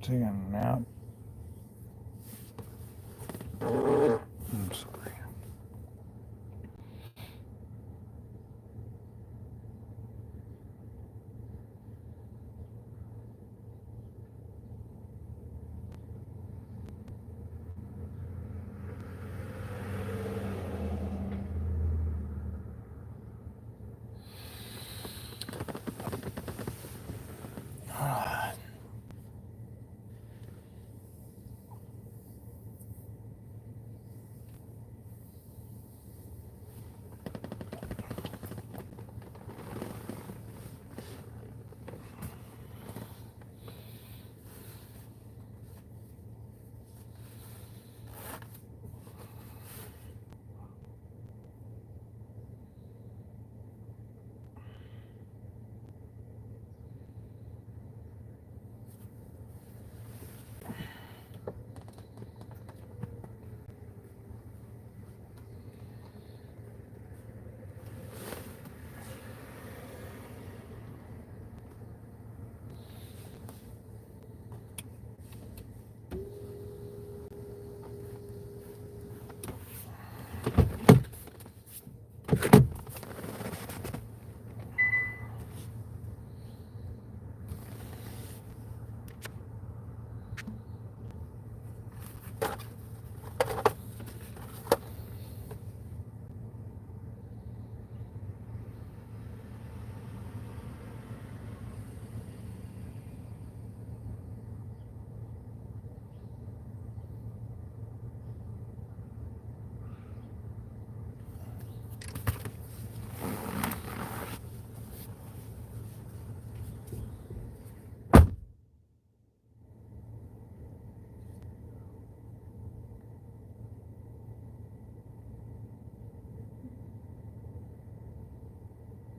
Taking a nap. I'm sorry.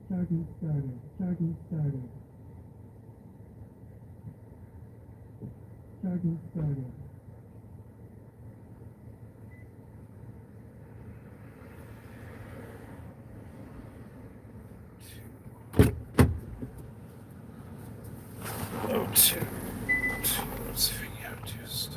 Charging started. Charging started. Charging started. Oh, two. Let's see if we can have just.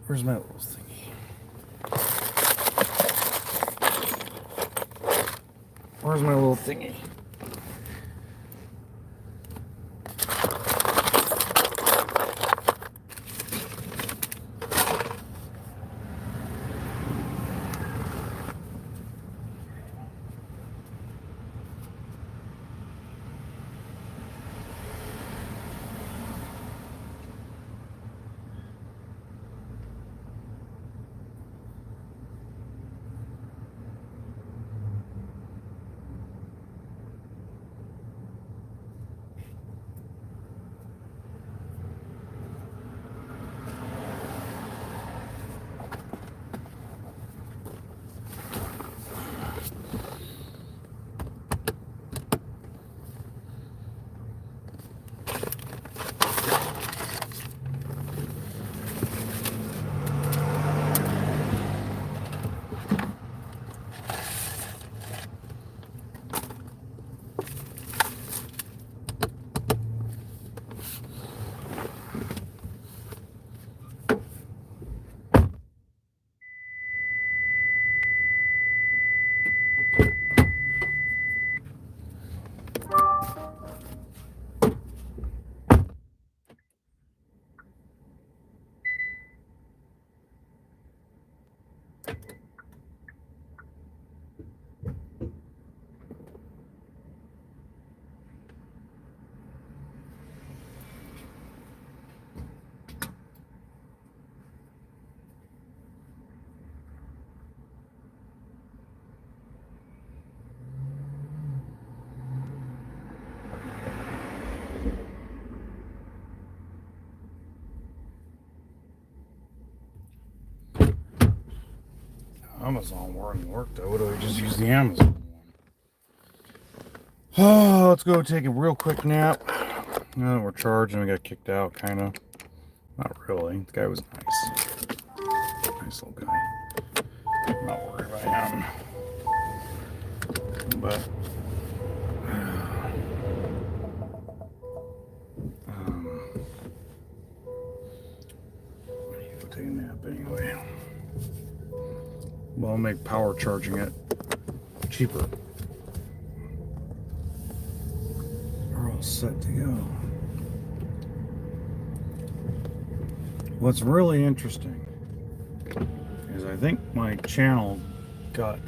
Where's my little thingy? Where's my little thingy? Amazon wouldn't work though. What do I just use the Amazon one? Oh, let's go take a real quick nap. Now that we're charged and we got kicked out, kind of. Not really. The guy was nice. Nice little guy. I'm not worried about him. But I need to go take a nap anyway. Well, I'll make power charging it cheaper. We're all set to go. What's really interesting is I think my channel got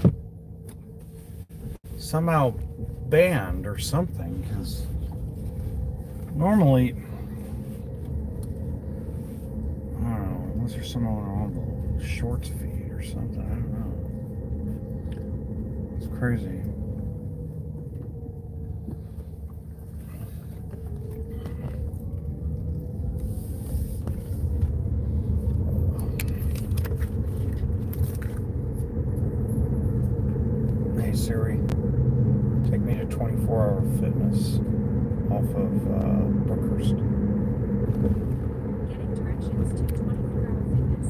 somehow banned or something, because normally, I don't know, unless there's someone on the shorts feed or something, I don't know. It's crazy. Hey Siri, take me to 24-hour fitness off of Brookhurst. Getting directions to 24-hour fitness.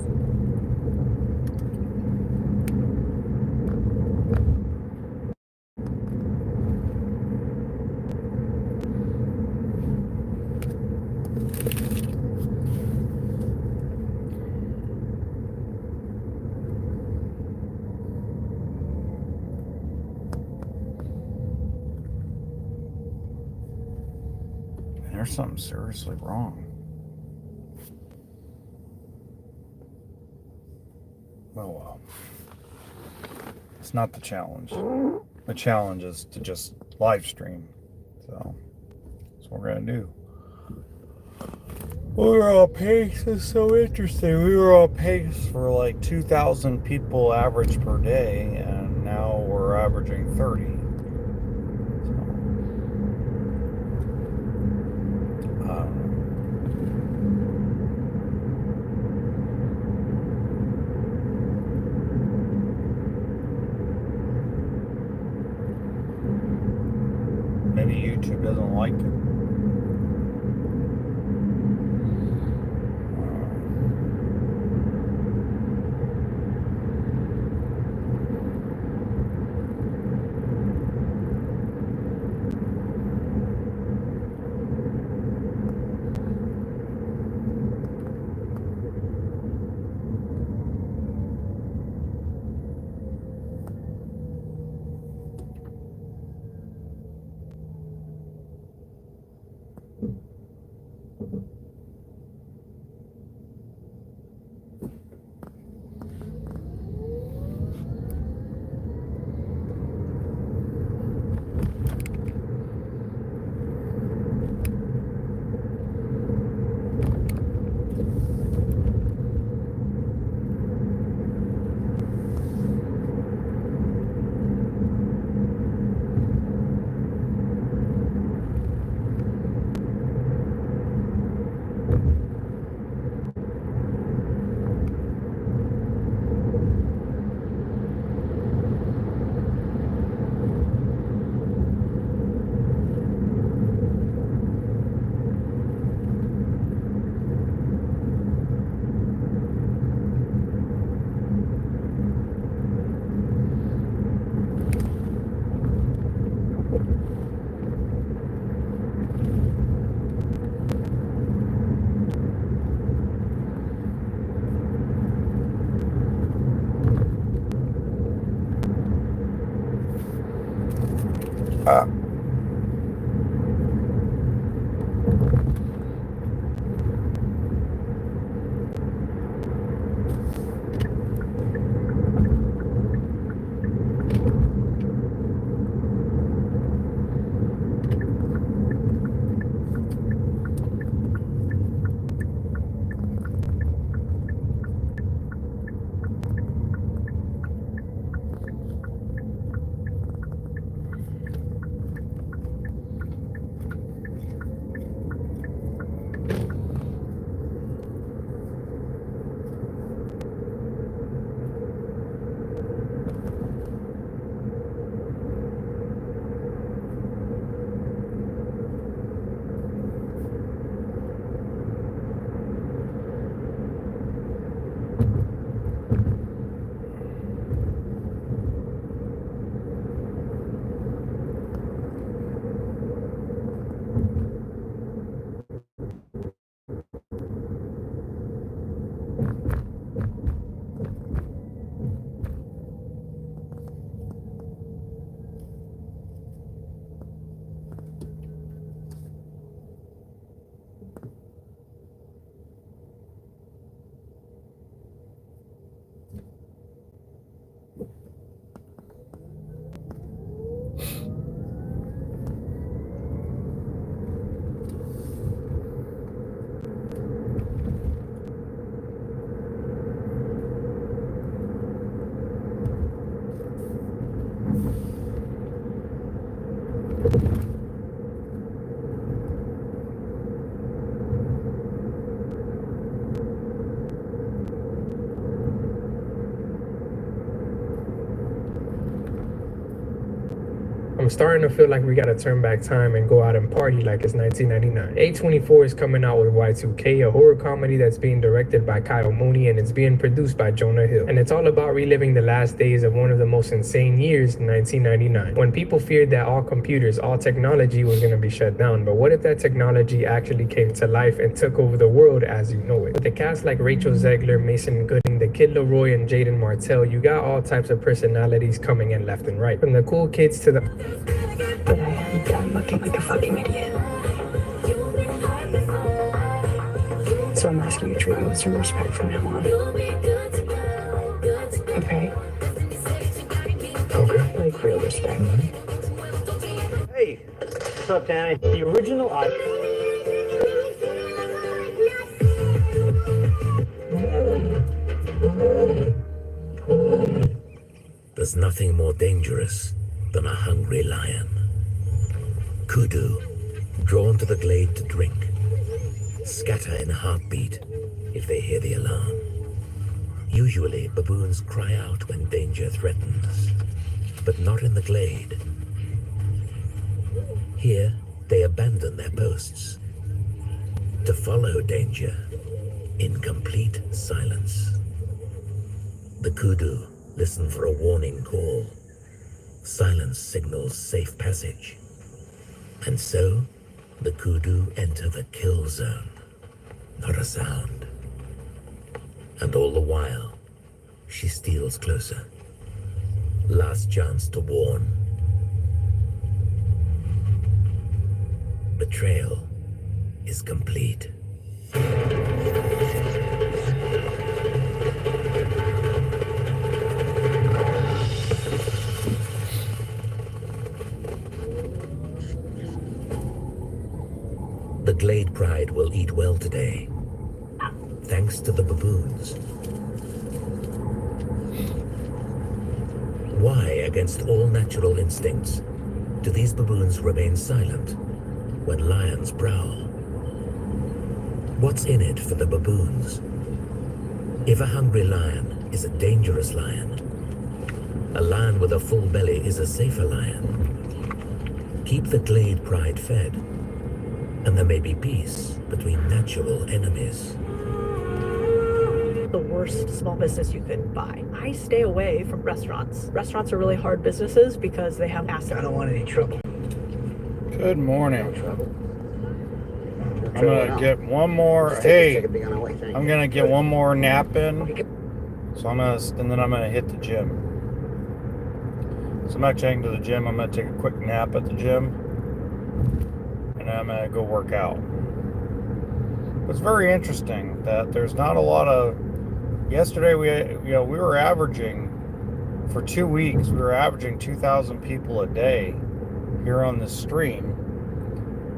There's something seriously wrong. Oh well. It's not the challenge. The challenge is to just live stream. So that's what we're gonna do. We were on pace. It's so interesting. We were on pace for like 2,000 people average per day, and now we're averaging 30. Maybe YouTube doesn't like it. I'm starting to feel like we gotta turn back time and go out and party like it's 1999. A24 is coming out with Y2K, a horror comedy that's being directed by Kyle Mooney and it's being produced by Jonah Hill. And it's all about reliving the last days of one of the most insane years in 1999, when people feared that all computers, all technology was gonna be shut down. But what if that technology actually came to life and took over the world as you know it? With a cast like Rachel Zegler, Mason Gooding, the Kid Leroy, and Jaden Martell, you got all types of personalities coming in left and right. From the cool kids to the... But I am done looking like a fucking idiot. So I'm asking you to treat me with some respect from now on. Okay? Okay. Like real respect. Hey, what's up, Danny? The original There's nothing more dangerous than a hungry lion. Kudu, drawn to the glade to drink, scatter in a heartbeat if they hear the alarm. Usually, baboons cry out when danger threatens, but not in the glade. Here, they abandon their posts to follow danger in complete silence. The kudu listen for a warning call. Silence signals safe passage. And so, the kudu enter the kill zone. Not a sound. And all the while, she steals closer. Last chance to warn. Betrayal is complete. The Glade Pride will eat well today, thanks to the baboons. Why, against all natural instincts, do these baboons remain silent when lions prowl? What's in it for the baboons? If a hungry lion is a dangerous lion, a lion with a full belly is a safer lion. Keep the Glade Pride fed, and there may be peace between natural enemies. The worst small business you could buy. I stay away from restaurants. Restaurants are really hard businesses because they have assets. I don't want any trouble. Good morning. Trouble. I'm gonna get one more. Hey, I'm gonna get one more nap in. So and then I'm gonna hit the gym. So I'm actually heading to the gym. I'm gonna take a quick nap at the gym, and I'm gonna go work out. It's very interesting that there's not a lot of. Yesterday we were averaging for 2 weeks. We were averaging 2,000 people a day here on this stream.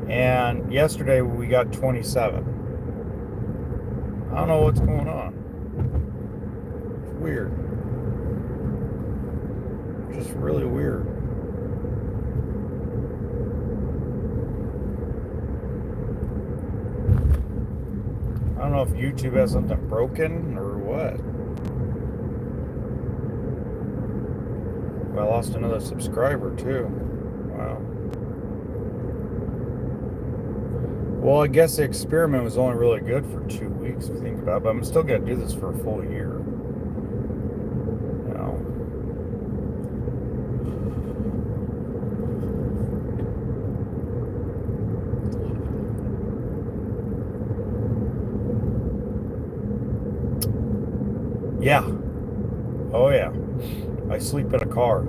And yesterday we got 27. I don't know what's going on. Weird. Just really weird. I don't know if YouTube has something broken or what. Well, I lost another subscriber too. Wow. Well, I guess the experiment was only really good for 2 weeks, if you think about it, but I'm still going to do this for a full year. You know. Yeah. Oh, yeah. I sleep in a car.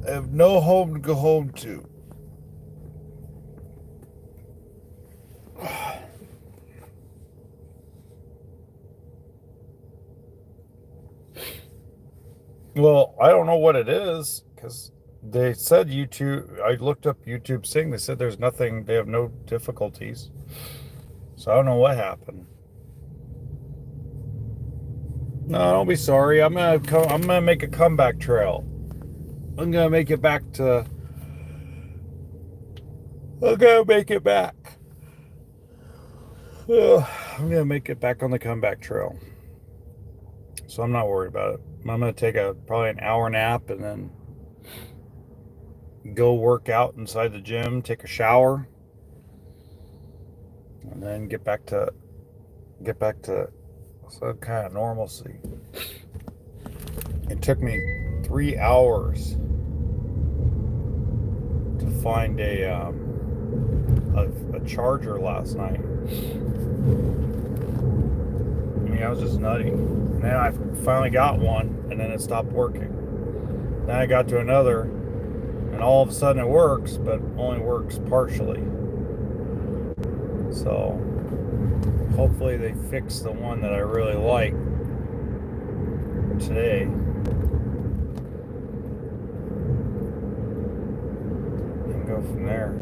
I have no home to go home to. Well, I don't know what it is, because they said YouTube, I looked up YouTube Sing, they said there's nothing, they have no difficulties. So I don't know what happened. No, don't be sorry. I'm gonna make a comeback trail. I'm gonna make it back to. I'm gonna make it back. I'm gonna make it back on the comeback trail, so I'm not worried about it. I'm gonna take probably an hour nap and then go work out inside the gym, take a shower, and then get back to some kind of normalcy. It took me 3 hours to find a charger last night. I mean, I was just nutty. And then I finally got one, and then it stopped working. Then I got to another, and all of a sudden it works, but only works partially. So hopefully they fix the one that I really like today. And go from there.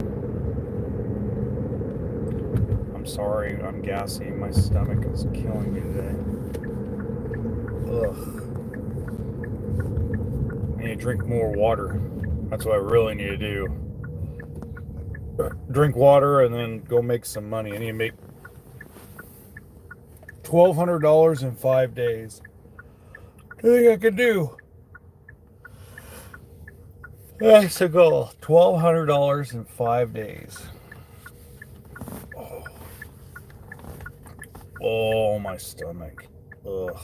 I'm sorry, I'm gassy. My stomach is killing me today. Ugh. I need to drink more water. That's what I really need to do. Drink water and then go make some money. I need to make $1,200 in 5 days. I think I can do. That's the goal. $1,200 in 5 days. Oh, my stomach. Ugh.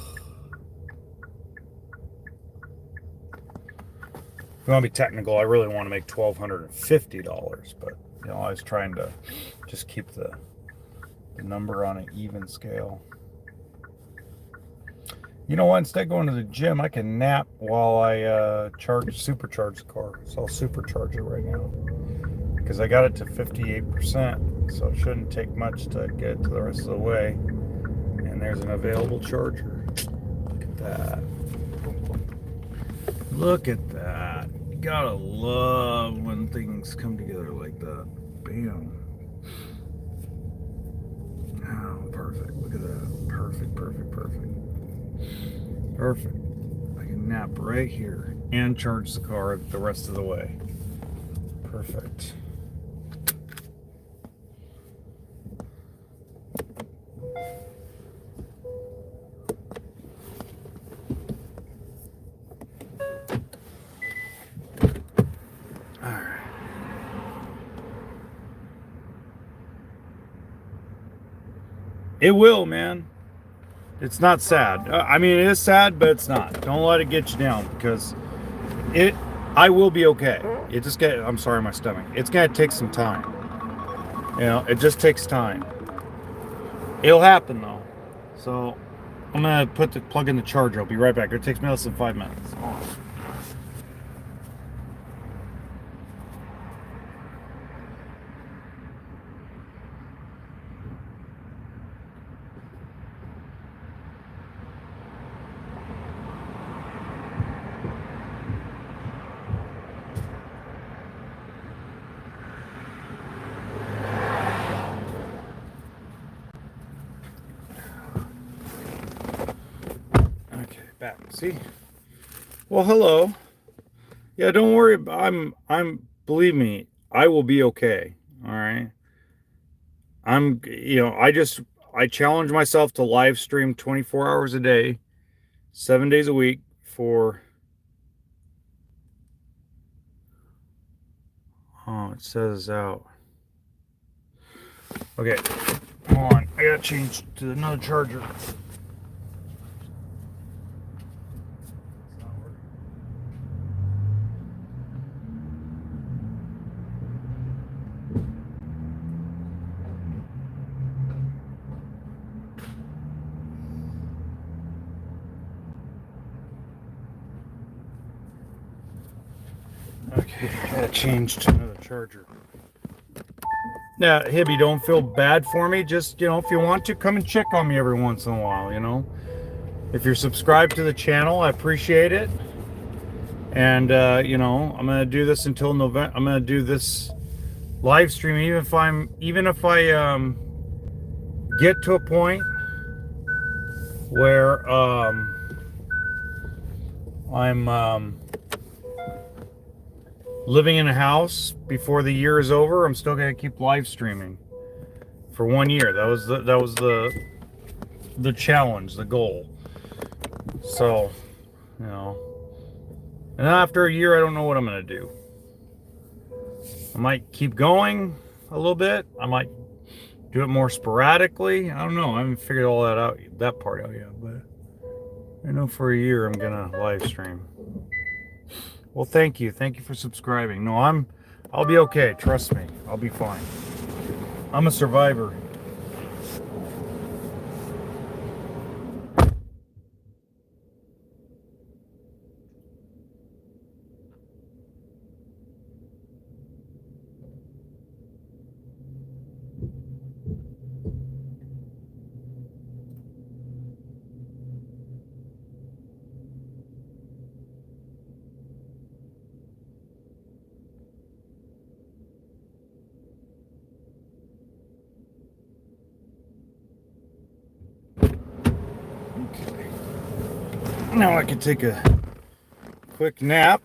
If you want to be technical, I really want to make $1,250, but you know, I was trying to just keep the number on an even scale. You know what? Instead of going to the gym, I can nap while I supercharge the car. So I'll supercharge it right now because I got it to 58%, so it shouldn't take much to get it to the rest of the way. And there's an available charger. Look at that. Look at that. You gotta love when things come together like that. Bam. Oh, perfect. Look at that. Perfect, perfect, perfect. Perfect. I can nap right here and charge the car the rest of the way. Perfect. It will, man. It's not sad. I mean, it is sad, but it's not. Don't let it get you down because I will be okay. I'm sorry, my stomach. It's gonna take some time. You know, it just takes time. It'll happen though. So I'm gonna plug in the charger. I'll be right back. It takes me less than 5 minutes. Back. See? Well, hello. Yeah, don't worry. Believe me, I will be okay. All right. I challenge myself to live stream 24 hours a day, 7 days a week for, it says out. Okay. Hold on. I gotta change to another charger. Okay, I gotta change to another charger. Now, Hibby, don't feel bad for me. Just, if you want to, come and check on me every once in a while, If you're subscribed to the channel, I appreciate it. And, I'm gonna do this until November. I'm gonna do this live stream, even if I get to a point where I'm living in a house before the year is over, I'm still going to keep live streaming for 1 year. That was the challenge, the goal. So, you know, and after a year, I don't know what I'm gonna do. I might keep going a little bit. I might do it more sporadically. I don't know. I haven't figured all that part out yet, but I know for a year I'm gonna live stream. Well, thank you for subscribing. No, I'll be okay. Trust me, I'll be fine. I'm a survivor. Now I can take a quick nap.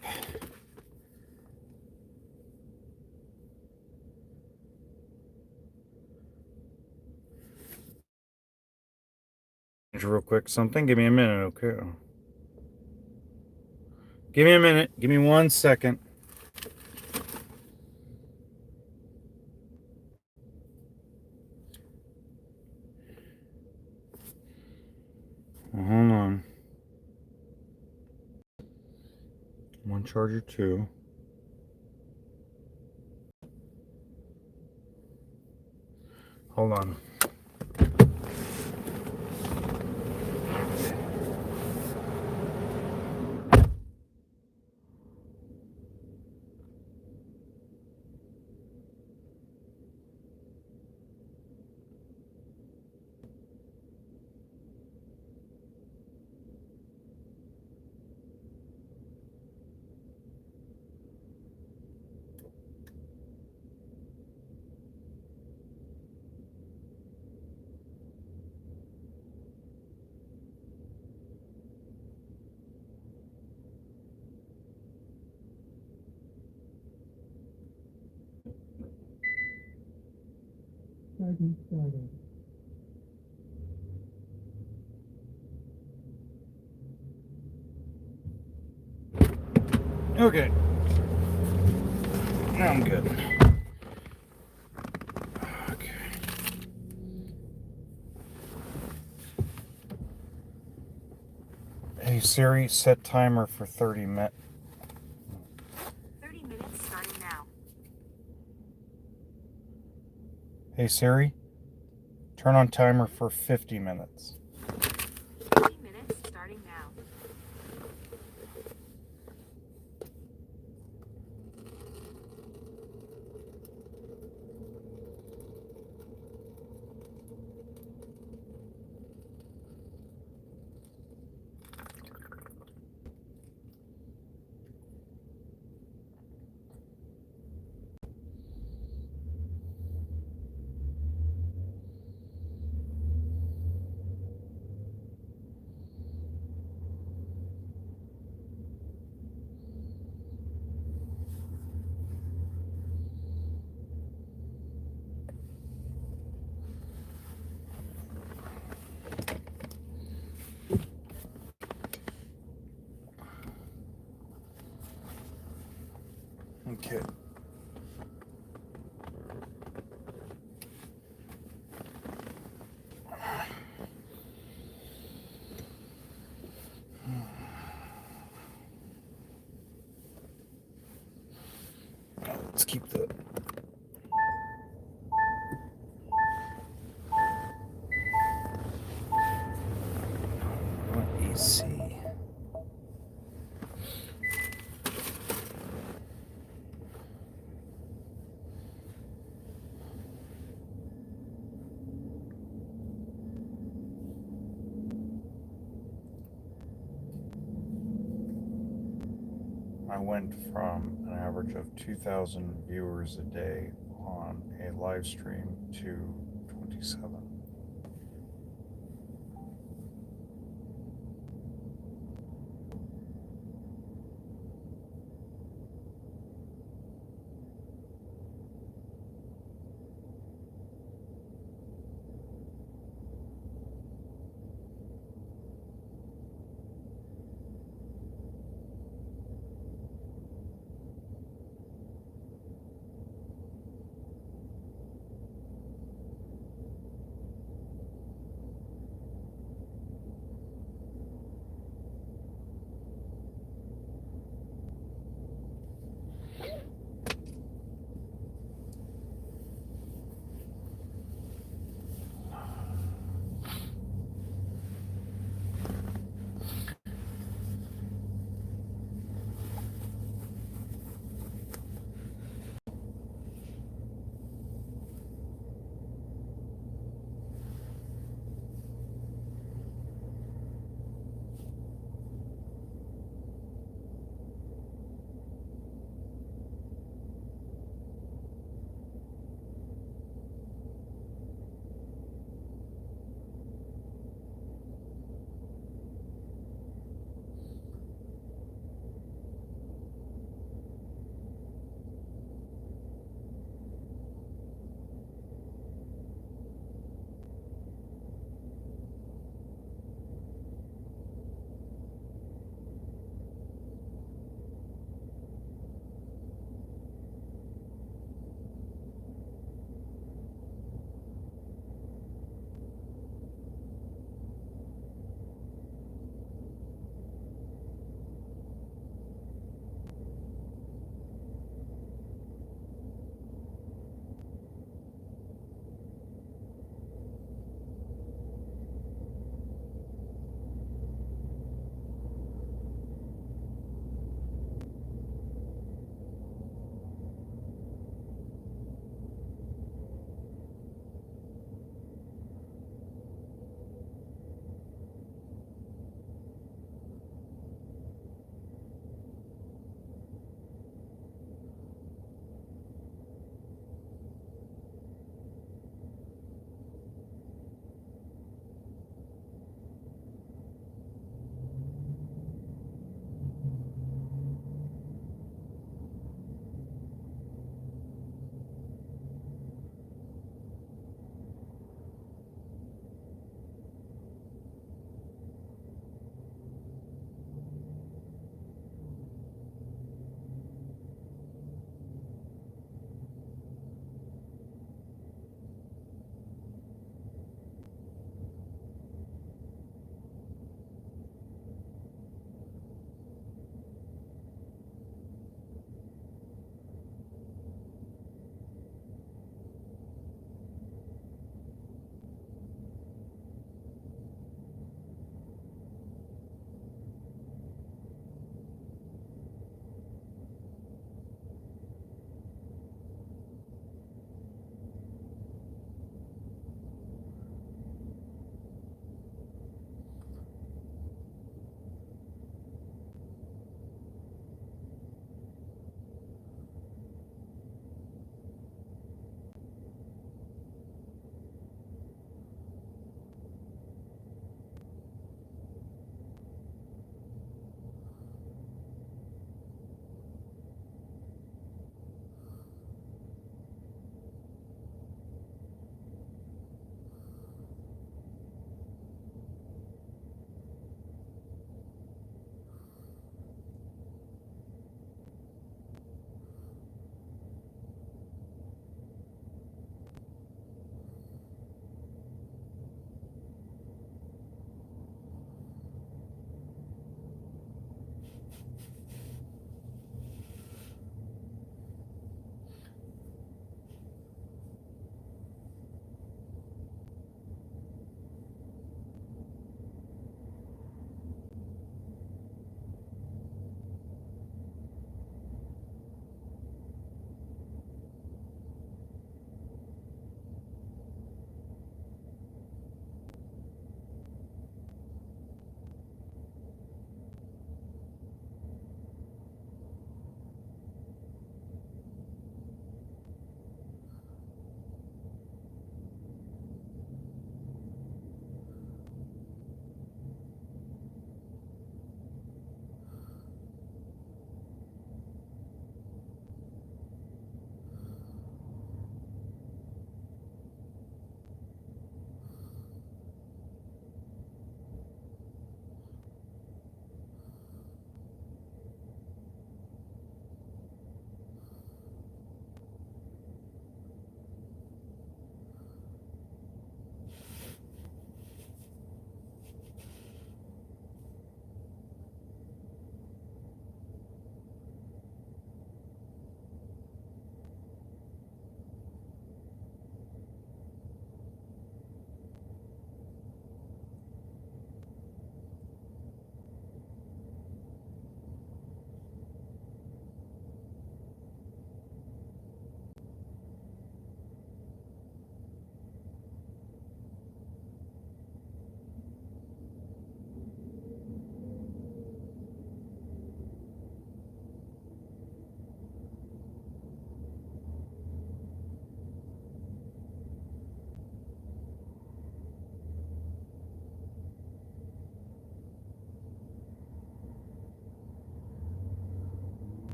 Real quick something. Give me a minute, okay? Give me a minute. Give me 1 second. Hold on. One charger, 2. Hold on. Charging started. Okay. Now I'm good. Okay. Hey Siri, set timer for 30 minutes. 30 minutes starting now. Hey Siri, turn on timer for 50 minutes. 30 minutes starting now. Okay. Let's keep the AC. I went from an average of 2,000 viewers a day on a live stream to 27.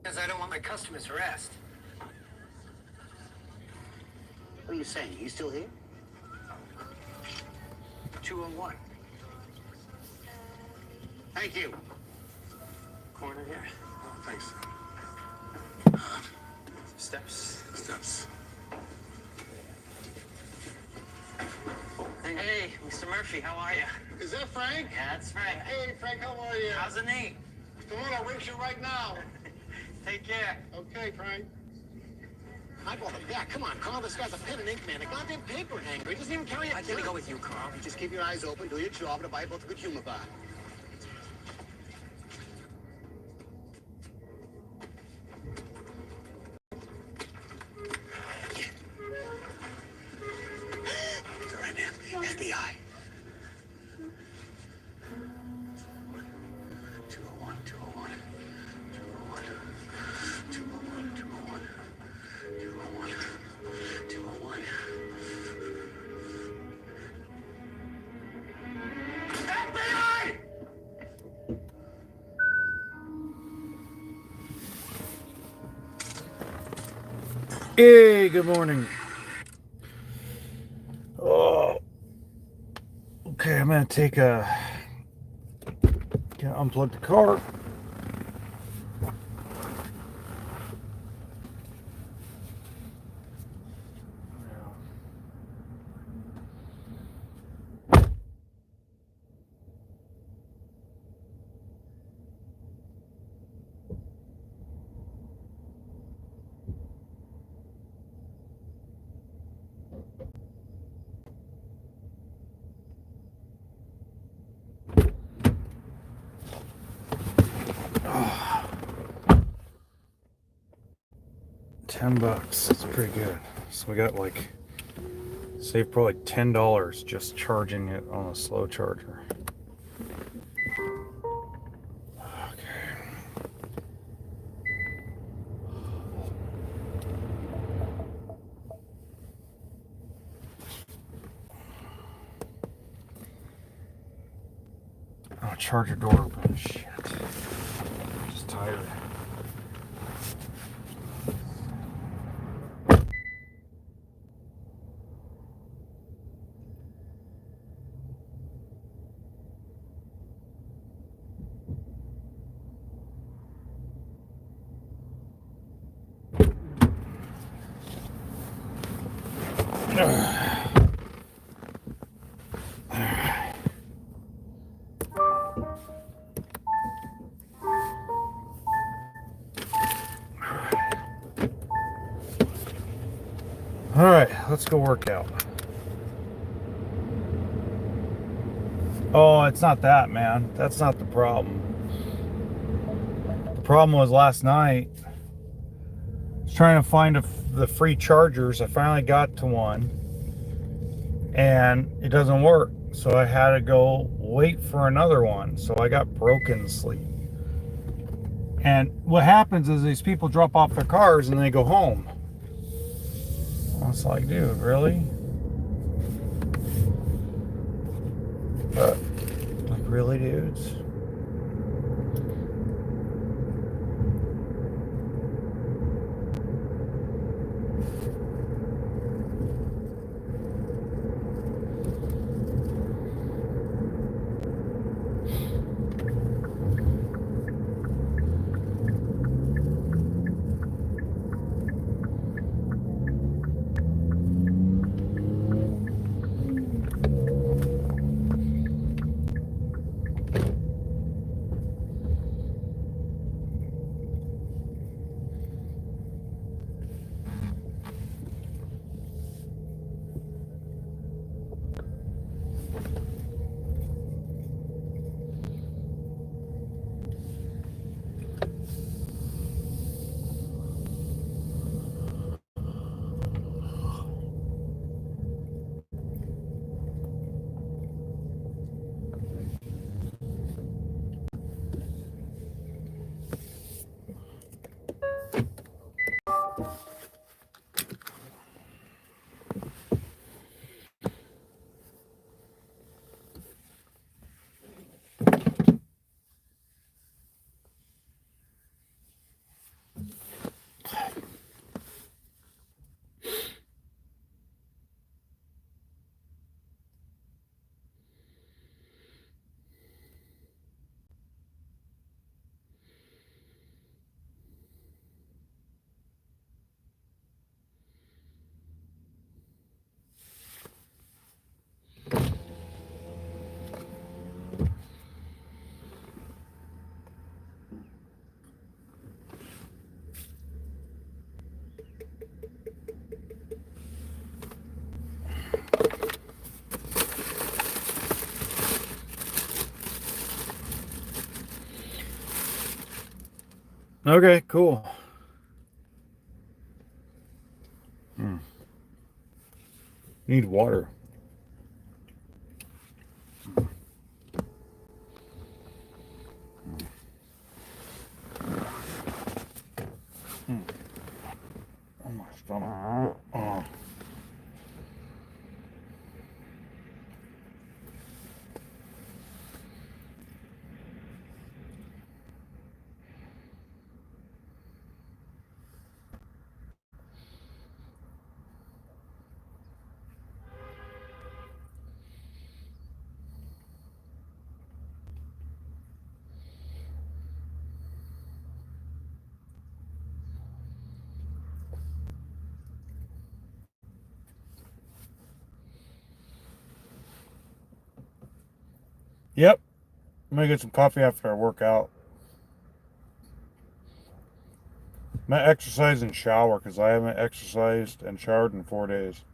Because I don't want my customers harassed. What are you saying? He's still here? 201. Thank you. Corner here. Oh, thanks. Steps. Hey, Mr. Murphy, how are you? Is that Frank? Yeah, that's Frank. Hey, Frank, how are you? How's the knee? Come on, I'll rinse you right now. Take care. Okay, Frank. I bought him back. Come on, Carl. This guy's a pen and ink man. A goddamn paper hanger. He doesn't even carry a I'm gonna go with you, Carl. You just keep your eyes open, do your job, and buy both a good humor bar. It's all right, man. FBI. 201, 201, 201, 201, 201, 201, 201. FBI! Hey, good morning. Oh, okay. I'm gonna unplug the car. $10. It's pretty good. So we got like saved probably $10 just charging it on a slow charger. Oh, charger door open. Shit. I'm just tired. All right, let's go work out. Oh, it's not that, man. That's not the problem. The problem was last night. I was trying to find the free chargers. I finally got to one, and it doesn't work. So I had to go wait for another one. So I got broken sleep. And what happens is these people drop off their cars and they go home. I was like, dude, really? But, like, really, dudes? Okay, cool. Need water. Oh, my stomach. Oh. Yep. I'm gonna get some coffee after I work out. I'm gonna exercise and shower because I haven't exercised and showered in 4 days.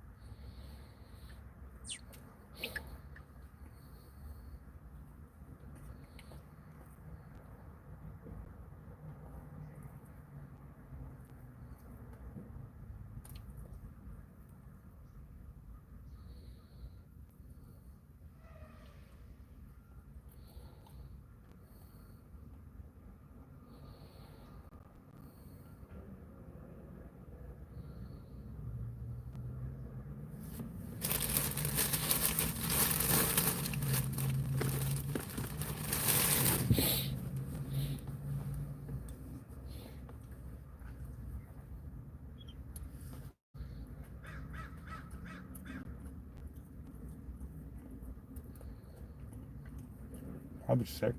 I'll be sick.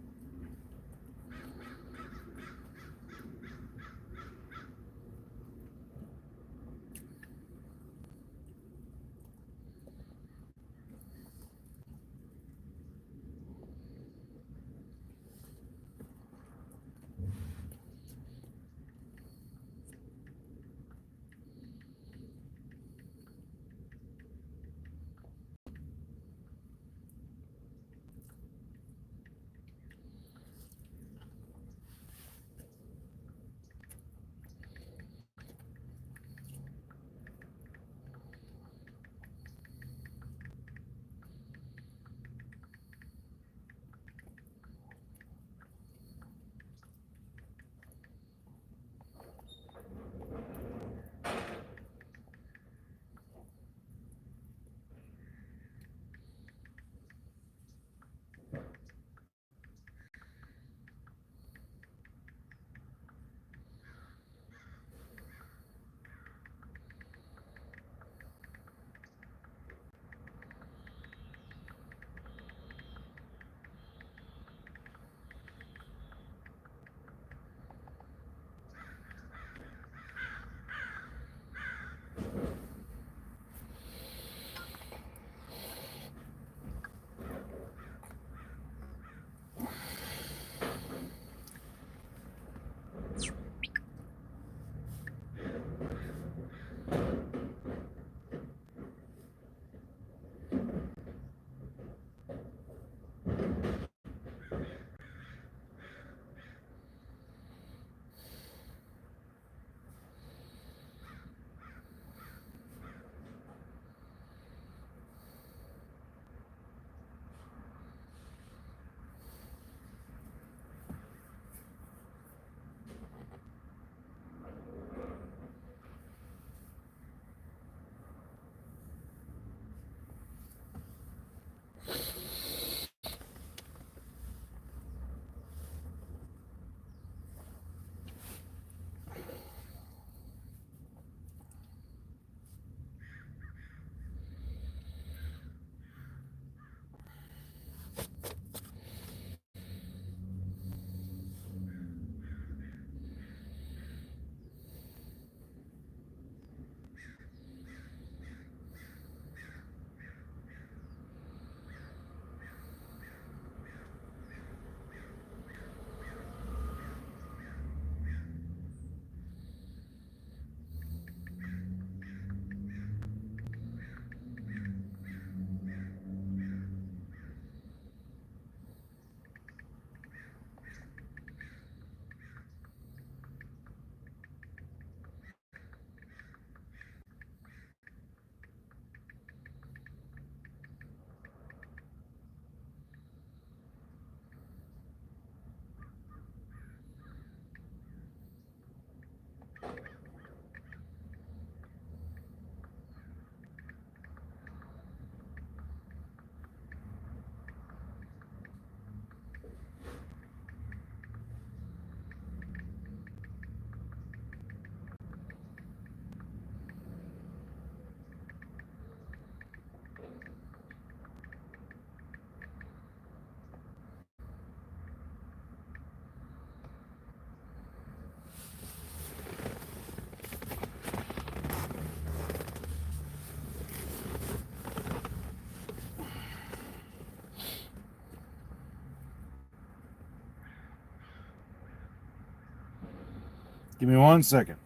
Give me 1 second.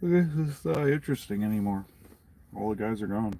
This is not interesting anymore. All the guys are gone.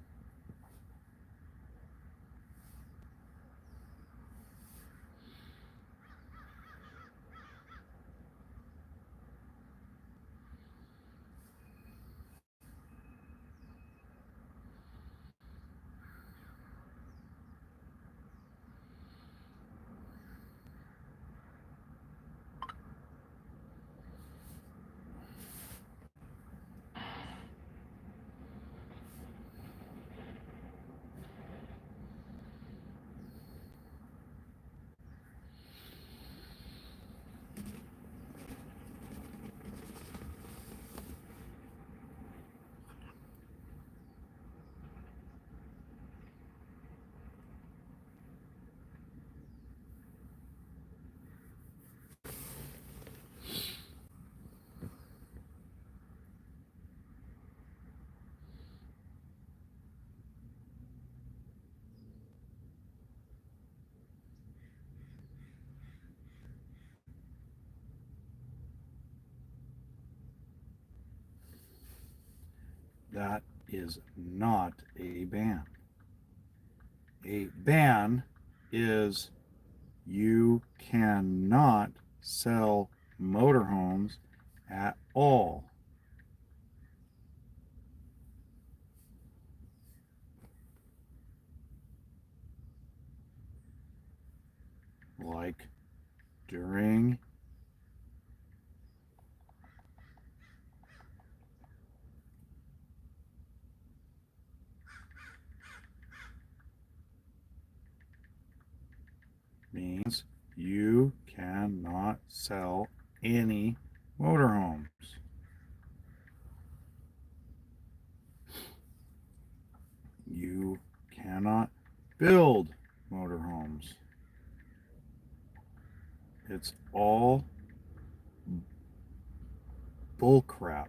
That is not a ban. A ban is you cannot sell motorhomes at all. Like during means you cannot sell any motorhomes. You cannot build motorhomes. It's all bullcrap.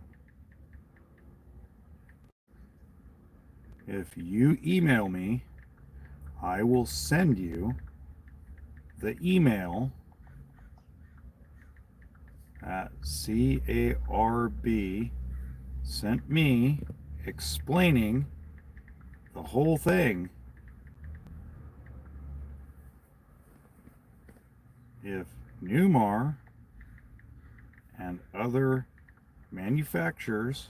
If you email me, I will send you the email at CARB sent me explaining the whole thing. If Newmar and other manufacturers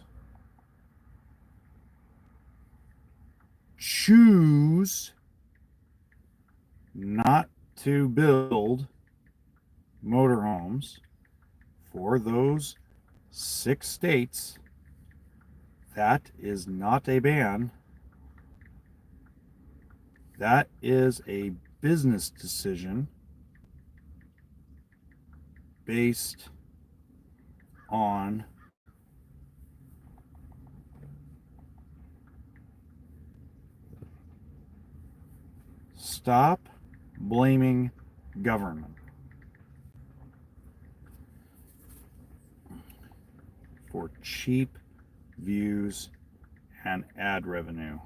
choose not to build motorhomes for those 6 states, that is not a ban. That is a business decision based on stop blaming government for cheap views and ad revenue.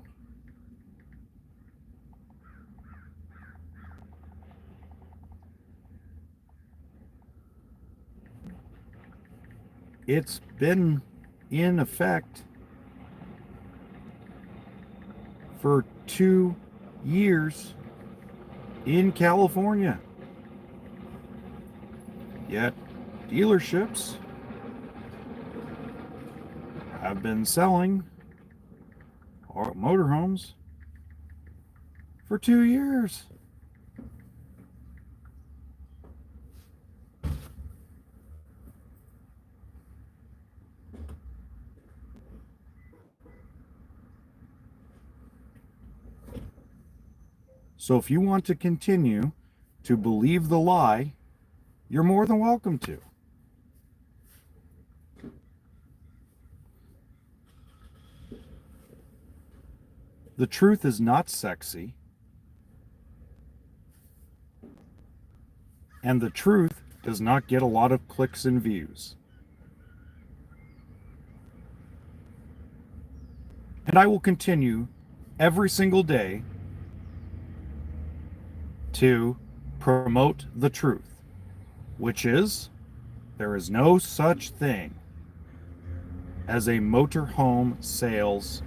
It's been in effect for 2 years in California. Yet dealerships have been selling motorhomes for 2 years. So if you want to continue to believe the lie, you're more than welcome to. The truth is not sexy. And the truth does not get a lot of clicks and views. And I will continue every single day to promote the truth, which is there is no such thing as a motorhome sales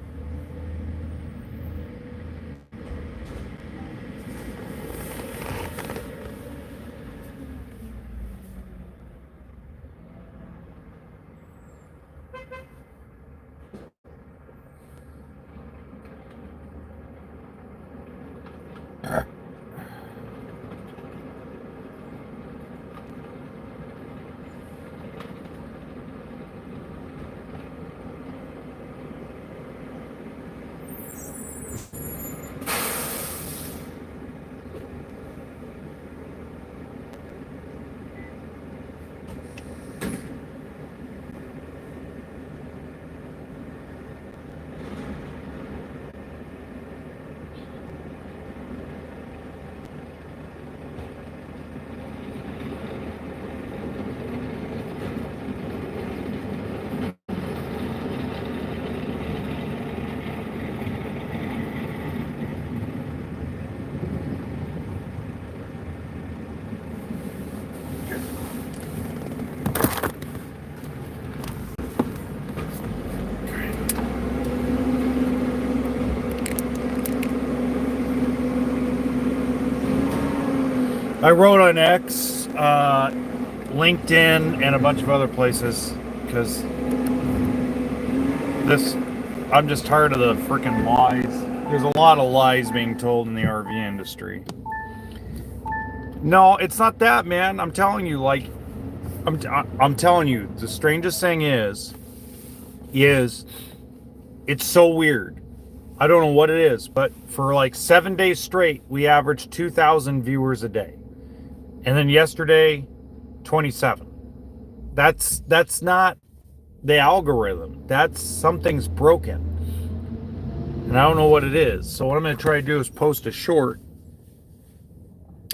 I wrote on X, LinkedIn, and a bunch of other places because I'm just tired of the freaking lies. There's a lot of lies being told in the RV industry. No, it's not that, man. I'm telling you, like, I'm telling you, the strangest thing is it's so weird. I don't know what it is, but for like 7 days straight, we averaged 2,000 viewers a day. And then yesterday, 27. That's not the algorithm. Something's broken. And I don't know what it is. So what I'm going to try to do is post a short.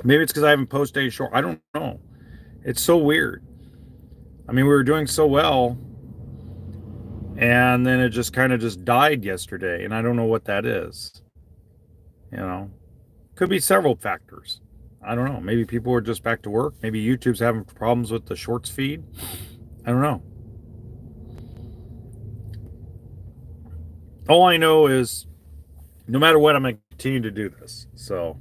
Maybe it's because I haven't posted a short. I don't know. It's so weird. I mean, we were doing so well. And then it just kind of just died yesterday. And I don't know what that is. You know, could be several factors. I don't know. Maybe people are just back to work. Maybe YouTube's having problems with the shorts feed. I don't know. All I know is no matter what, I'm going to continue to do this. So,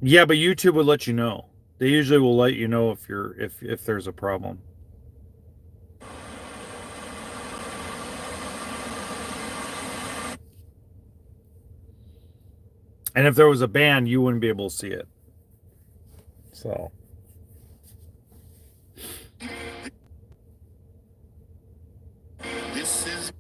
yeah, but YouTube would let you know. They usually will let you know if there's a problem. And if there was a band, you wouldn't be able to see it. So. This is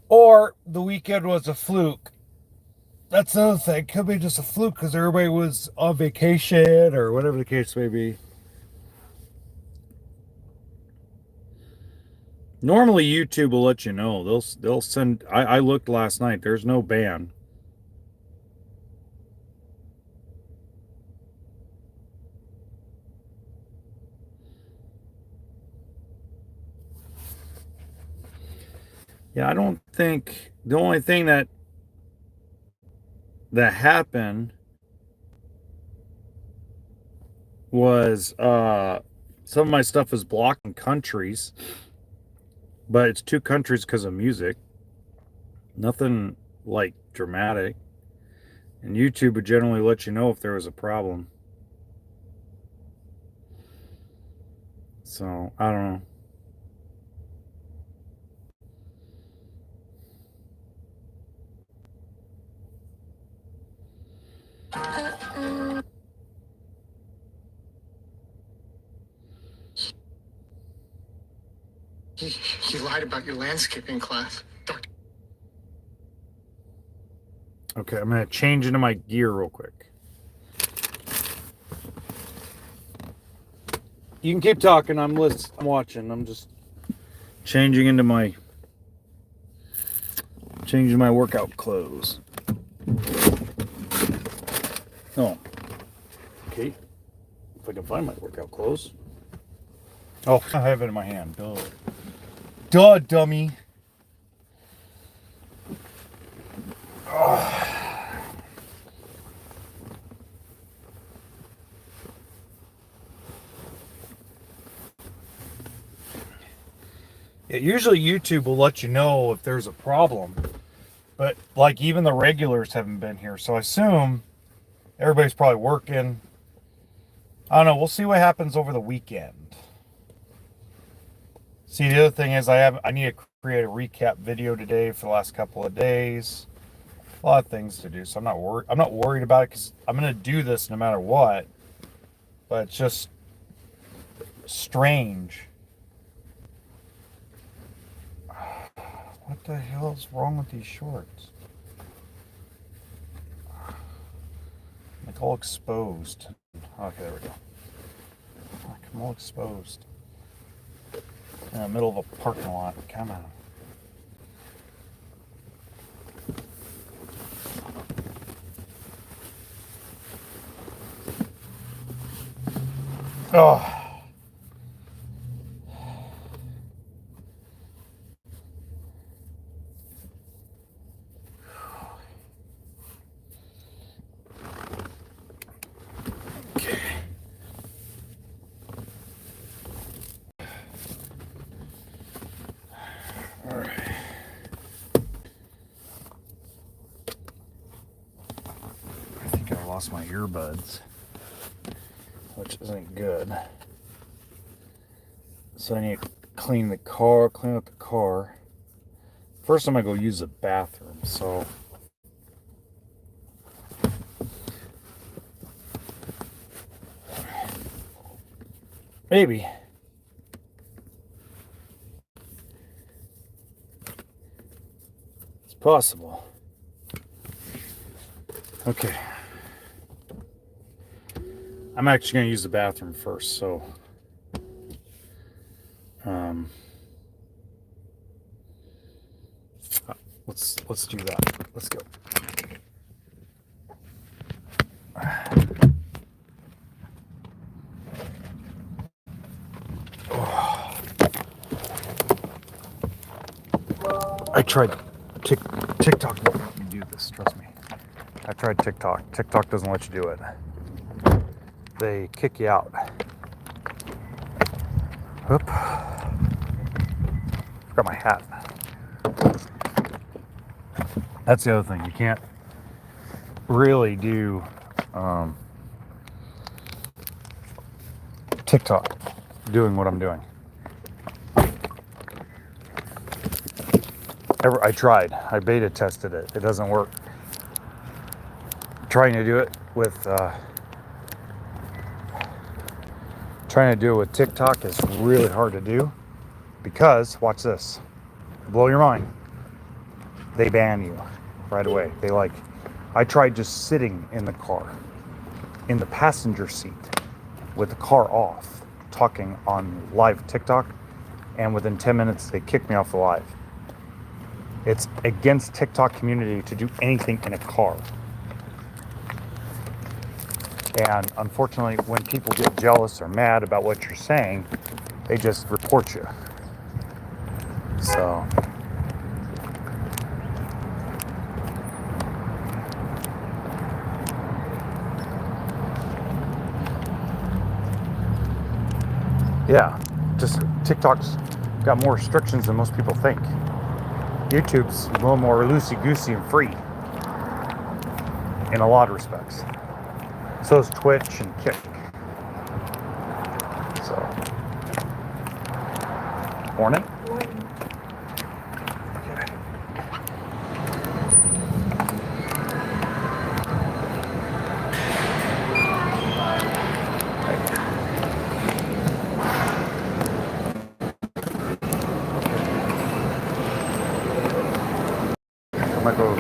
Or the weekend was a fluke. That's another thing. Could be just a fluke because everybody was on vacation or whatever the case may be. Normally YouTube will let you know. They'll send. I looked last night. There's no ban. Yeah, I don't think the only thing that happened was some of my stuff is blocked in countries, but it's 2 countries because of music. Nothing like dramatic. And YouTube would generally let you know if there was a problem. So, I don't know. you lied about your landscaping class. Dr. Okay, I'm going to change into my gear real quick. You can keep talking. I'm watching. I'm just changing into my workout clothes. Oh. Okay. If I can find my workout clothes. Oh, I have it in my hand. Duh. Duh, dummy. Oh. Yeah, usually YouTube will let you know if there's a problem. But, like, even the regulars haven't been here. So I assume everybody's probably working. I don't know. We'll see what happens over the weekend. See, the other thing is I need to create a recap video today for the last couple of days. A lot of things to do. So I'm not worried about it because I'm going to do this no matter what. But it's just strange. What the hell is wrong with these shorts? Like all exposed. Okay, there we go. Like I'm all exposed. In the middle of a parking lot. Come on. Oh. Lost my earbuds, which isn't good. So I need to clean up the car. First I'm gonna go use the bathroom, so maybe. It's possible. Okay. I'm actually going to use the bathroom first, so Let's do that. Let's go. I tried TikTok won't let me do this, trust me. I tried TikTok. TikTok doesn't let you do it. They kick you out. Whoop. Forgot my hat. That's the other thing. You can't really do TikTok doing what I'm doing. I tried. I beta tested it. It doesn't work. Trying to do it with TikTok is really hard to do because, watch this, blow your mind. They ban you right away. I tried just sitting in the car, in the passenger seat, with the car off, talking on live TikTok, and within 10 minutes they kicked me off the live. It's against TikTok community to do anything in a car. And unfortunately, when people get jealous or mad about what you're saying, they just report you. So, yeah, just TikTok's got more restrictions than most people think. YouTube's a little more loosey-goosey and free in a lot of respects. So is Twitch and Kick. So, morning. I might go.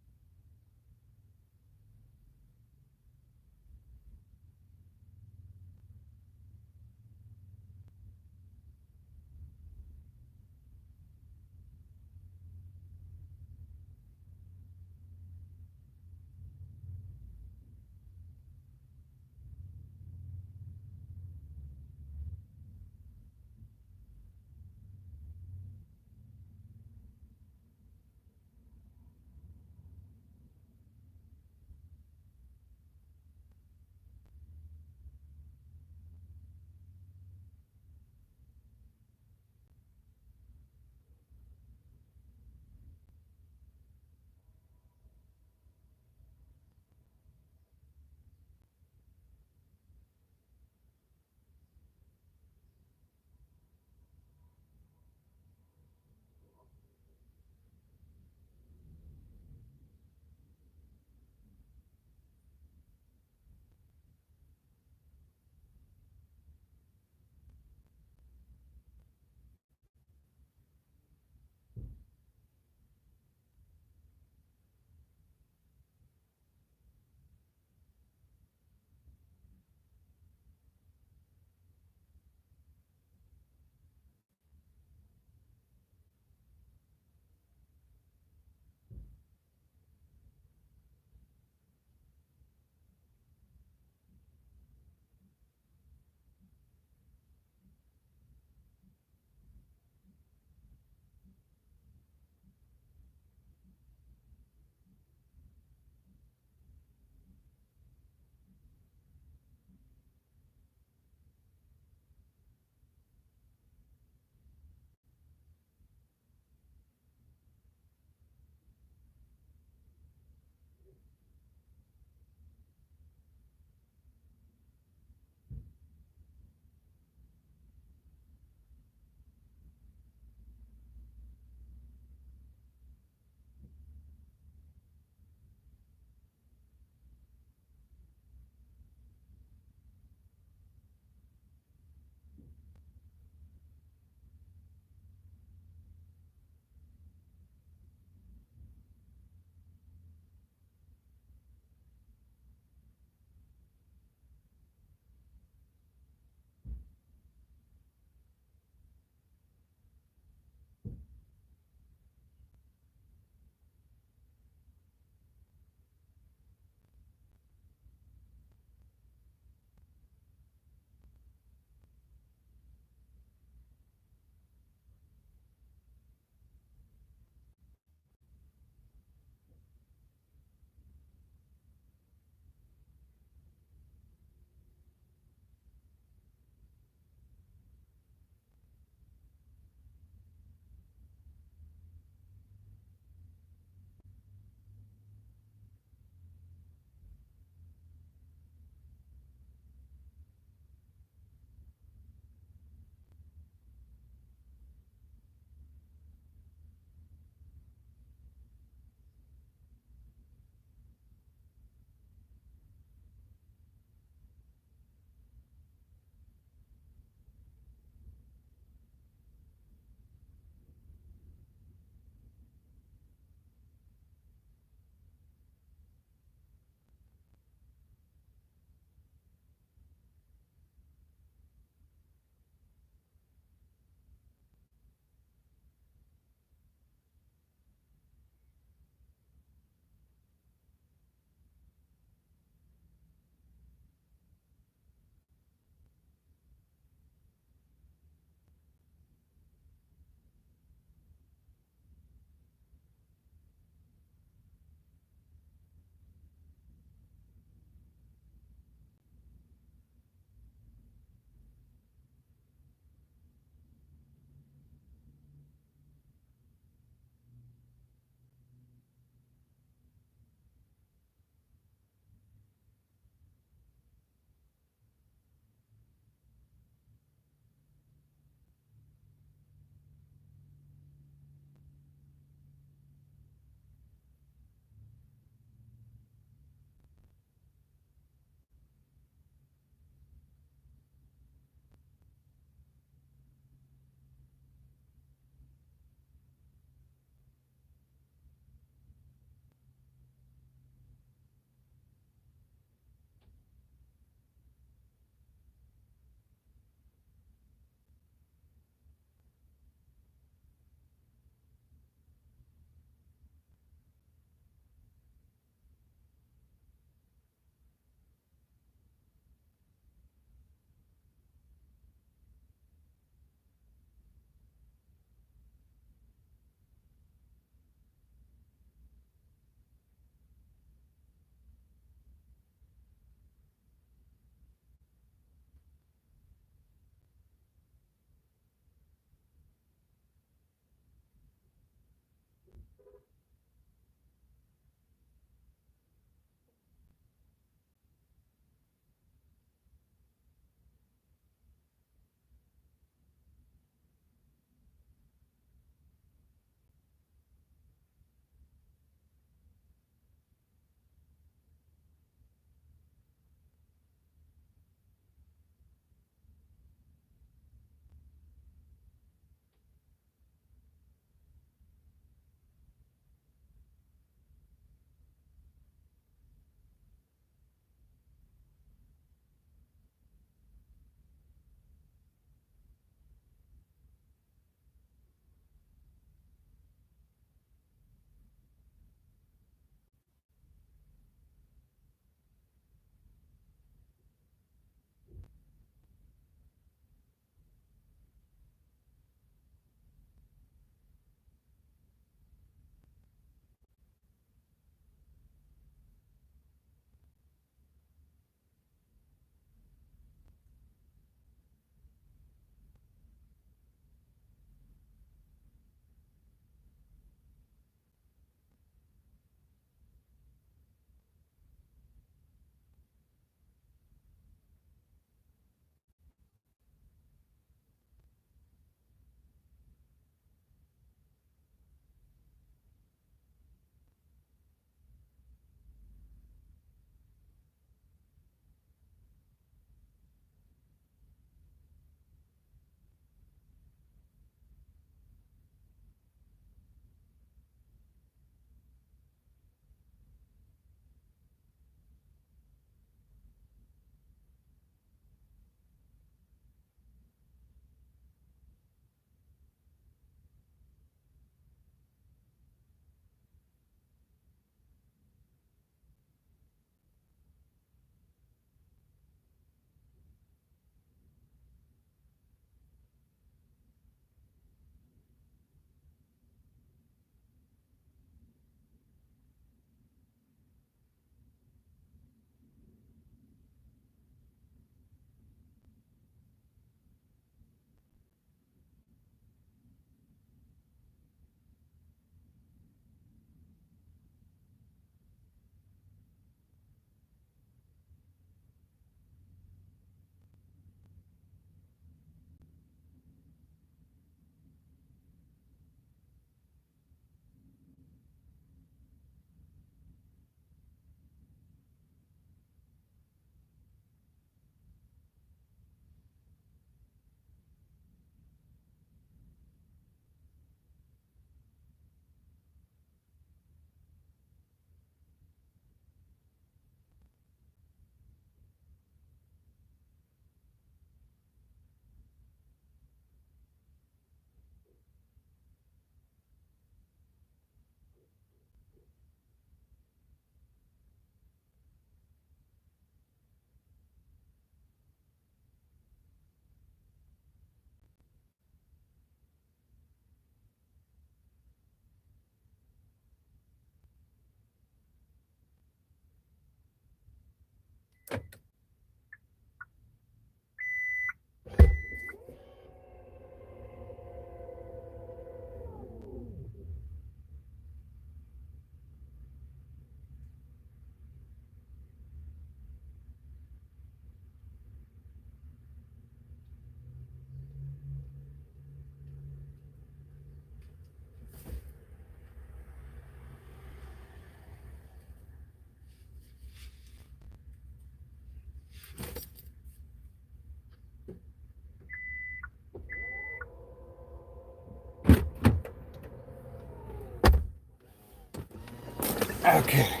Okay.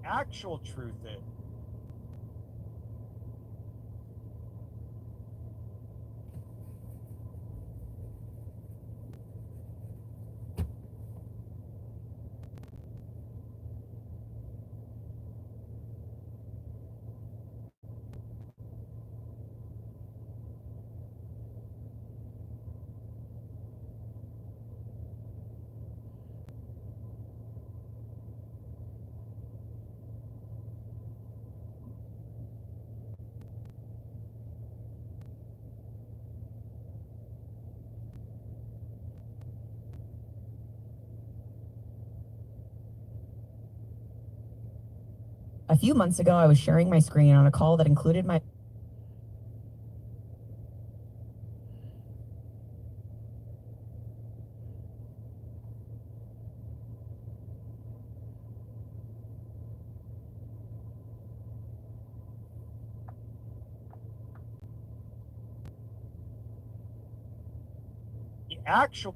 Actual truth is. A few months ago, I was sharing my screen on a call that included my The actual.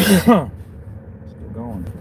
Still going.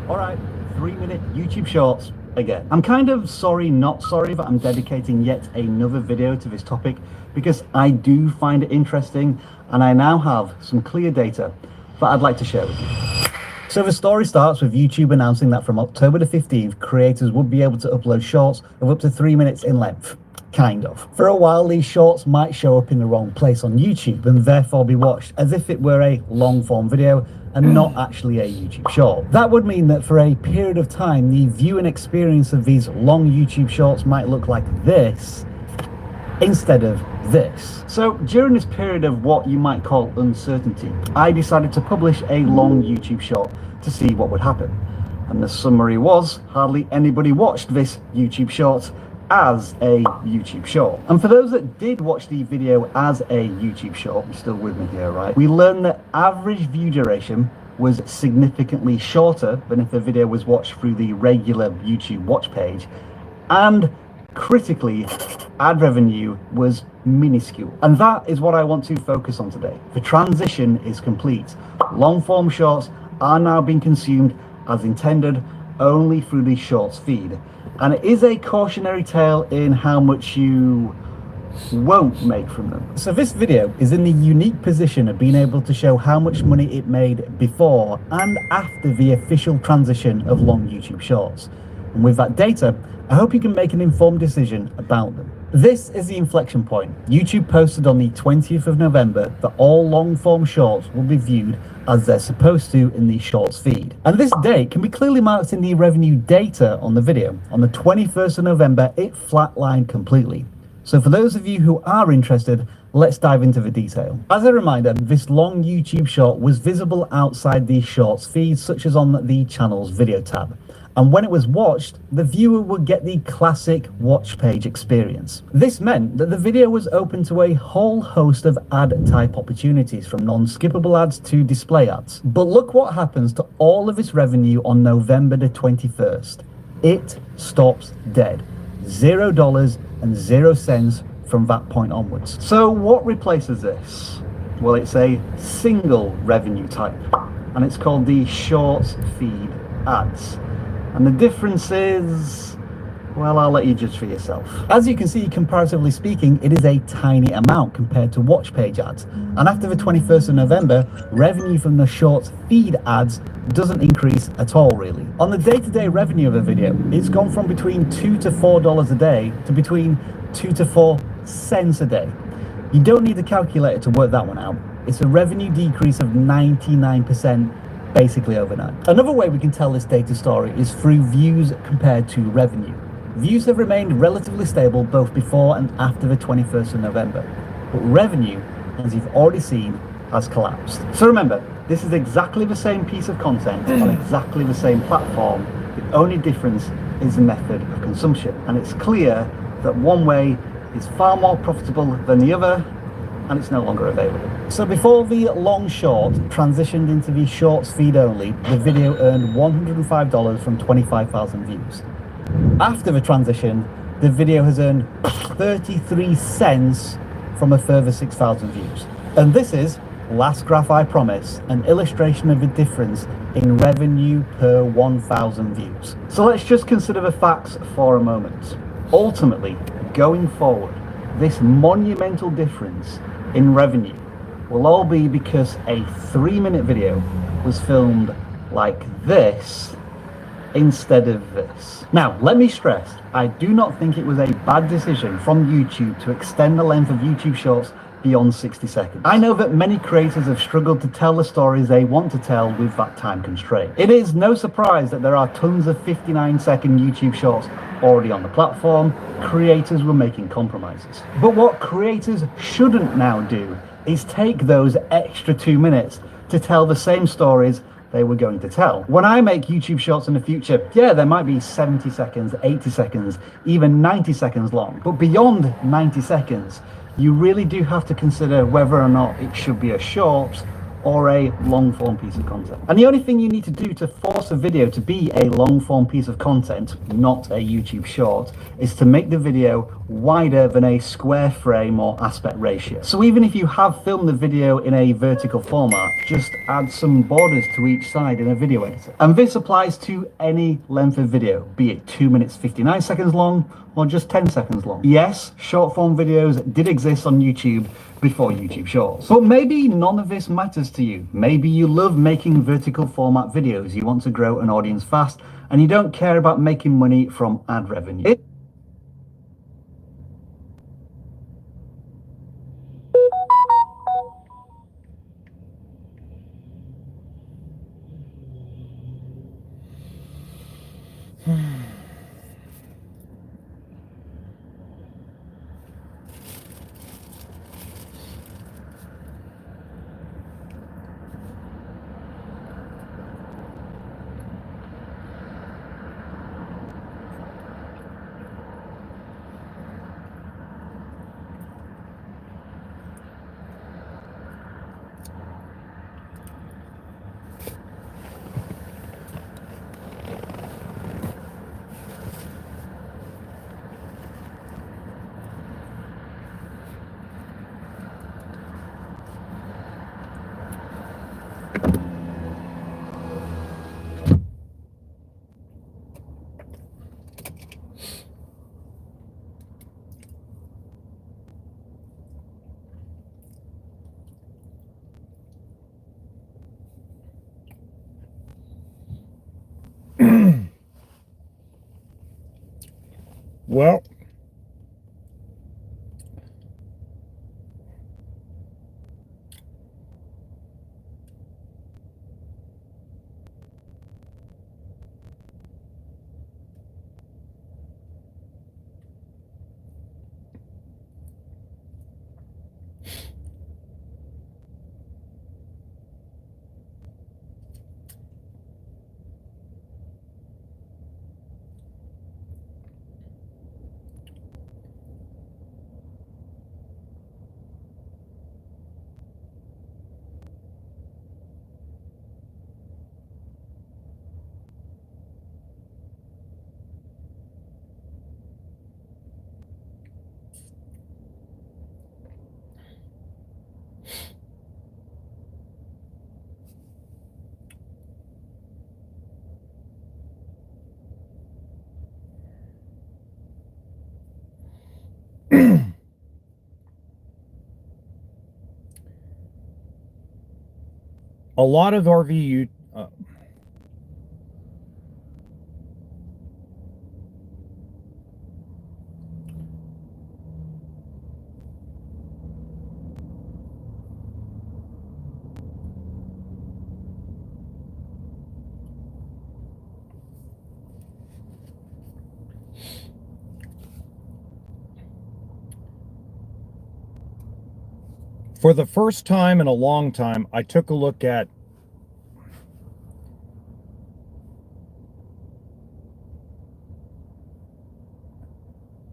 Alright, 3-minute YouTube shorts again. I'm kind of sorry, not sorry that I'm dedicating yet another video to this topic because I do find it interesting and I now have some clear data that I'd like to share with you. So the story starts with YouTube announcing that from October the 15th, creators would be able to upload shorts of up to 3 minutes in length. Kind of. For a while, these shorts might show up in the wrong place on YouTube and therefore be watched as if it were a long-form video and not actually a YouTube short. That would mean that for a period of time, the viewing experience of these long YouTube shorts might look like this instead of this. So during this period of what you might call uncertainty, I decided to publish a long YouTube short to see what would happen. And the summary was, hardly anybody watched this YouTube short as a YouTube short. And for those that did watch the video as a YouTube short, you're still with me here, right? We learned that average view duration was significantly shorter than if the video was watched through the regular YouTube watch page. And critically, ad revenue was minuscule. And that is what I want to focus on today. The transition is complete. Long form shorts are now being consumed as intended only through the shorts feed. And it is a cautionary tale in how much you won't make from them. So this video is in the unique position of being able to show how much money it made before and after the official transition of long YouTube shorts. And with that data, I hope you can make an informed decision about them. This is the inflection point. YouTube posted on the 20th of November that all long form shorts will be viewed as they're supposed to in the shorts feed. And this date can be clearly marked in the revenue data on the video. On the 21st of November, it flatlined completely. So for those of you who are interested, let's dive into the detail. As a reminder, this long YouTube short was visible outside the shorts feed, such as on the channel's video tab. And when it was watched, the viewer would get the classic watch page experience. This meant that the video was open to a whole host of ad type opportunities, from non-skippable ads to display ads. But look what happens to all of this revenue on November the 21st. It stops dead. $0 and 0 cents from that point onwards. So what replaces this? Well, it's a single revenue type, and it's called the shorts feed ads. And the difference is, well, I'll let you judge for yourself. As you can see, comparatively speaking, it is a tiny amount compared to watch page ads. And after the 21st of November, revenue from the shorts feed ads doesn't increase at all, really. On the day-to-day revenue of a video, it's gone from between $2 to $4 a day to between 2 to 4 cents a day. You don't need a calculator to work that one out. It's a revenue decrease of 99%. Basically overnight. Another way we can tell this data story is through views compared to revenue. Views have remained relatively stable both before and after the 21st of November, but revenue, as you've already seen, has collapsed. So remember, this is exactly the same piece of content on exactly the same platform. The only difference is the method of consumption. And it's clear that one way is far more profitable than the other, and it's no longer available. So before the long short transitioned into the shorts feed only, the video earned $105 from 25,000 views. After the transition, the video has earned 33 cents from a further 6,000 views. And this is, last graph I promise, an illustration of the difference in revenue per 1,000 views. So let's just consider the facts for a moment. Ultimately, going forward, this monumental difference in revenue will all be because a 3-minute video was filmed like this instead of this. Now, let me stress, I do not think it was a bad decision from YouTube to extend the length of YouTube Shorts beyond 60 seconds. I know that many creators have struggled to tell the stories they want to tell with that time constraint. It is no surprise that there are tons of 59-second YouTube Shorts already on the platform. Creators were making compromises. But what creators shouldn't now do is take those extra 2 minutes to tell the same stories they were going to tell. When I make YouTube Shorts in the future, yeah, there might be 70 seconds, 80 seconds, even 90 seconds long. But beyond 90 seconds, you really do have to consider whether or not it should be a short or a long form piece of content. And the only thing you need to do to force a video to be a long form piece of content, not a YouTube short, is to make the video wider than a square frame or aspect ratio. So even if you have filmed the video in a vertical format, just add some borders to each side in a video editor. And this applies to any length of video, be it 2 minutes 59 seconds long or just 10 seconds long. Yes, short form videos did exist on YouTube before YouTube Shorts. But maybe none of this matters to you. Maybe you love making vertical format videos, you want to grow an audience fast, and you don't care about making money from ad revenue. Well, a lot of RV For the first time in a long time, I took a look at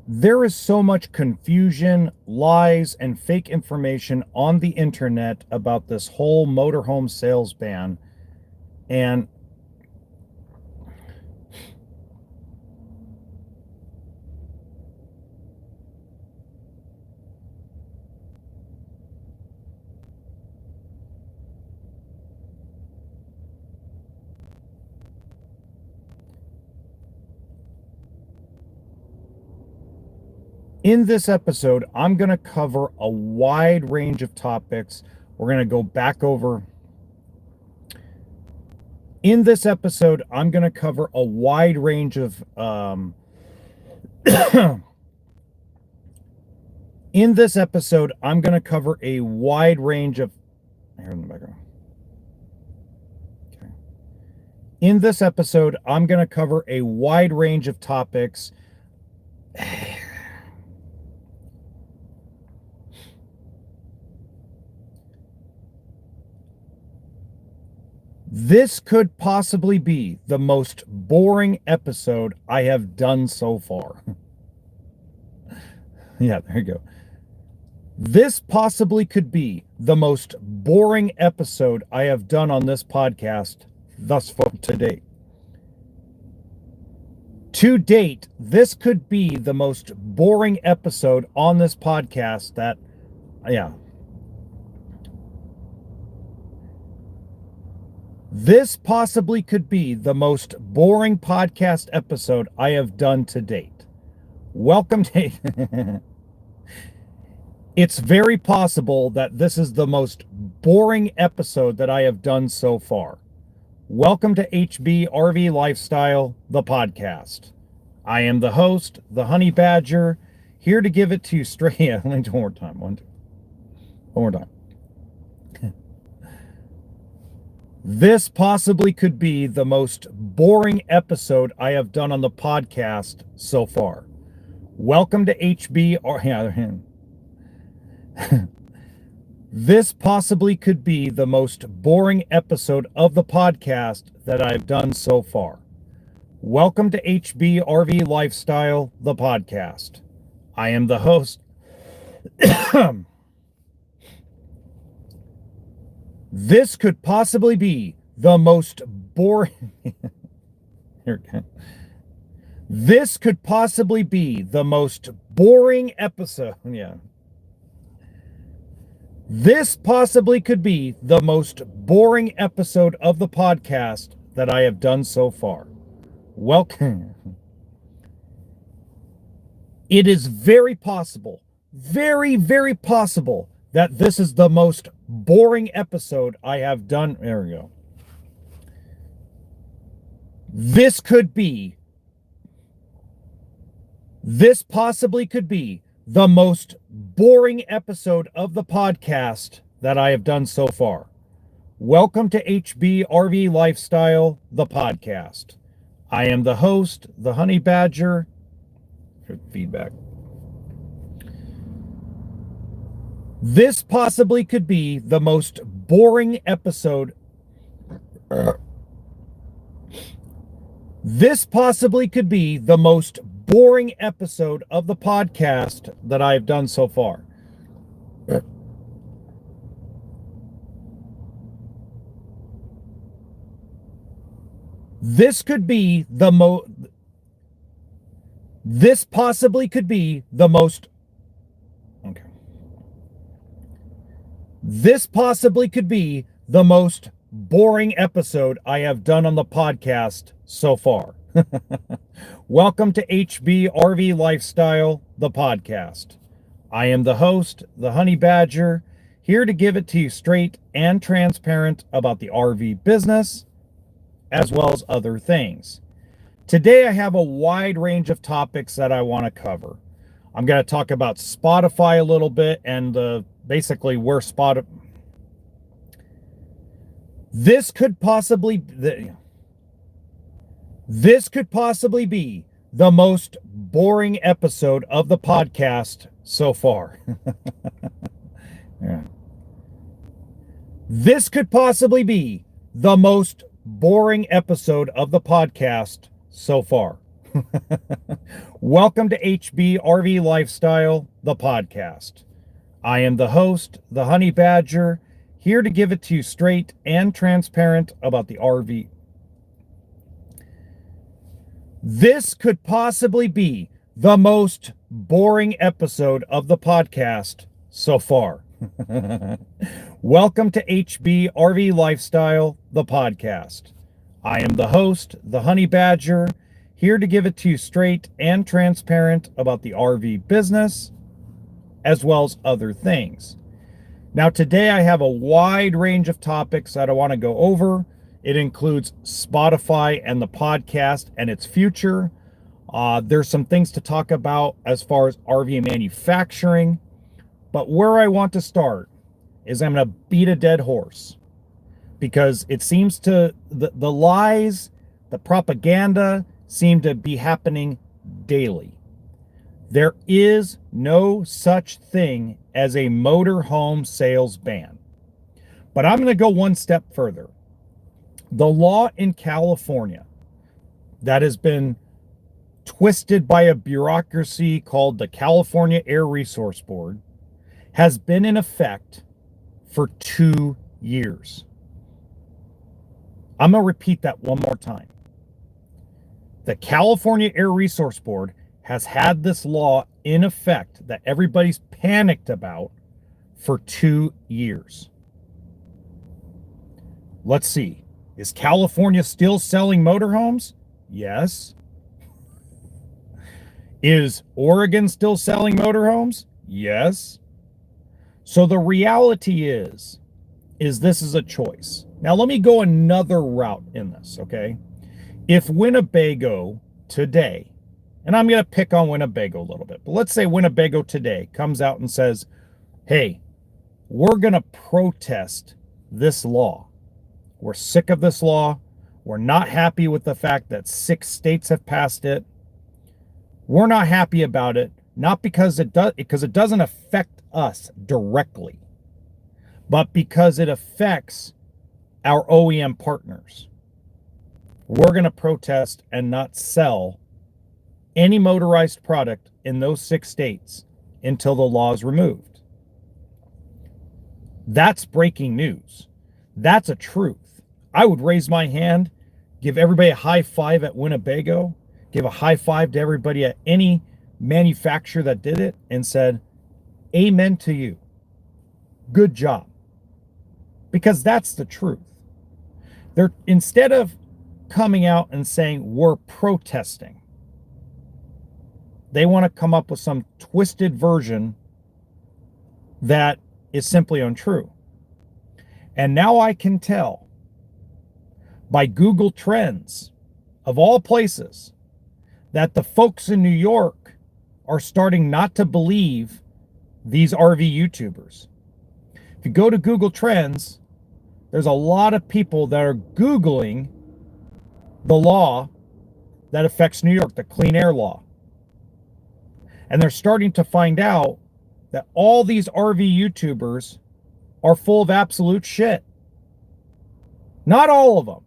there is so much confusion, lies, and fake information on the internet about this whole motorhome sales ban. And in this episode, I'm going to cover a wide range of topics. We're going to go back over. In this episode, I'm going to cover a wide range of in this episode, I'm going to cover a wide range of here in the background. Okay. In this episode, I'm going to cover a wide range of topics. This could possibly be the most boring episode I have done so far. Yeah, there you go. This possibly could be the most boring episode I have done on this podcast thus far to date. To date, this could be the most boring episode on this podcast that, yeah. This possibly could be the most boring podcast episode I have done to date. Welcome to... It's very possible that this is the most boring episode that I have done so far. Welcome to HB RV Lifestyle, the podcast. I am the host, the Honey Badger, here to give it to you straight. Yeah, let me do one more time. One more time. This possibly could be the most boring episode I have done on the podcast so far. Welcome to HB. This possibly could be the most boring episode of the podcast that I've done so far. Welcome to HB RV Lifestyle, the podcast. I am the host. This could possibly be the most boring. This could possibly be the most boring episode. Yeah. This possibly could be the most boring episode of the podcast that I have done so far. Welcome. It is very possible, very, very possible that this is the most boring episode I have done. There we go. This possibly could be the most boring episode of the podcast that I have done so far. Welcome to HB RV Lifestyle, the podcast. I am the host, the Honey Badger. Feedback. This possibly could be the most boring episode. This possibly could be the most boring episode of the podcast that I've done so far. This could be the This possibly could be the most. Okay. This possibly could be the most boring episode I have done on the podcast so far. Welcome to HB RV Lifestyle, the podcast. I am the host, the Honey Badger, here to give it to you straight and transparent about the RV business, as well as other things. Today I have a wide range of topics that I want to cover. I'm going to talk about Spotify a little bit and basically where Spotify... This could possibly be the most boring episode of the podcast so far. Yeah. This could possibly be the most boring episode of the podcast so far. Welcome to HB RV Lifestyle, the podcast. I am the host, the Honey Badger, here to give it to you straight and transparent about the RV. This could possibly be the most boring episode of the podcast so far. Welcome to HB RV Lifestyle, the podcast. I am the host, the Honey Badger, here to give it to you straight and transparent about the RV business, as well as other things. Now, today I have a wide range of topics that I want to go over. It includes Spotify and the podcast and its future. There's some things to talk about as far as RV manufacturing. But where I want to start is I'm going to beat a dead horse, because it seems to, the lies, the propaganda seem to be happening daily. There is no such thing as a motorhome sales ban. But I'm going to go one step further. The law in California that has been twisted by a bureaucracy called the California Air Resource Board has been in effect for 2 years. I'm going to repeat that one more time. The California Air Resource Board has had this law in effect that everybody's panicked about for 2 years. Let's see. Is California still selling motorhomes? Yes. Is Oregon still selling motorhomes? Yes. So the reality is this is a choice. Now let me go another route in this, okay? If Winnebago today, and I'm going to pick on Winnebago a little bit, but let's say Winnebago today comes out and says, hey, we're going to protest this law. We're sick of this law. We're not happy with the fact that 6 states have passed it. We're not happy about it, not because it doesn't affect us directly, but because it affects our OEM partners. We're going to protest and not sell any motorized product in those 6 states until the law is removed. That's breaking news. That's a truth. I would raise my hand, give everybody a high five at Winnebago, give a high five to everybody at any manufacturer that did it, and said, amen to you. Good job. Because that's the truth. They're, instead of coming out and saying we're protesting, they want to come up with some twisted version that is simply untrue. And now I can tell by Google Trends, of all places, that the folks in New York are starting not to believe these RV YouTubers. If you go to Google Trends, there's a lot of people that are Googling the law that affects New York, the Clean Air Law. And they're starting to find out that all these RV YouTubers are full of absolute shit. Not all of them,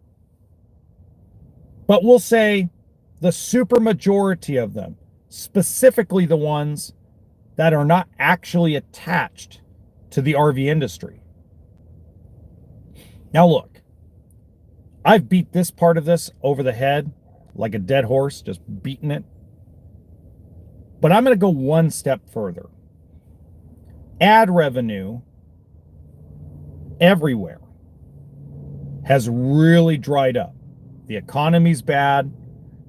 but we'll say the super majority of them, specifically the ones that are not actually attached to the RV industry. Now look, I've beat this part of this over the head like a dead horse, just beating it. But I'm going to go one step further. Ad revenue everywhere has really dried up. The economy's bad.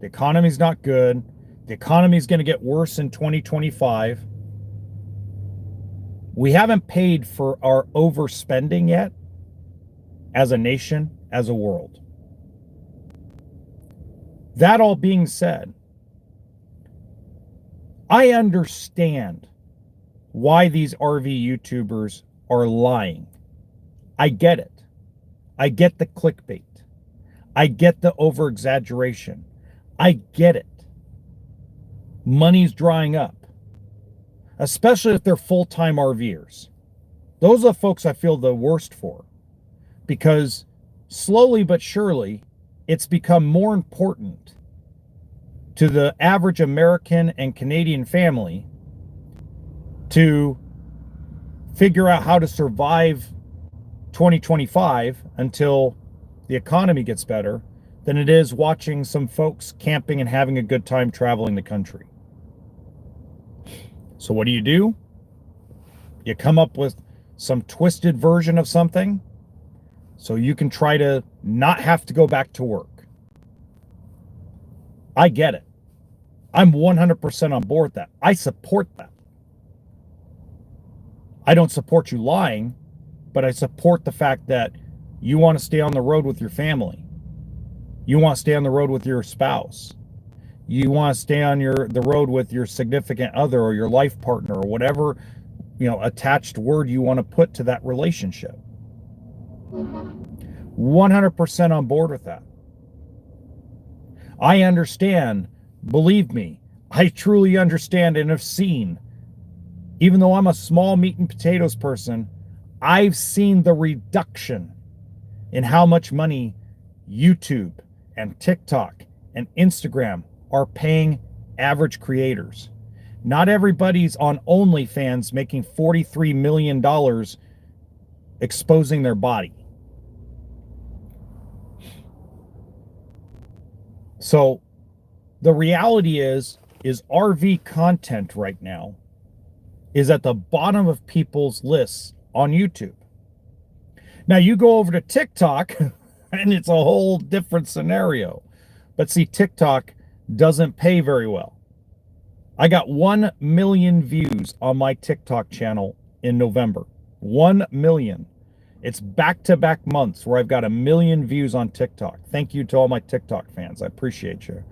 The economy's not good. The economy's going to get worse in 2025. We haven't paid for our overspending yet as a nation, as a world. That all being said, I understand why these RV YouTubers are lying. I get it. I get the clickbait. I get the over-exaggeration. I get it. Money's drying up, especially if they're full-time RVers. Those are the folks I feel the worst for. because slowly but surely it's become more important to the average American and Canadian family to figure out how to survive 2025 until the economy gets better than it is watching some folks camping and having a good time traveling the country. So what do? You come up with some twisted version of something so you can try to not have to go back to work. I get it. I'm 100% on board with that. I support that. I don't support you lying, but I support the fact that you want to stay on the road with your family. You want to stay on the road with your spouse. You want to stay on the road with your significant other or your life partner or whatever, attached word you want to put to that relationship. 100% on board with that. I understand, believe me, I truly understand and have seen, even though I'm a small meat and potatoes person, I've seen the reduction in how much money YouTube and TikTok and Instagram are paying average creators. Not everybody's on OnlyFans making $43 million exposing their body. So the reality is RV content right now is at the bottom of people's lists on YouTube. Now you go over to TikTok and it's a whole different scenario. But see, TikTok doesn't pay very well. I got 1 million views on my TikTok channel in November. 1 million. It's back-to-back months where I've got 1 million views on TikTok. Thank you to all my TikTok fans. I appreciate you.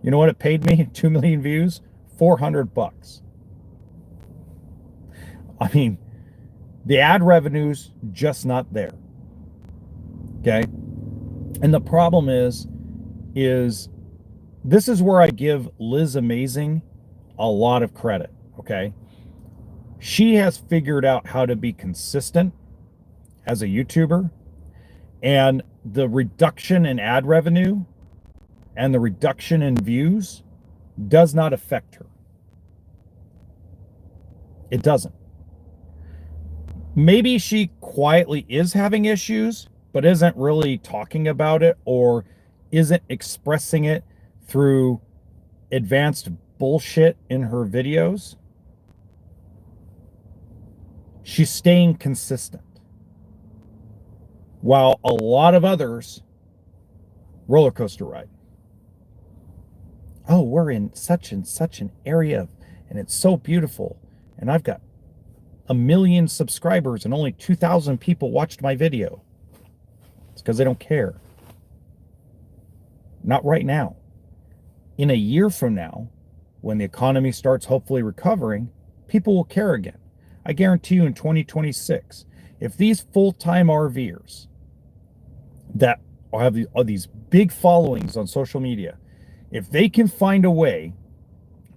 You know what it paid me? 2 million views? $400. I mean, the ad revenue's just not there. Okay? And the problem is this is where I give Liz Amazing a lot of credit, okay? She has figured out how to be consistent as a YouTuber, and the reduction in ad revenue and the reduction in views does not affect her. It doesn't. Maybe she quietly is having issues, but isn't really talking about it or isn't expressing it through advanced bullshit in her videos. She's staying consistent. While a lot of others roller coaster ride. Oh, we're in such and such an area and it's so beautiful. And I've got 1 million subscribers and only 2,000 people watched my video. It's because they don't care. Not right now. In a year from now, when the economy starts hopefully recovering, people will care again. I guarantee you in 2026, if these full-time RVers that have these big followings on social media, if they can find a way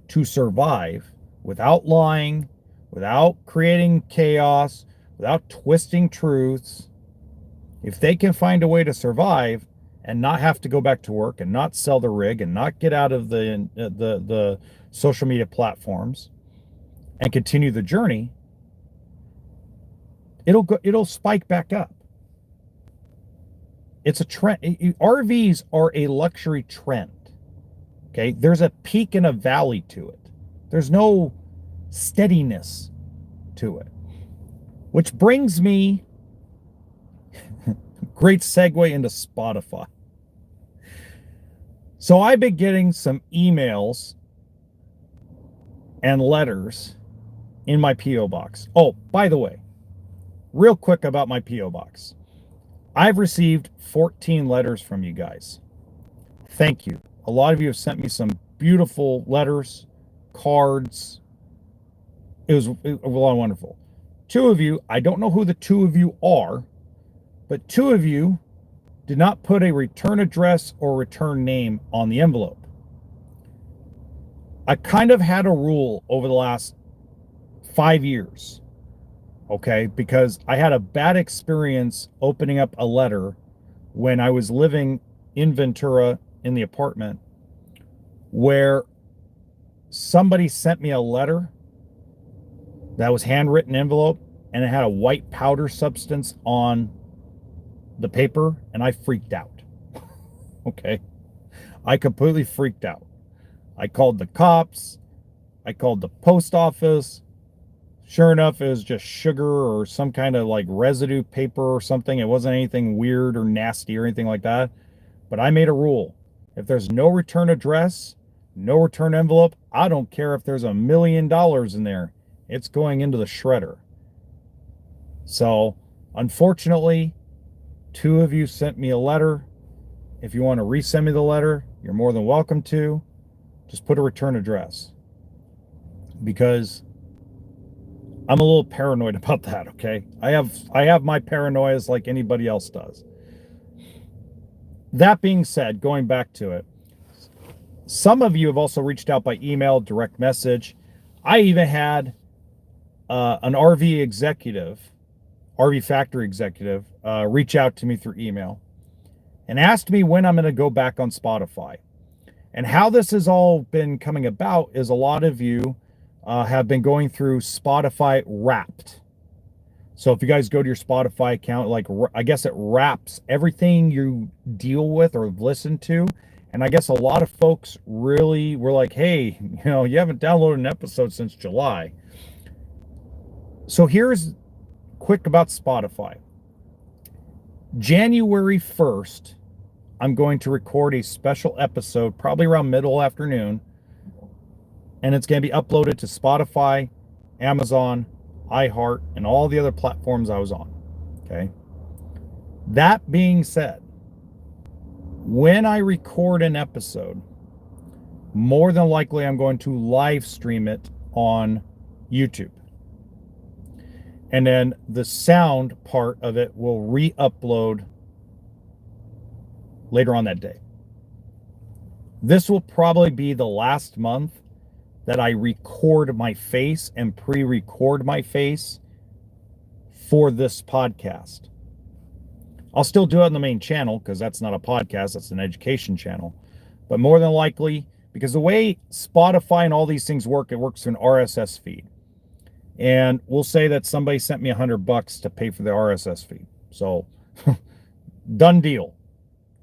to survive without lying, without creating chaos, without twisting truths, if they can find a way to survive and not have to go back to work and not sell the rig and not get out of the social media platforms and continue the journey, it'll spike back up. It's a trend. RVs are a luxury trend. Okay, there's a peak and a valley to it. There's no steadiness to it, which brings me great segue into Spotify. So I've been getting some emails and letters in my P.O. box. Oh, by the way, real quick about my P.O. box. I've received 14 letters from you guys. Thank you. A lot of you have sent me some beautiful letters, cards. It was a lot wonderful. 2 of you, I don't know who the 2 of you are, but 2 of you did not put a return address or return name on the envelope. I kind of had a rule over the last 5 years okay? Because I had a bad experience opening up a letter when I was living in Ventura in the apartment, where somebody sent me a letter that was handwritten envelope and it had a white powder substance on the paper, and I freaked out. Okay. I completely freaked out. I called the cops. I called the post office. Sure enough, it was just sugar or some kind of like residue paper or something. It wasn't anything weird or nasty or anything like that. But I made a rule. If there's no return address, no return envelope, I don't care if there's $1 million in there. It's going into the shredder. So, unfortunately, 2 of you sent me a letter. If you want to resend me the letter, you're more than welcome to. Just put a return address. Because I'm a little paranoid about that, okay? I have my paranoias like anybody else does. That being said, going back to it, some of you have also reached out by email, direct message. I even had an RV factory executive, reach out to me through email and asked me when I'm going to go back on Spotify. And how this has all been coming about is a lot of you have been going through Spotify Wrapped. So if you guys go to your Spotify account, like I guess it wraps everything you deal with or listen to. And I guess a lot of folks really were like, hey, you haven't downloaded an episode since July. So here's quick about Spotify. January 1st, I'm going to record a special episode, probably around middle afternoon. And it's going to be uploaded to Spotify, Amazon, iHeart, and all the other platforms I was on. Okay. That being said, when I record an episode, more than likely I'm going to live stream it on YouTube. And then the sound part of it will re-upload later on that day. This will probably be the last month that I record my face and pre-record my face for this podcast. I'll still do it on the main channel because that's not a podcast, that's an education channel. But more than likely, because the way Spotify and all these things work, it works through an RSS feed. And we'll say that somebody sent me $100 to pay for the RSS feed. So, done deal.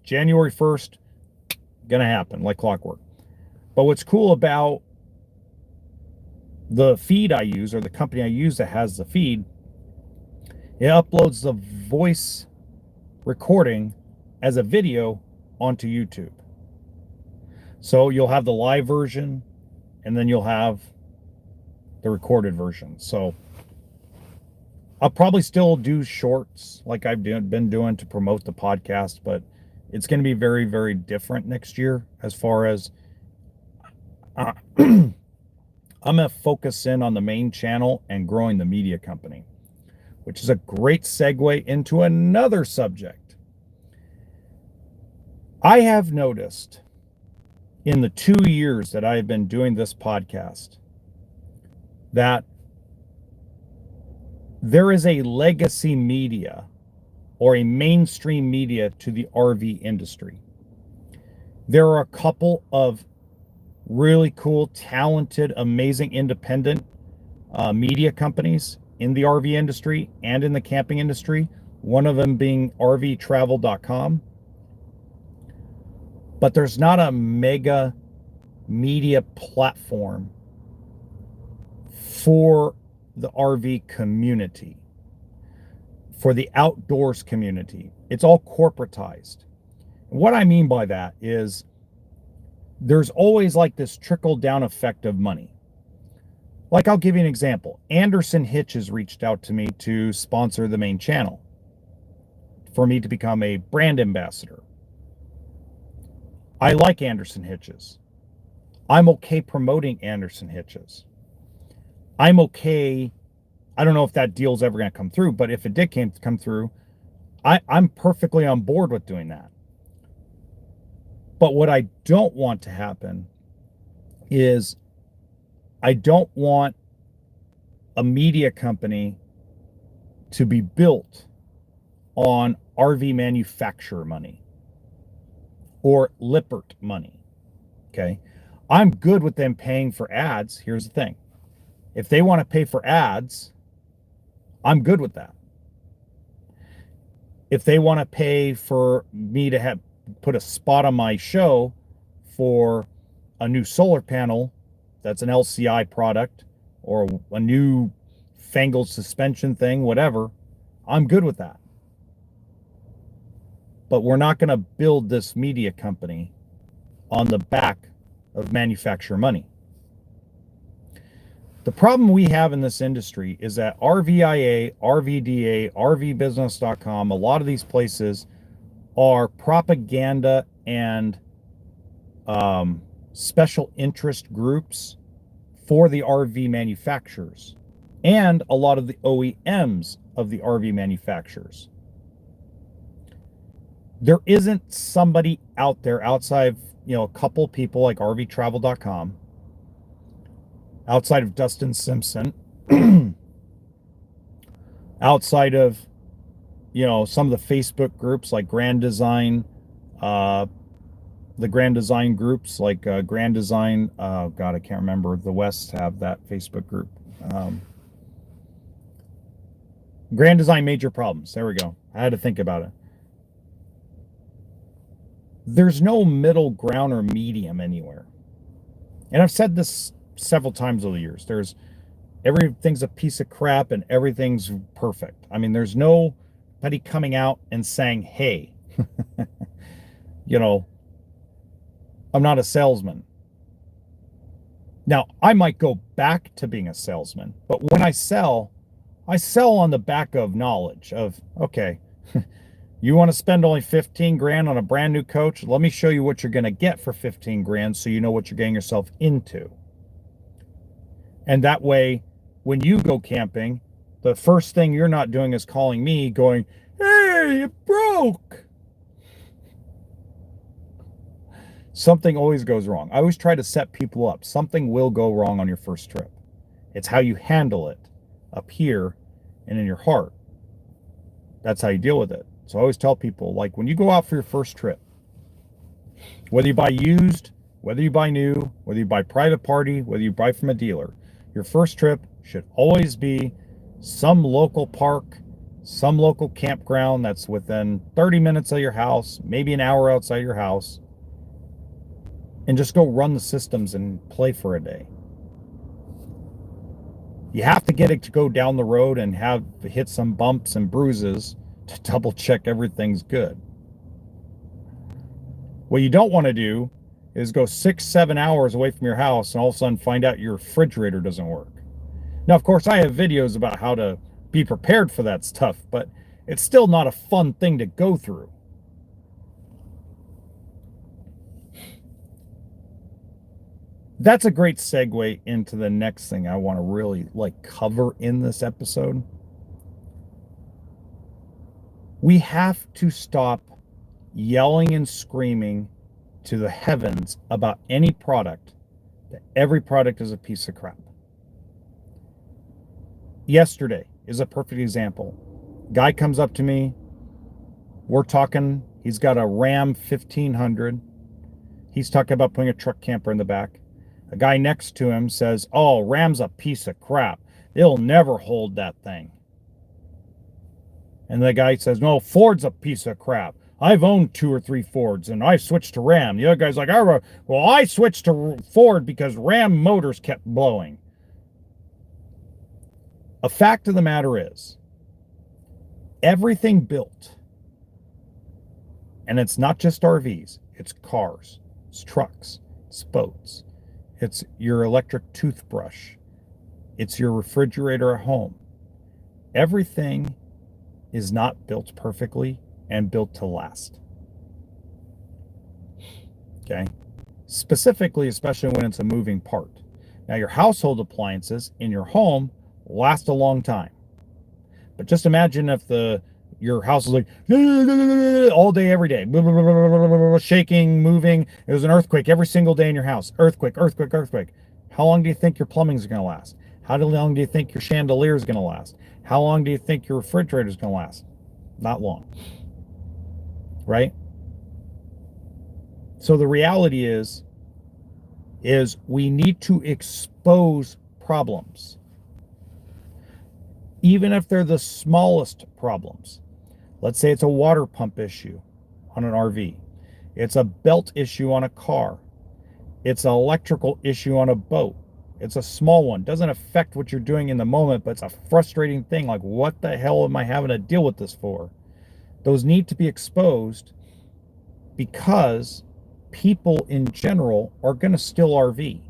January 1st, gonna happen like clockwork. But what's cool about the feed I use, or the company I use that has the feed, it uploads the voice recording as a video onto YouTube. So you'll have the live version, and then you'll have the recorded version. So I'll probably still do shorts like I've been doing to promote the podcast, but it's going to be very, very different next year as far as I'm going to focus in on the main channel and growing the media company, which is a great segue into another subject. I have noticed in the 2 years that I have been doing this podcast that there is a legacy media or a mainstream media to the RV industry. There are a couple of really cool, talented, amazing independent media companies in the RV industry and in the camping industry, one of them being RVtravel.com. But there's not a mega media platform for the RV community, for the outdoors community. It's all corporatized. What I mean by that is there's always like this trickle down effect of money. Like, I'll give you an example. Anderson Hitches reached out to me to sponsor the main channel for me to become a brand ambassador. I like Anderson Hitches. I'm okay promoting Anderson Hitches. I'm okay. I don't know if that deal's ever going to come through, but if it did come through, I'm perfectly on board with doing that. But what I don't want to happen is I don't want a media company to be built on RV manufacturer money or Lippert money. Okay. I'm good with them paying for ads. Here's the thing. If they want to pay for ads, I'm good with that. If they want to pay for me to have put a spot on my show for a new solar panel that's an LCI product or a new fangled suspension thing, whatever, I'm good with that. But we're not going to build this media company on the back of manufacturer money. The problem we have in this industry is that RVIA, RVDA, RVbusiness.com, a lot of these places are propaganda and special interest groups for the RV manufacturers and a lot of the OEMs of the RV manufacturers. There isn't somebody out there outside, a couple people like RVtravel.com, outside of Dustin Simpson, outside of, some of the Facebook groups like Grand Design, the Grand Design groups like Grand Design, I can't remember. The Wests have that Facebook group. Grand Design Major Problems. There we go. I had to think about it. There's no middle ground or medium anywhere. And I've said this several times over the years. Everything's a piece of crap and everything's perfect. I mean, there's nobody coming out and saying, hey, I'm not a salesman. Now, I might go back to being a salesman, but when I sell on the back of knowledge of, okay, you want to spend only 15 grand on a brand new coach? Let me show you what you're going to get for 15 grand so you know what you're getting yourself into. And that way, when you go camping, the first thing you're not doing is calling me going, hey, it broke. Something always goes wrong. I always try to set people up. Something will go wrong on your first trip. It's how you handle it up here and in your heart. That's how you deal with it. So I always tell people, like, when you go out for your first trip, whether you buy used, whether you buy new, whether you buy private party, whether you buy from a dealer, your first trip should always be some local park, some local campground that's within 30 minutes of your house, maybe an hour outside your house, and just go run the systems and play for a day. You have to get it to go down the road and hit some bumps and bruises to double check everything's good. What you don't want to do is go 6-7 hours away from your house and all of a sudden find out your refrigerator doesn't work. Now, of course, I have videos about how to be prepared for that stuff, but it's still not a fun thing to go through. That's a great segue into the next thing I want to really cover in this episode. We have to stop yelling and screaming to the heavens about any product, that every product is a piece of crap. Yesterday is a perfect example. Guy comes up to me, we're talking, he's got a Ram 1500. He's talking about putting a truck camper in the back. A guy next to him says, oh, Ram's a piece of crap. It'll never hold that thing. And the guy says, no, Ford's a piece of crap. I've owned 2 or 3 Fords and I switched to Ram. The other guy's like, well, I switched to Ford because Ram motors kept blowing. A fact of the matter is, everything built, and it's not just RVs, it's cars, it's trucks, it's boats, it's your electric toothbrush, it's your refrigerator at home. Everything is not built perfectly and built to last. Okay? Specifically, especially when it's a moving part. Now, your household appliances in your home last a long time. But just imagine if your house is like all day, every day, shaking, moving. It was an earthquake every single day in your house. Earthquake, earthquake, earthquake. How long do you think your plumbing is going to last? How long do you think your chandelier is going to last? How long do you think your refrigerator is going to last? Not long. Right? So the reality is we need to expose problems. Even if they're the smallest problems. Let's say it's a water pump issue on an RV. It's a belt issue on a car. It's an electrical issue on a boat. It's a small one. Doesn't affect what you're doing in the moment, but it's a frustrating thing. Like, what the hell am I having to deal with this for? Those need to be exposed because people in general are going to still RV.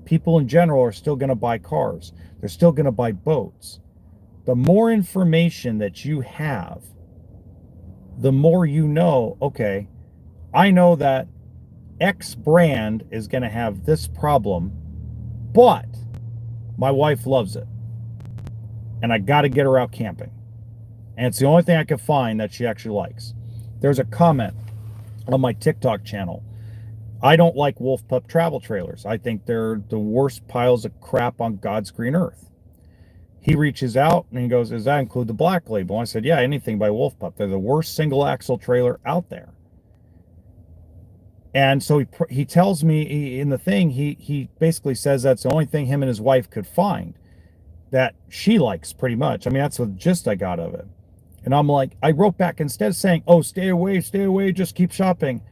People in general are still going to buy cars. They're still going to buy boats. The more information that you have, the more you know, okay, I know that X brand is going to have this problem, but my wife loves it. And I got to get her out camping. And it's the only thing I can find that she actually likes. There's a comment on my TikTok channel. I don't like Wolf Pup travel trailers. I think they're the worst piles of crap on God's green earth. He reaches out and he goes, does that include the Black Label? I said, yeah, anything by Wolf Pup. They're the worst single axle trailer out there. And so he tells me in the thing, he basically says that's the only thing him and his wife could find that she likes pretty much. I mean, that's the gist I got of it. And I'm like, I wrote back, instead of saying, oh, stay away, just keep shopping.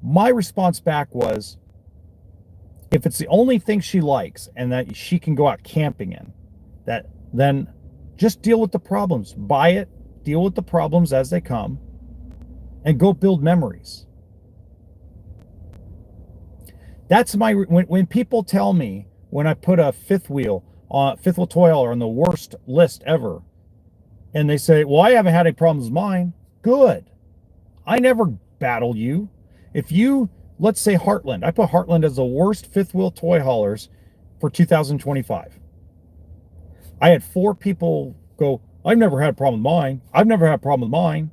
My response back was, if it's the only thing she likes and that she can go out camping in, then just deal with the problems. Buy it, deal with the problems as they come, and go build memories. That's when people tell me, when I put a fifth wheel toy hauler on the worst list ever, and they say, well, I haven't had any problems with mine. Good. I never battle you. If you, let's say Heartland, I put Heartland as the worst fifth wheel toy haulers for 2025. I had 4 people go, I've never had a problem with mine. I've never had a problem with mine.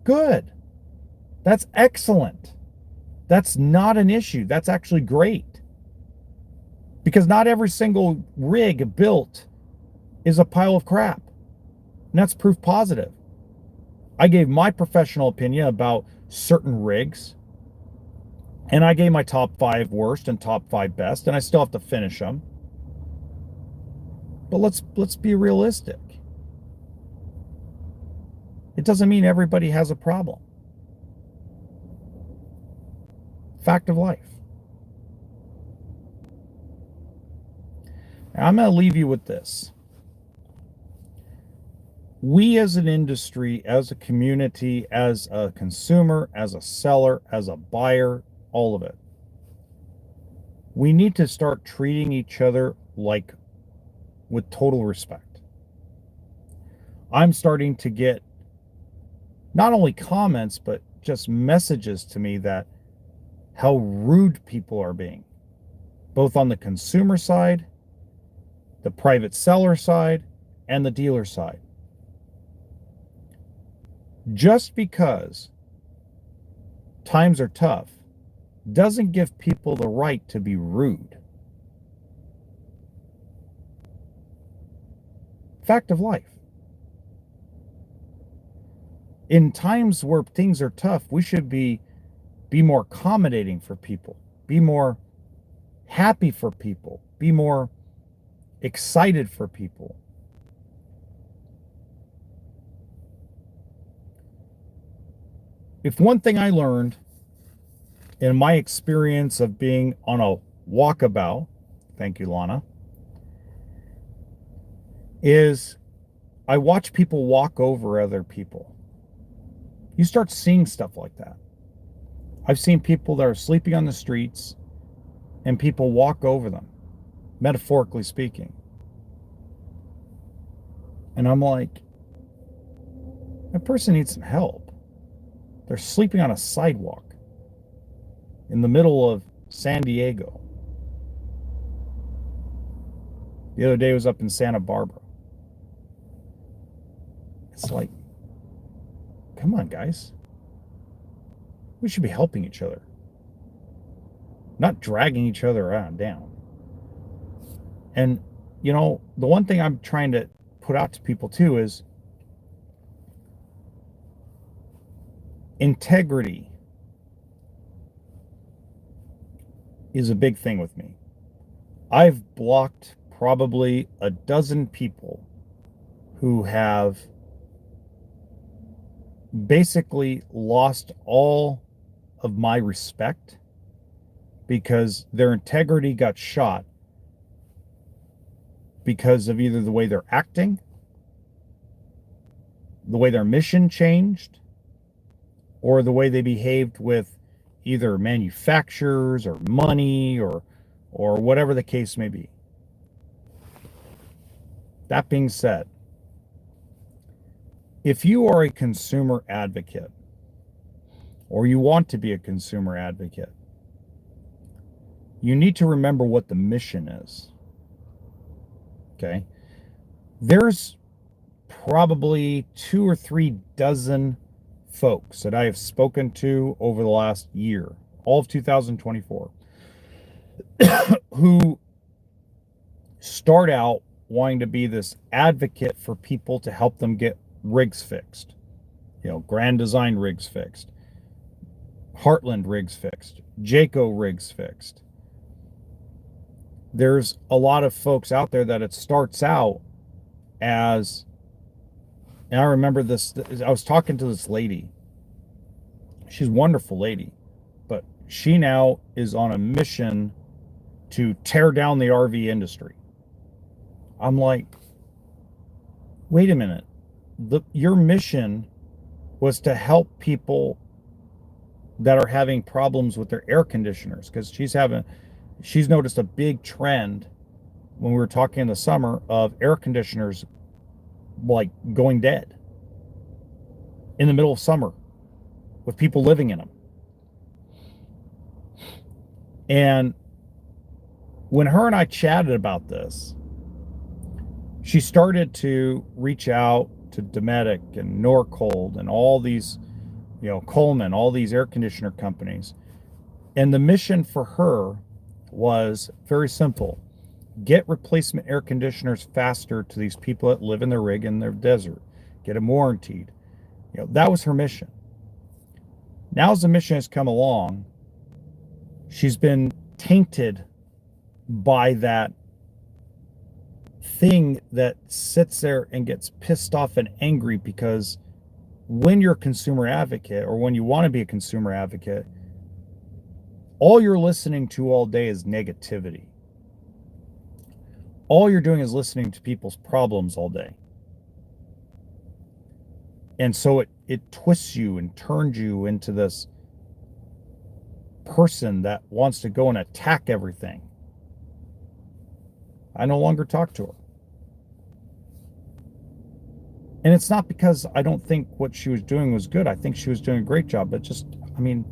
Good. That's excellent. That's not an issue. That's actually great. Because not every single rig built is a pile of crap. And that's proof positive. I gave my professional opinion about certain rigs. And I gave my top 5 worst and top 5 best. And I still have to finish them. But let's be realistic. It doesn't mean everybody has a problem. Fact of life. Now, I'm going to leave you with this. We as an industry, as a community, as a consumer, as a seller, as a buyer, all of it, we need to start treating each other with total respect. I'm starting to get not only comments, but just messages to me that how rude people are being, both on the consumer side, the private seller side, and the dealer side. Just because times are tough doesn't give people the right to be rude. Fact of life. In times where things are tough, we should be more accommodating for people, be more happy for people, be more excited for people. If one thing I learned in my experience of being on a walkabout, thank you, Lana, is I watch people walk over other people. You start seeing stuff like that. I've seen people that are sleeping on the streets and people walk over them, metaphorically speaking. And I'm like, that person needs some help. They're sleeping on a sidewalk in the middle of San Diego. The other day I was up in Santa Barbara. It's like, come on, guys. We should be helping each other, not dragging each other around down. And you know, the one thing I'm trying to put out to people too is integrity is a big thing with me. I've blocked probably a dozen people who have basically lost all of my respect because their integrity got shot because of either the way they're acting, the way their mission changed, or the way they behaved with either manufacturers or money or whatever the case may be. That being said, if you are a consumer advocate or you want to be a consumer advocate, you need to remember what the mission is. Okay? There's probably 2 or 3 dozen folks that I have spoken to over the last year, all of 2024, who start out wanting to be this advocate for people to help them get rigs fixed. You know, Grand Design rigs fixed, Heartland rigs fixed, Jayco rigs fixed. There's a lot of folks out there that it starts out as, and I remember this, I was talking to this lady. She's a wonderful lady, but she now is on a mission to tear down the RV industry. I'm like, wait a minute. Your mission was to help people that are having problems with their air conditioners, because she's noticed a big trend when we were talking in the summer of air conditioners like going dead in the middle of summer with people living in them. And when her and I chatted about this, she started to reach out to Dometic and Norcold and all these, you know, Coleman, all these air conditioner companies. And the mission for her was very simple. Get replacement air conditioners faster to these people that live in their rig in their desert. Get them warranted. You know, that was her mission. Now as the mission has come along, she's been tainted by that thing that sits there and gets pissed off and angry, because when you're a consumer advocate, or when you want to be a consumer advocate, all you're listening to all day is negativity. All you're doing is listening to people's problems all day. And so it twists you and turns you into this person that wants to go and attack everything. I no longer talk to her. And it's not because I don't think what she was doing was good. I think she was doing a great job, but just, I mean,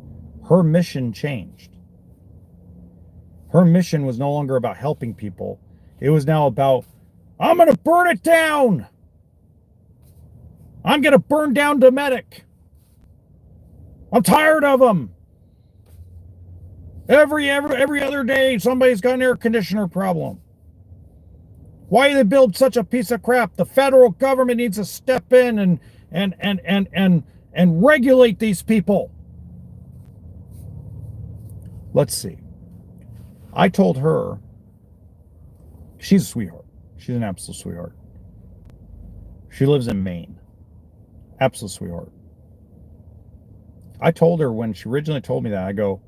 her mission changed. Her mission was no longer about helping people. It was now about, I'm going to burn it down. I'm going to burn down Dometic. I'm tired of them. Every other day, somebody's got an air conditioner problem. Why do they build such a piece of crap? The federal government needs to step in and regulate these people. Let's see. I told her, she's a sweetheart. She's an absolute sweetheart. She lives in Maine. Absolute sweetheart. I told her when she originally told me that, I go,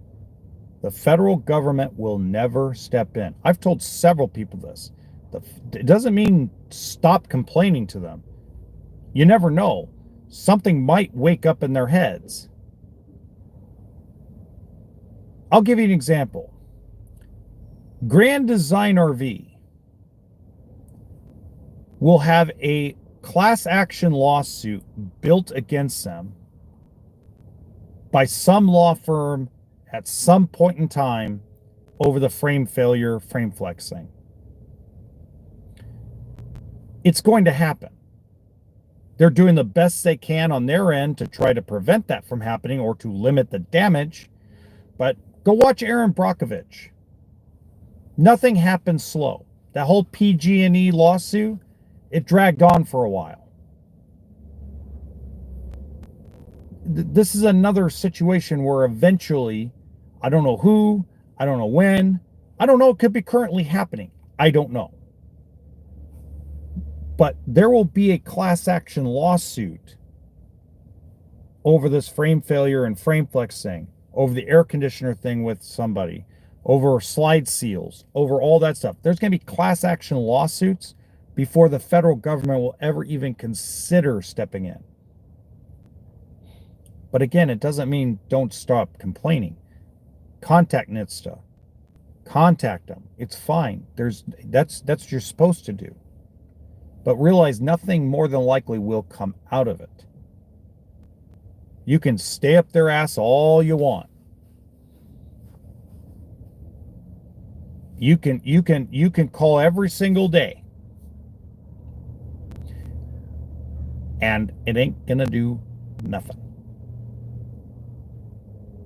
the federal government will never step in. I've told several people this. It doesn't mean stop complaining to them. You never know. Something might wake up in their heads. I'll give you an example. Grand Design RV will have a class action lawsuit built against them by some law firm at some point in time over the frame failure, frame flex thing. It's going to happen. They're doing the best they can on their end to try to prevent that from happening or to limit the damage. But go watch Aaron Brockovich. Nothing happens slow. That whole PG&E lawsuit, it dragged on for a while. This is another situation where eventually, I don't know who, I don't know when, I don't know, it could be currently happening. I don't know. But there will be a class action lawsuit over this frame failure and frame flex thing, over the air conditioner thing with somebody, over slide seals, over all that stuff. There's going to be class action lawsuits before the federal government will ever even consider stepping in. But again, it doesn't mean don't stop complaining. Contact NHTSA. Contact them. It's fine. That's what you're supposed to do. But realize nothing more than likely will come out of it. You can stay up their ass all you want. You can call every single day. And it ain't gonna do nothing.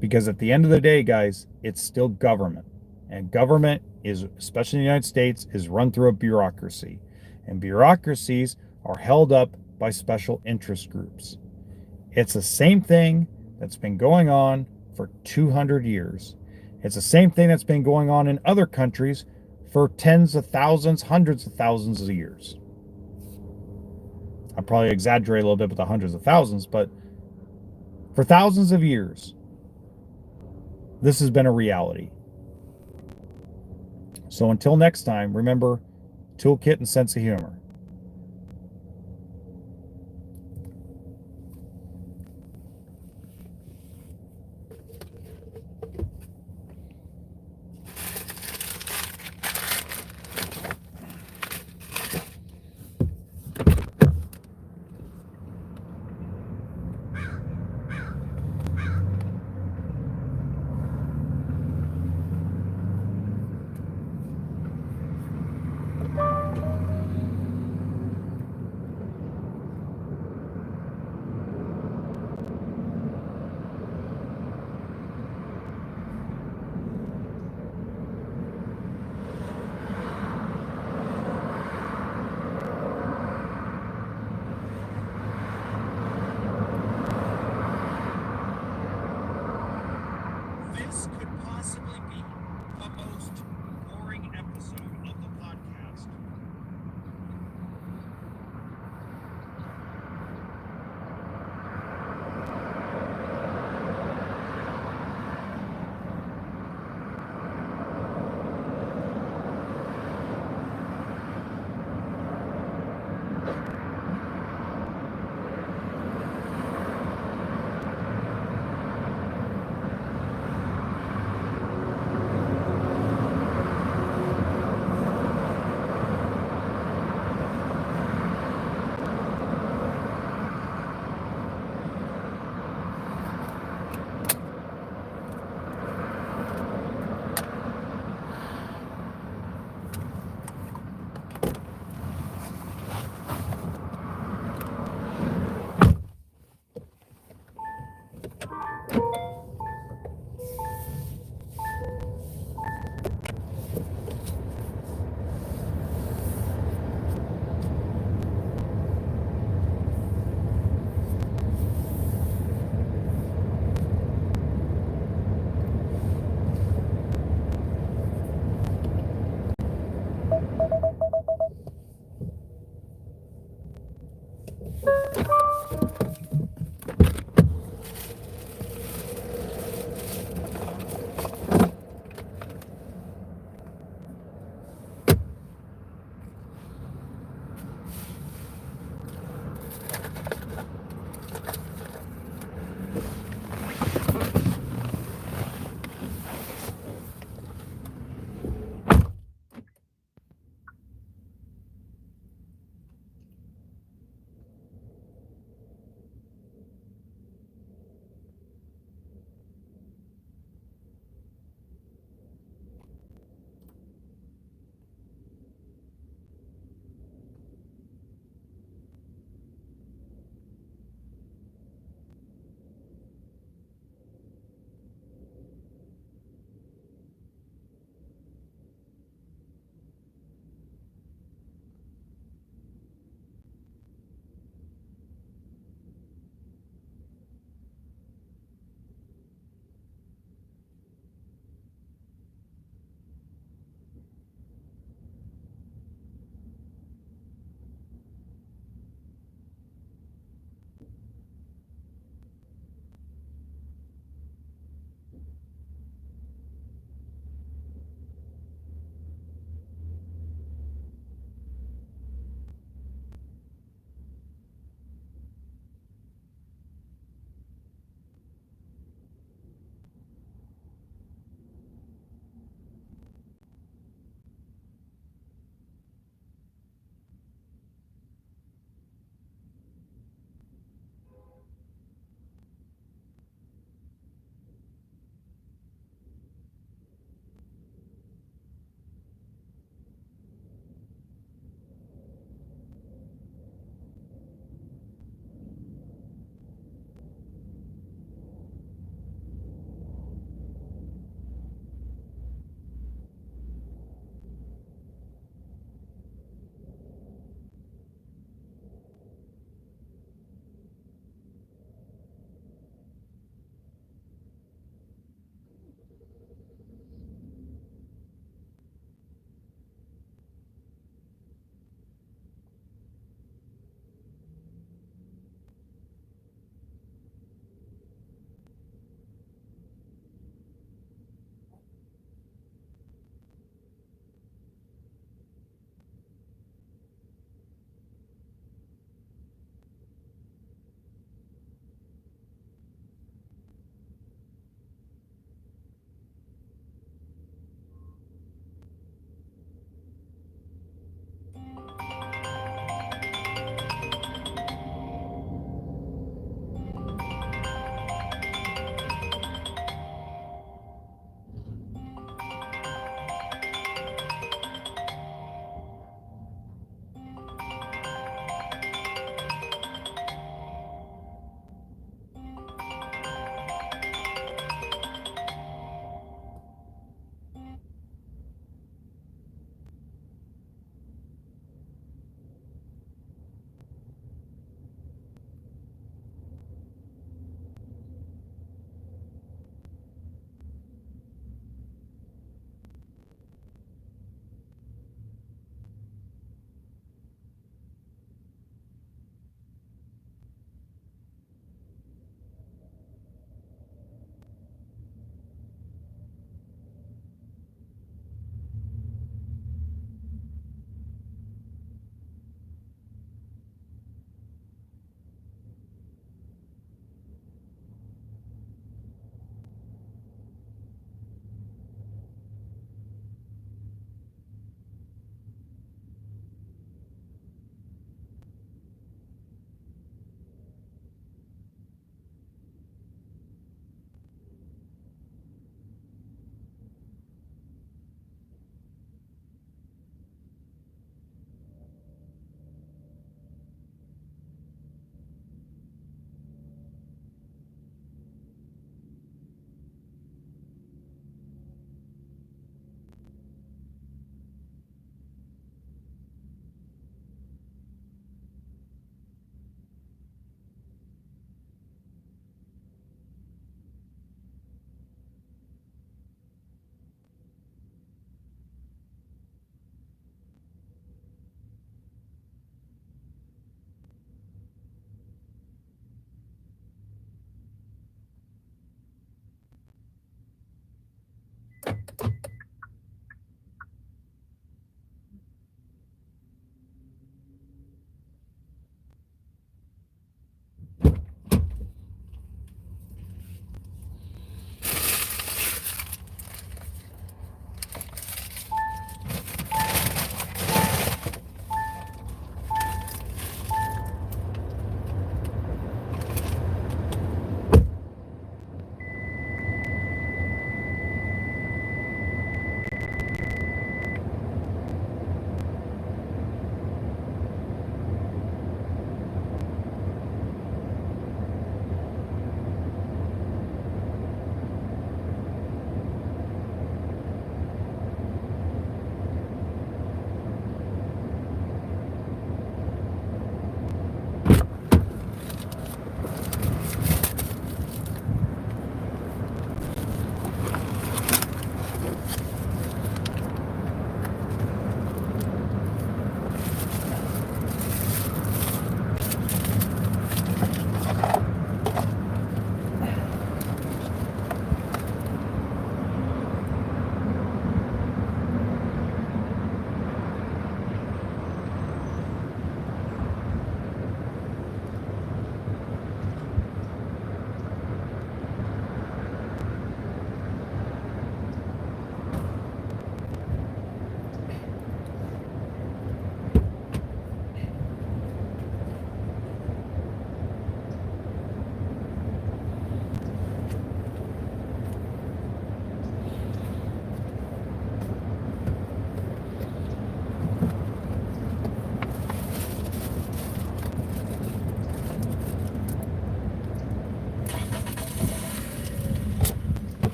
Because at the end of the day, guys, it's still government. And government is, especially in the United States, is run through a bureaucracy. And bureaucracies are held up by special interest groups. It's the same thing that's been going on for 200 years. It's the same thing that's been going on in other countries for tens of thousands, hundreds of thousands of years. I probably exaggerate a little bit with the hundreds of thousands, but for thousands of years, this has been a reality. So until next time, remember, toolkit and sense of humor.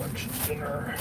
Lunch and dinner.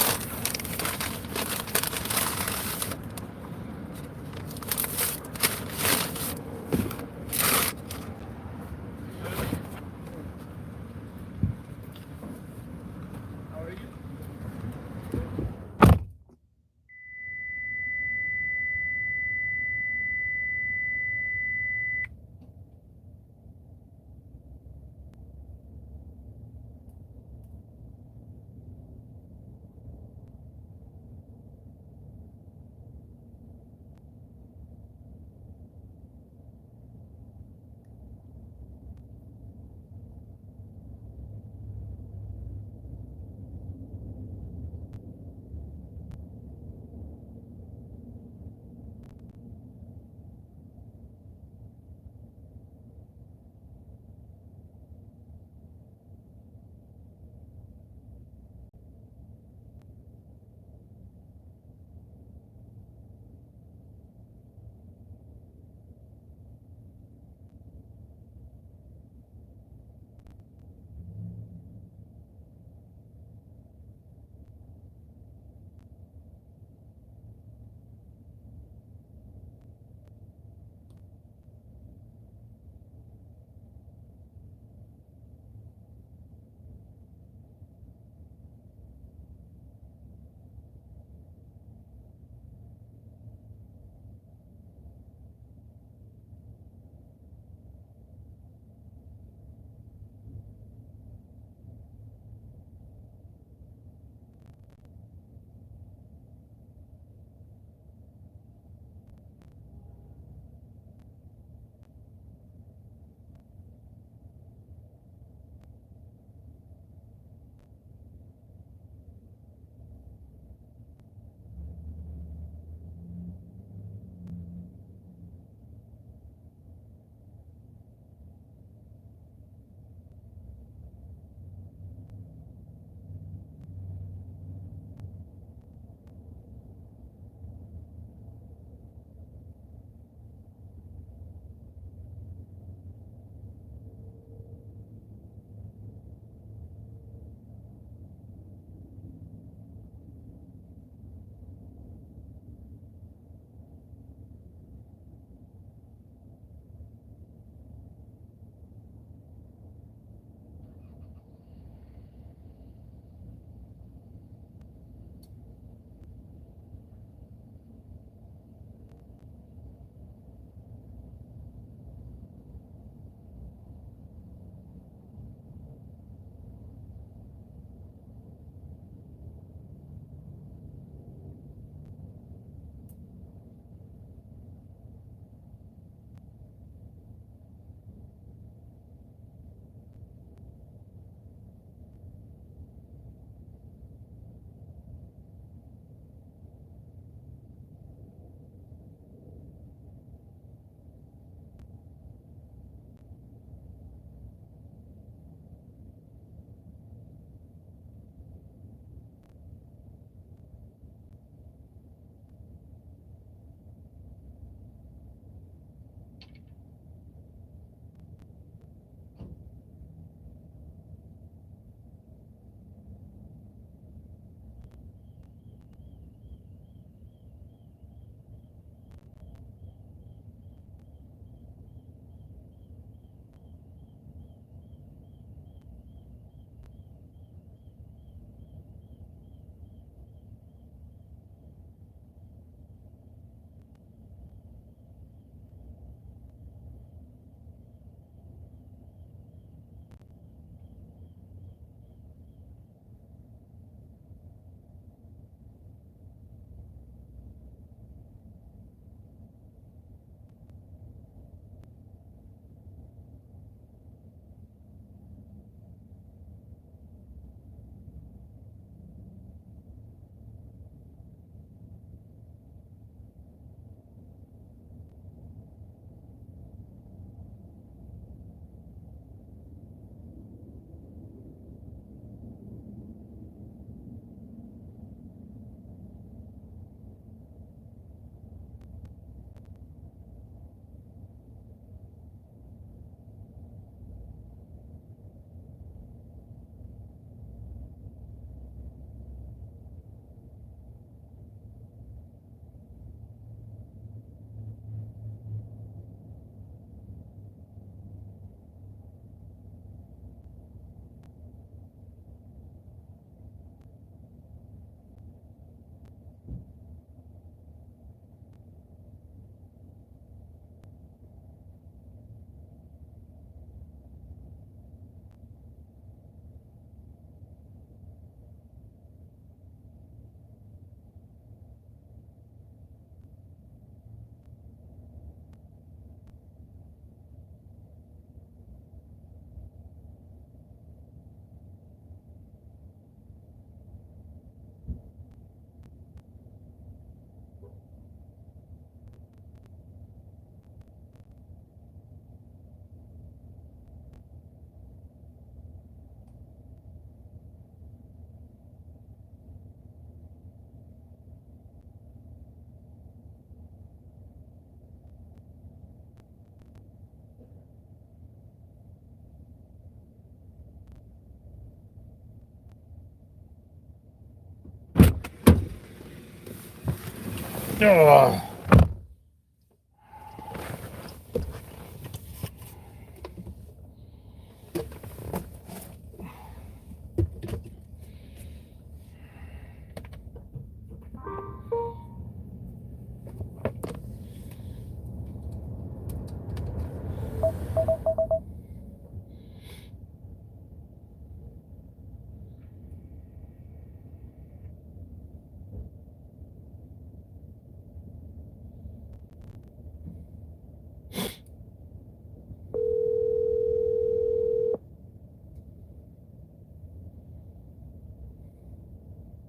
Ugh.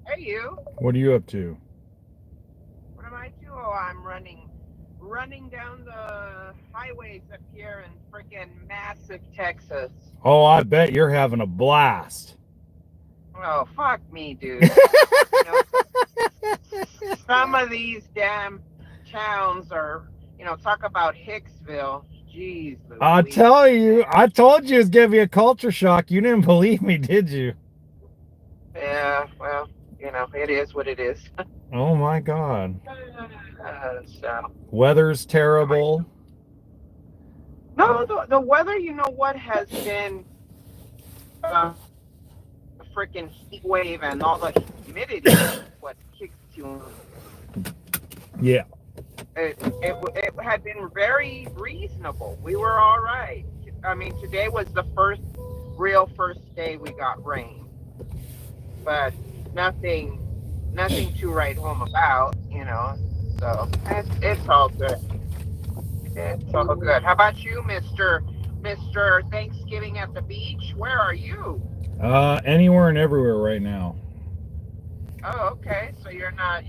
Hey, you. What are you up to? What am I doing? Oh, I'm running down the highways up here in freaking massive Texas. Oh, I bet you're having a blast. Oh, fuck me, dude. You know, some of these damn towns are, talk about Hicksville. Jeez, I Louise. tell you, I told you it was gonna be a culture shock. You didn't believe me, did you? Yeah, well, it is what it is. Oh my God. So. Weather's terrible. No, the weather, you know what, has been a freaking heat wave, and all the humidity is what kicks you. Yeah. It had been very reasonable. We were all right. I mean, today was the first day we got rain, but nothing to write home about, so it's all good. It's all good. How about you, Mr. Thanksgiving at the beach? Where are you? Anywhere and everywhere right now. Oh, okay. So you're not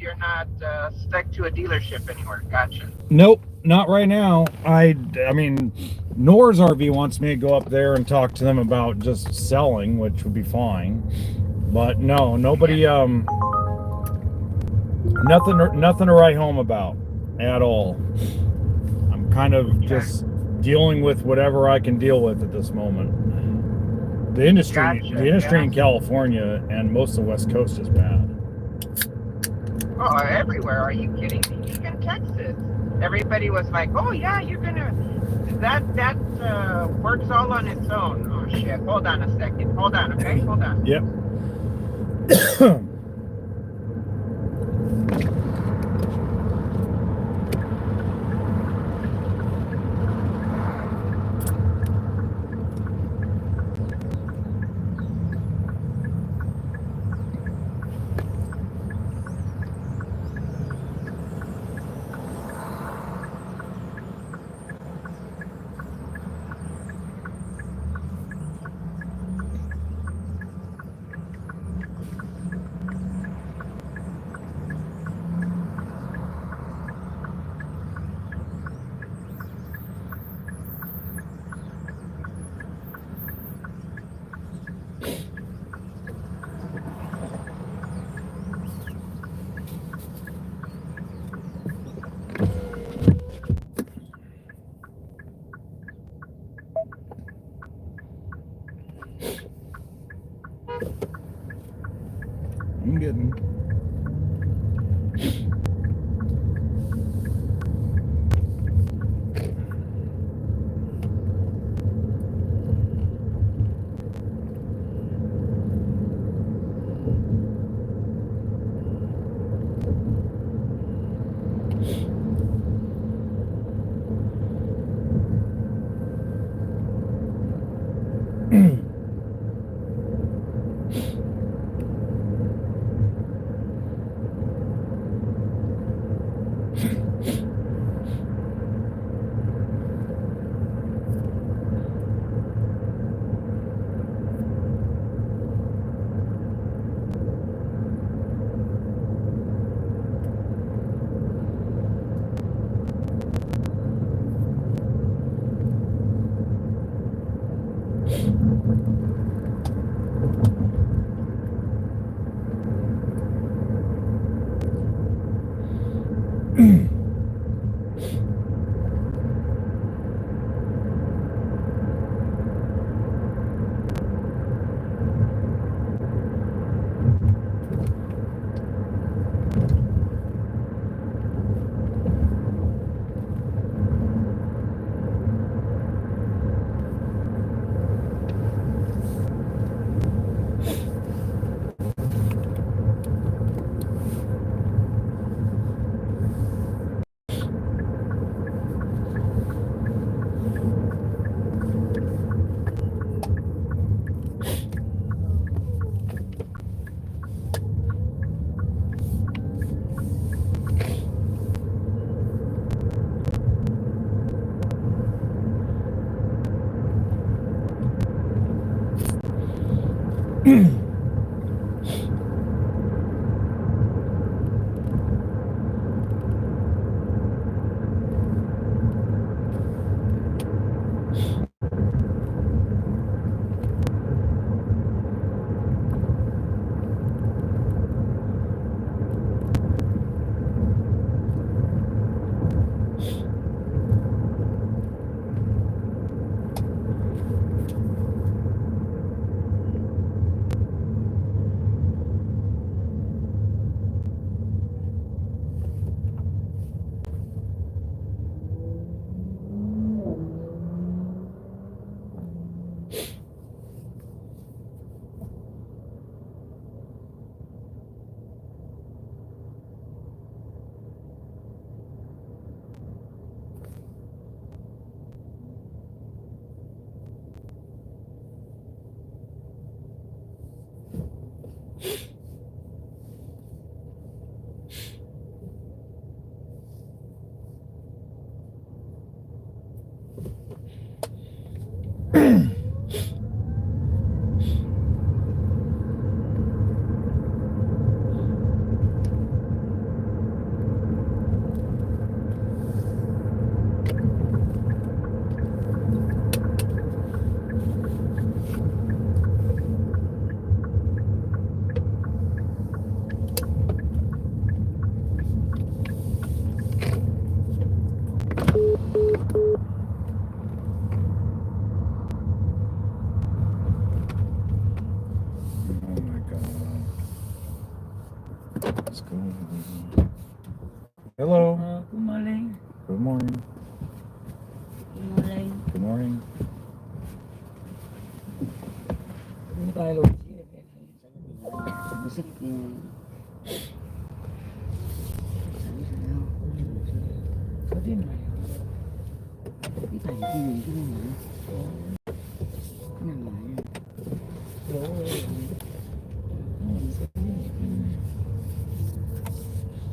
stuck to a dealership anywhere. Gotcha. Nope, not right now. I mean, Nora's RV wants me to go up there and talk to them about just selling, which would be fine. But no, nobody, nothing to write home about at all. I'm kind of just dealing with whatever I can deal with at this moment. The industry in California and most of the West Coast is bad. Oh, everywhere. Are you kidding me? Even Texas. Everybody was like, oh yeah, that works all on its own. Oh shit. Hold on a second. Hold on, okay? Hold on. Yep. I'm getting. Let's go. Hello. Good morning. Good morning. Good morning. Good morning. Chúng ta luôn sức có tiếng này cái thầy cái gì cái này cái này lại lỗ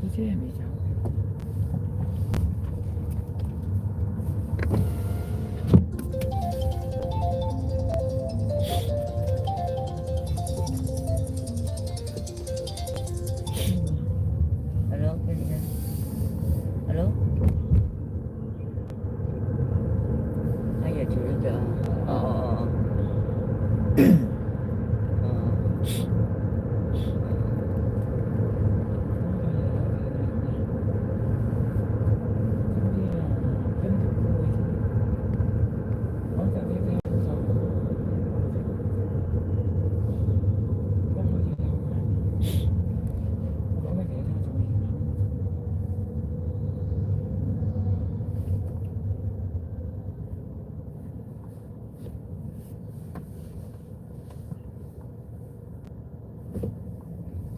cái xe mày cháu alo cái gì đây alo 2 giờ chiều đến chợ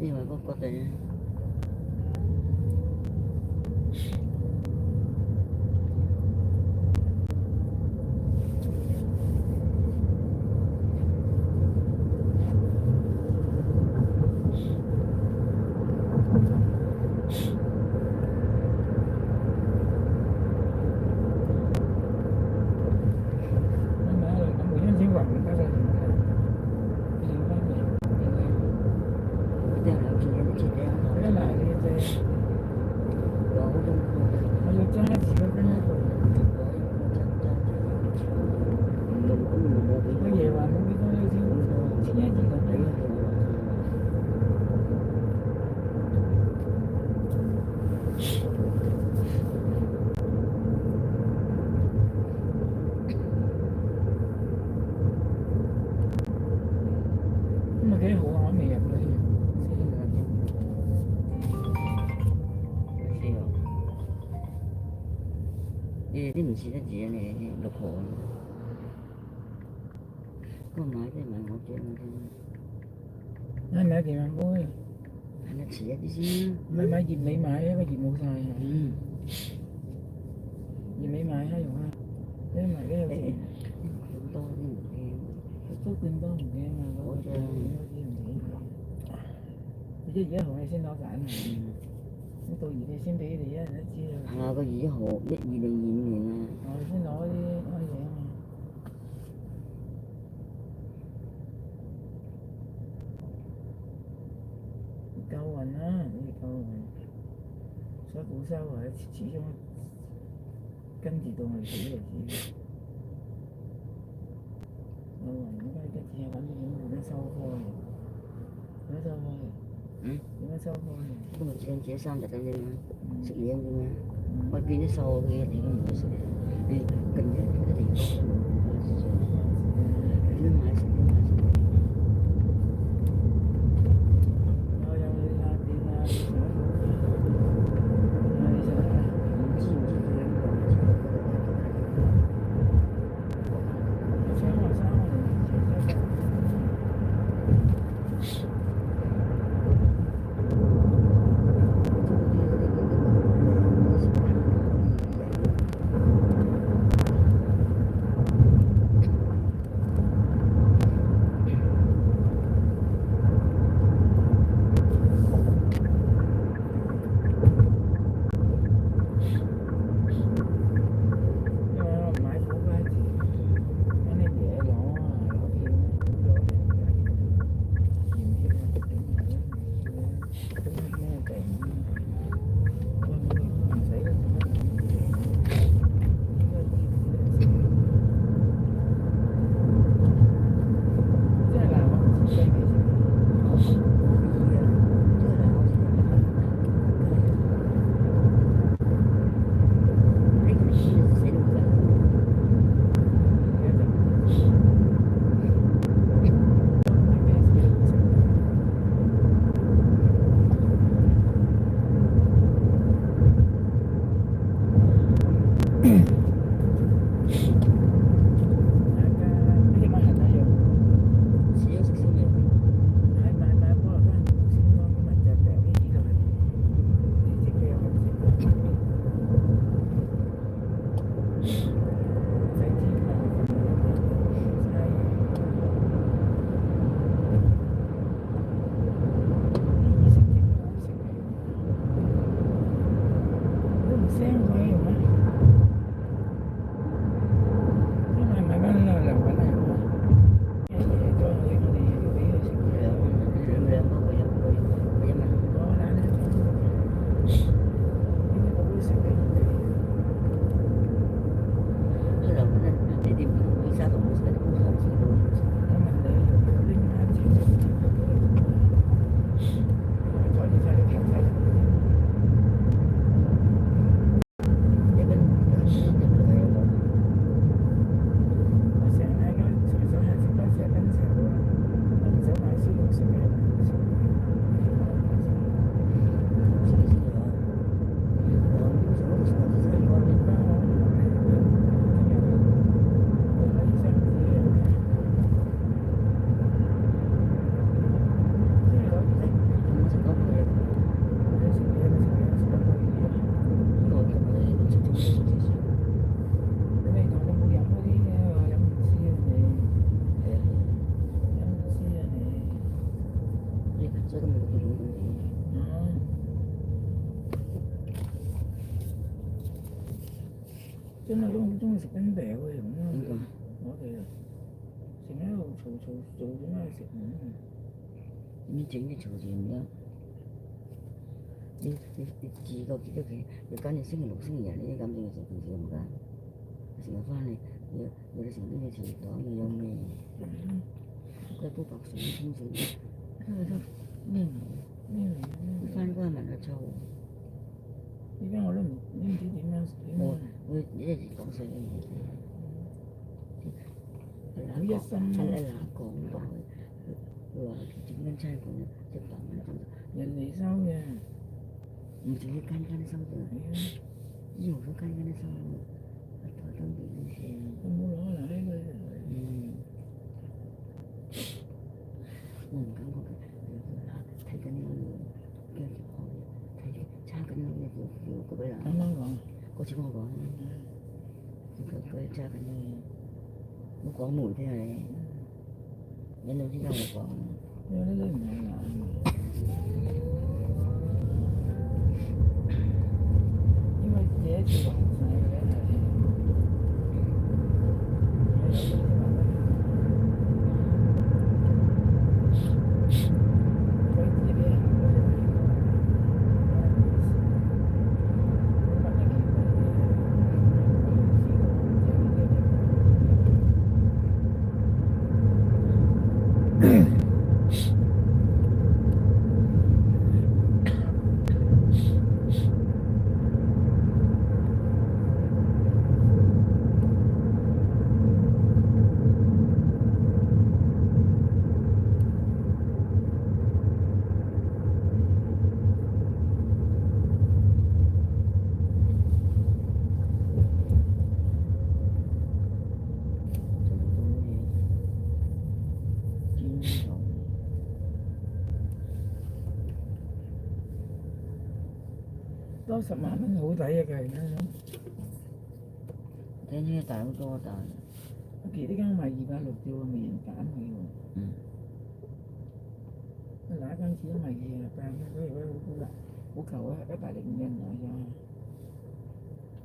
nhưng mà có tiền mà cái hộ hỏi mày gặp nữa đi cái mình chỉ là gì này lục hộ con nói cái mà nói chuyện nói mẹ thì ăn vui nó chỉ là cái gì mấy gì mấy mãi mấy gì mua xài gì mấy mãi hay không ha thế mà cái gì to thì số tiền to một cái mà có chứ gì hồi xin đo cả này tôi gì xin đi thì nó chia có gì hộ biết gì đây gì nè xin nói đi nói vậy 呢個，所以古收啊，始終跟住到係死嚟死。我話而家一次揾點樣收科嘅，點樣收科嘅？點樣收科嘅？今日自己3日嘅啫嘛，食嘢啫嘛，我見啲瘦嘅嘢都唔會食，你近日嗰啲地方都冇買食。真係都好中意食冰餅嘅咁樣。我哋成日喺度嘈做點解食你整啲嘈住唔得。你自覺幾多期？你揀你星期六、星期日呢啲咁嘅食平時唔得。成日翻嚟要你成啲嘢遲咗，要有咩？佢煲白水清水，咩嚟？翻嗰日問阿臭。而家我都唔知點樣。我一直講水嘅嘢。好一心啊！喺哪講落去？佢話點樣差館100蚊咁。人哋收嘅，唔止一間收嘅，醫護所間收嘅，台東邊啲事。我冇攞嚟呢個。我唔感覺嘅，睇緊呢個跟住睇住差緊呢個嗰位啦。啱啱講，嗰次我講，佢差緊呢，我講冇聽你，引導之間我講。因為呢啲唔係難。因為第一次講晒嘅係。多10萬蚊好抵啊，計啦。聽呢大好多，但係我記得間賣260啫喎，未人揀佢喎。嗱間只都賣280，所以好求啊，105人來咗。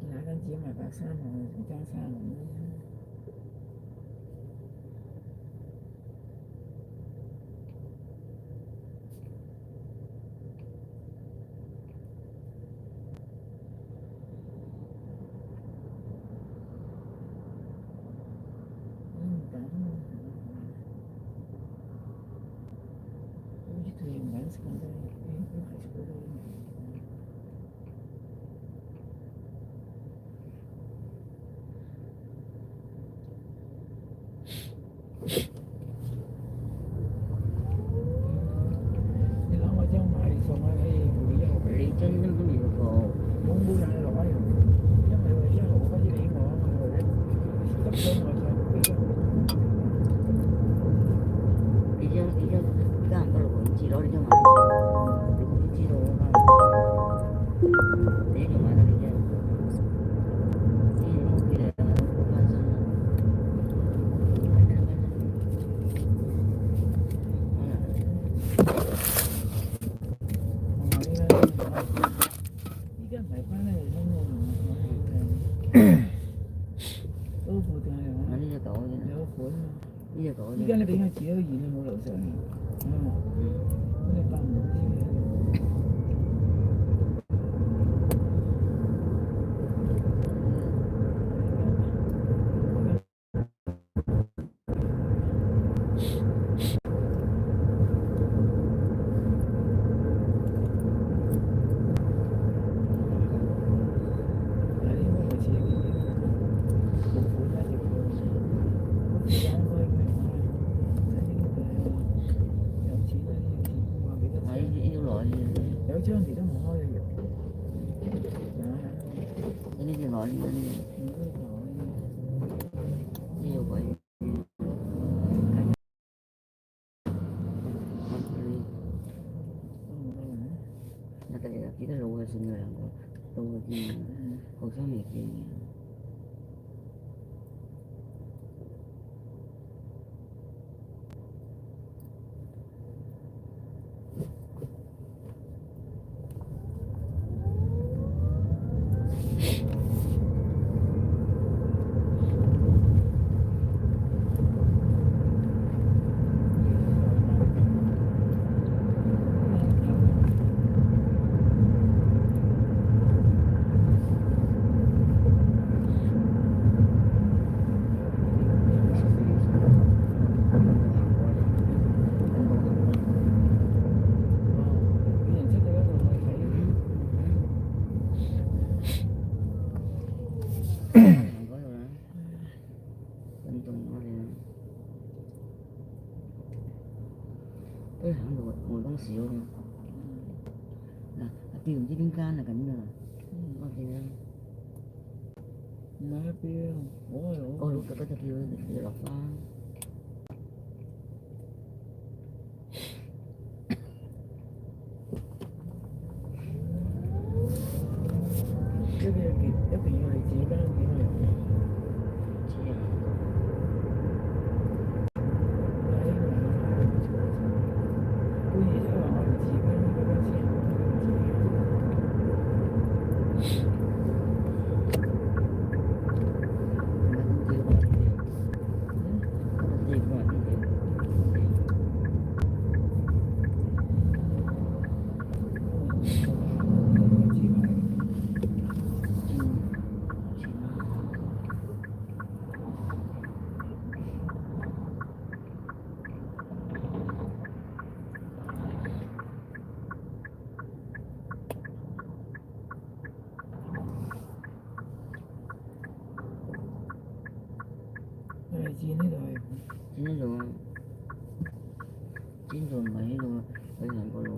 嗱間只賣130喎，爭3萬蚊。你攞我張買送我喺會1號俾你真都未有個，我冇人攞啊，因為1號開始俾我，我執咗我就俾咗。你將加唔到六個字攞你張買咗，你都知道啊嘛。你仲買得你啫，你哋好翻身。依家唔係翻嚟香港都附近係嘛？呢隻狗嘅，有款啊！呢隻狗。依家你俾我自己都驗都冇樓上。你辦唔到啲有張年都唔開嘅，呢隻攞呢個呢個鬼，那個幾多老嘅算佢兩個，老嘅見，後生未見嘅。都喺度回光少嘅。嗱，標唔知邊間啊咁㗎，我見啦。唔係一標，我老實嗰隻叫落花。一定要嚟自己間點嚟。剪呢度係剪呢度啊，剪到唔係呢度啊，去行個路。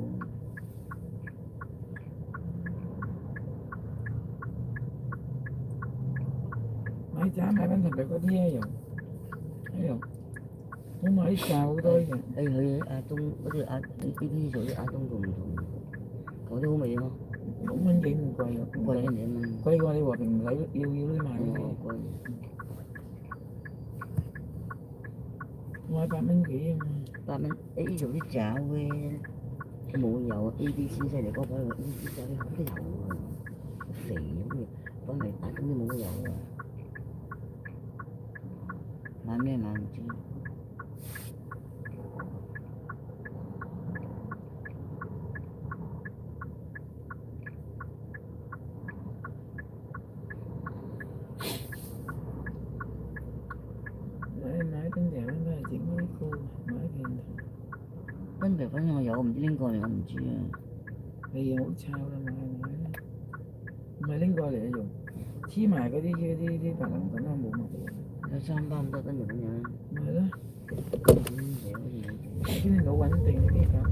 買渣買翻同埋嗰啲一樣，我買炸好多嘅。佢亞東嗰啲亞呢啲屬於亞東仲唔同，嗰啲好味咯。6 蚊幾唔貴啊，貴一兩蚊。貴過你和平要呢買嗰啲。貴。我係8蚊幾啊嘛。8蚊，呢度啲爪咧冇油 ，ABC 犀利嗰個 ABC 爪啲好多油啊，肥咁嘅，講嚟8咁都冇油啊。買咩買唔知。買冰條都係整嗰啲膏，買件頭。冰條粉我有，唔知拎過嚟我唔知啊。你又好抄啦，買啦。唔係拎過嚟用，黐埋嗰啲白龍粉都冇乜嘢。有3包咁多冰條粉樣。咪係咯。啲你好穩定啲咁啊。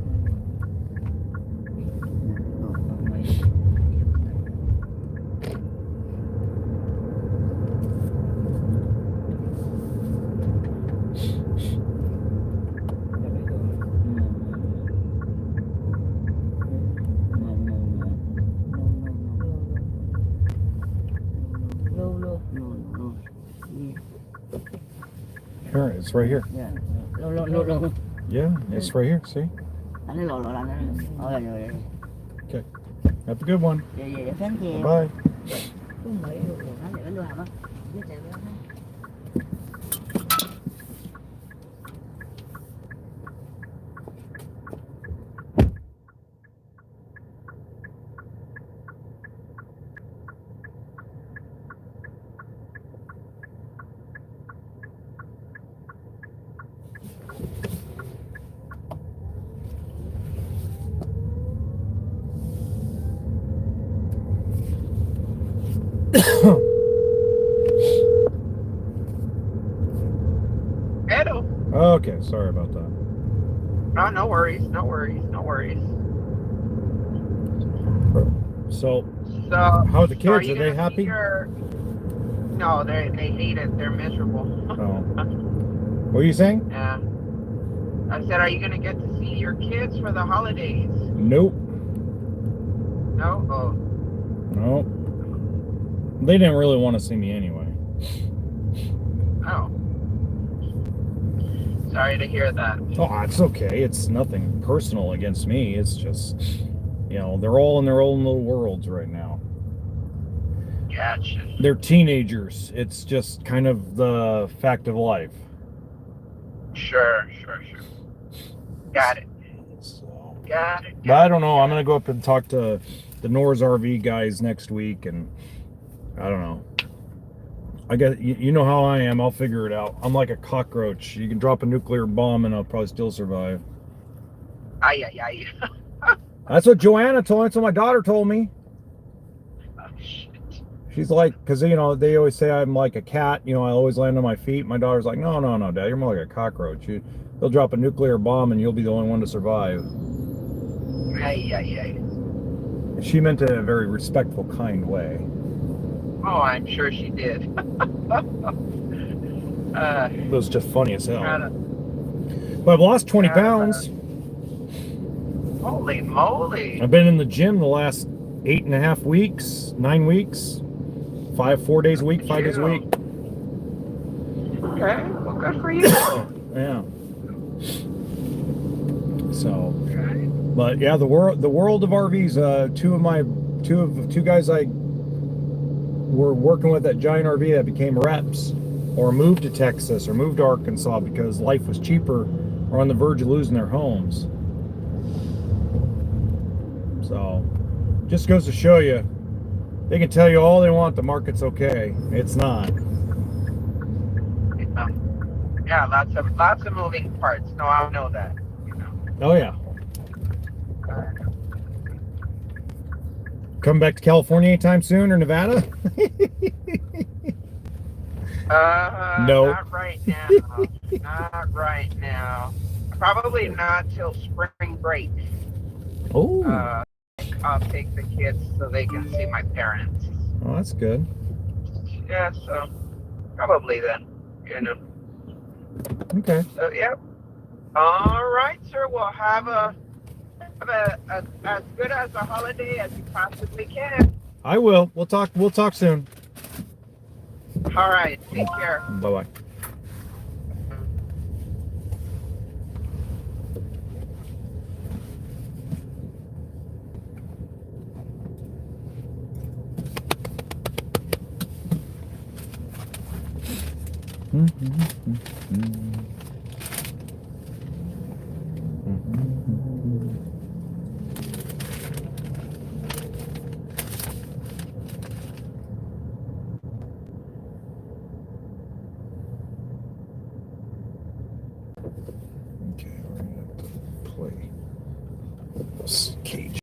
Here, it's right here. Yeah. Lâu. Yeah, it's right here. See? Anh ấy lò lăn đó. Rồi. Okay. Have a good one. Dạ, thank you. Bye. Có mấy đồ ăn để bánh đồ hầm á. Biết chạy đó. Hello. Okay, sorry about that. Oh, no worries. No worries. No worries. So, So how are the so kids? you Are they gonna happy? see your- No, they hate it. They're miserable. Oh. What are you saying? Yeah. I said, are you gonna get to see your kids for the holidays? Nope. No. Oh. Nope. They didn't really want to see me anyway. Oh. Sorry to hear that. Oh, it's okay. It's nothing personal against me. It's just, you know, they're all in their own little worlds right now. Gotcha. They're teenagers. It's just kind of the fact of life. Sure. Got it. Got it. But I don't know. I'm going to go up and talk to the Nor's RV guys next week, and I don't know. I guess you know how I am. I'll figure it out. I'm like a cockroach. You can drop a nuclear bomb and I'll probably still survive. Ay. That's what Joanna told me. That's what my daughter told me. Oh, shit. She's like, because, you know, they always say I'm like a cat. You know, I always land on my feet. My daughter's like, no, Dad. You're more like a cockroach. They'll drop a nuclear bomb and you'll be the only one to survive. Ay. She meant it in a very respectful, kind way. Oh, I'm sure she did. It was just funny as hell. Kinda- But I've lost 20 pounds. Holy moly. I've been in the gym the last 8.5 weeks, 9 weeks, 4 days a week, 5 days a week. Okay, well, good for you. Yeah. So, but yeah, the world of RVs. Two guys I were working with at Giant RV that became reps, or moved to Texas or moved to Arkansas because life was cheaper, or on the verge of losing their homes. So, just goes to show you, they can tell you all they want, the market's okay. It's not. Yeah, lots of moving parts. No, I know that. Oh yeah. Come back to California anytime soon, or Nevada? No. Not right now. Not right now. Probably not till spring break. Oh. I'll take the kids so they can see my parents. Oh, that's good. Yeah, so probably then, you know. Okay. So yeah. All right, sir. Well, have a Have as good as a holiday as you possibly can. I will. We'll talk. We'll talk soon. All right. Take care. Bye bye. Okay, we're gonna have to play this cage.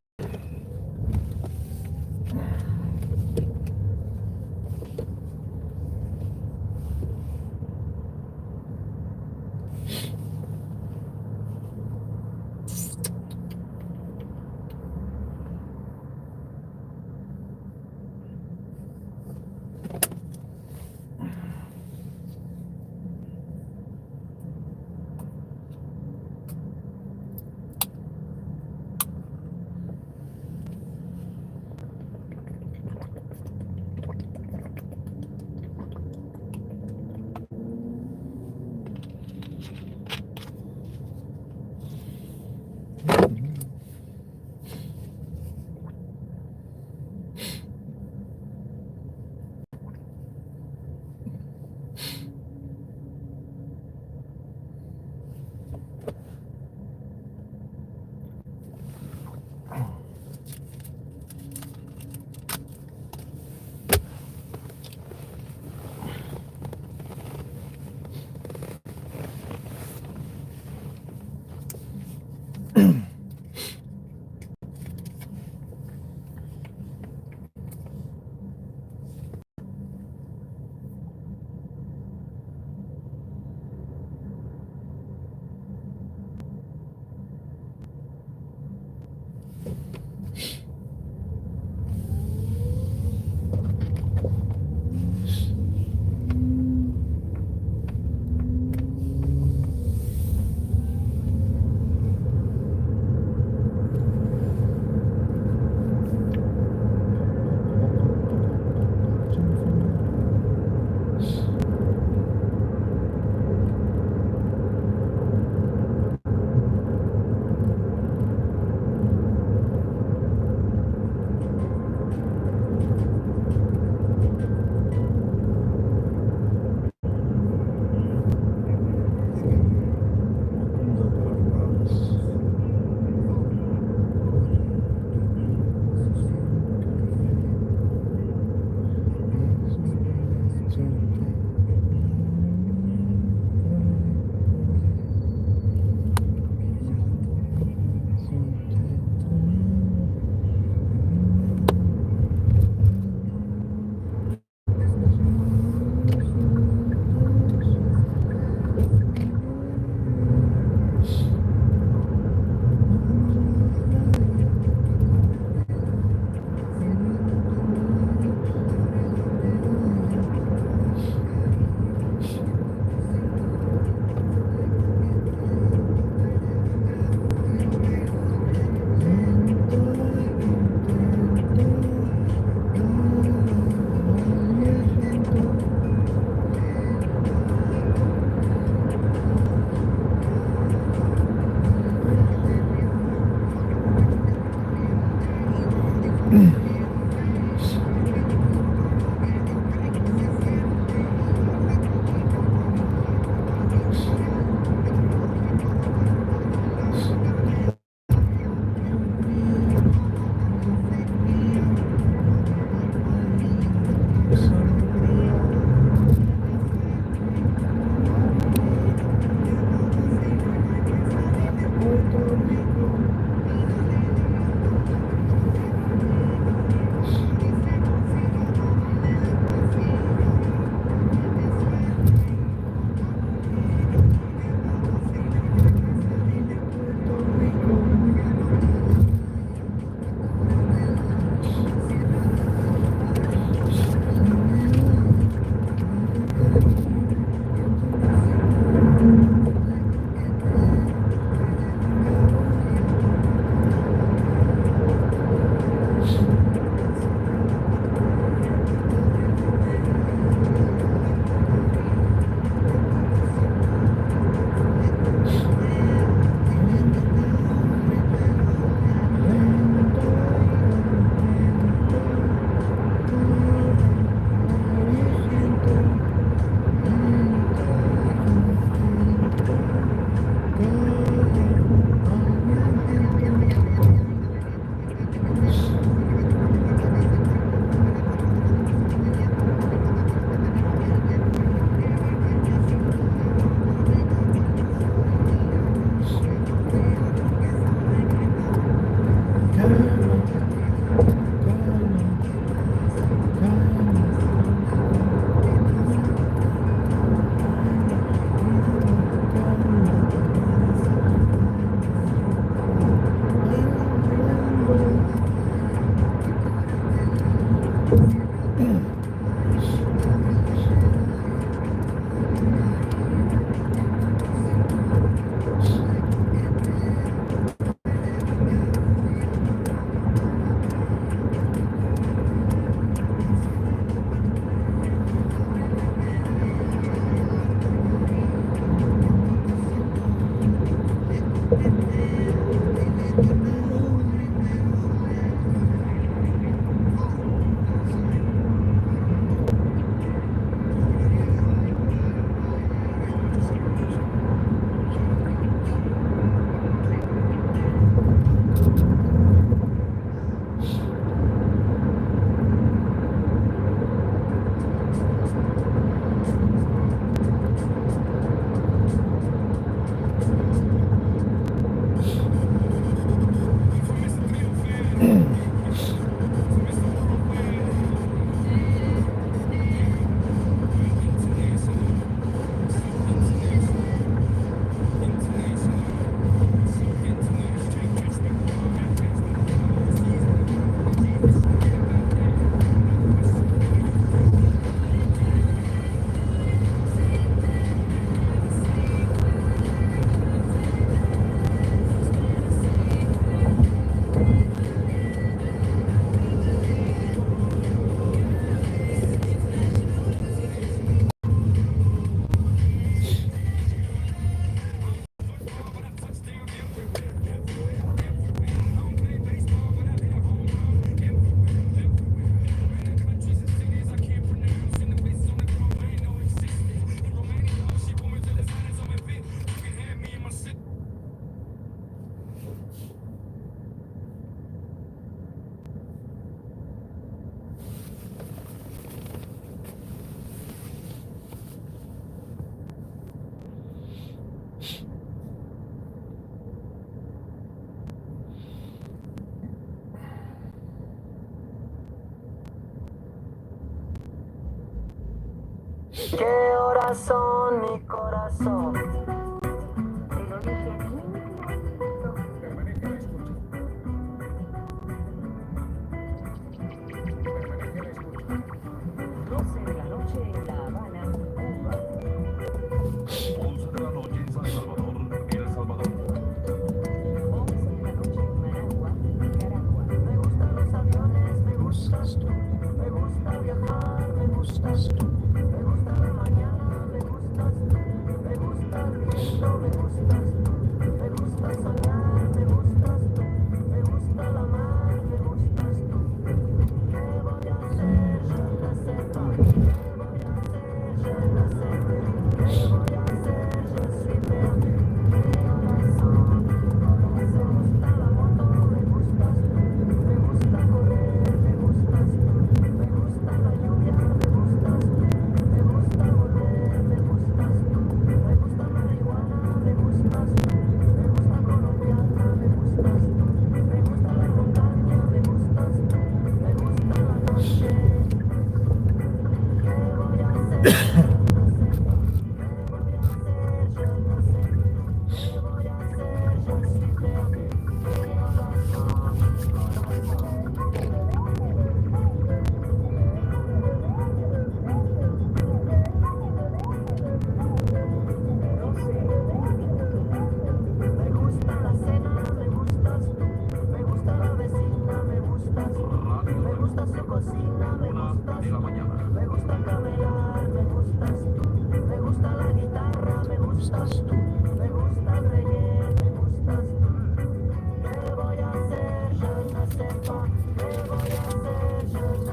¿Qué horas son, mi corazón?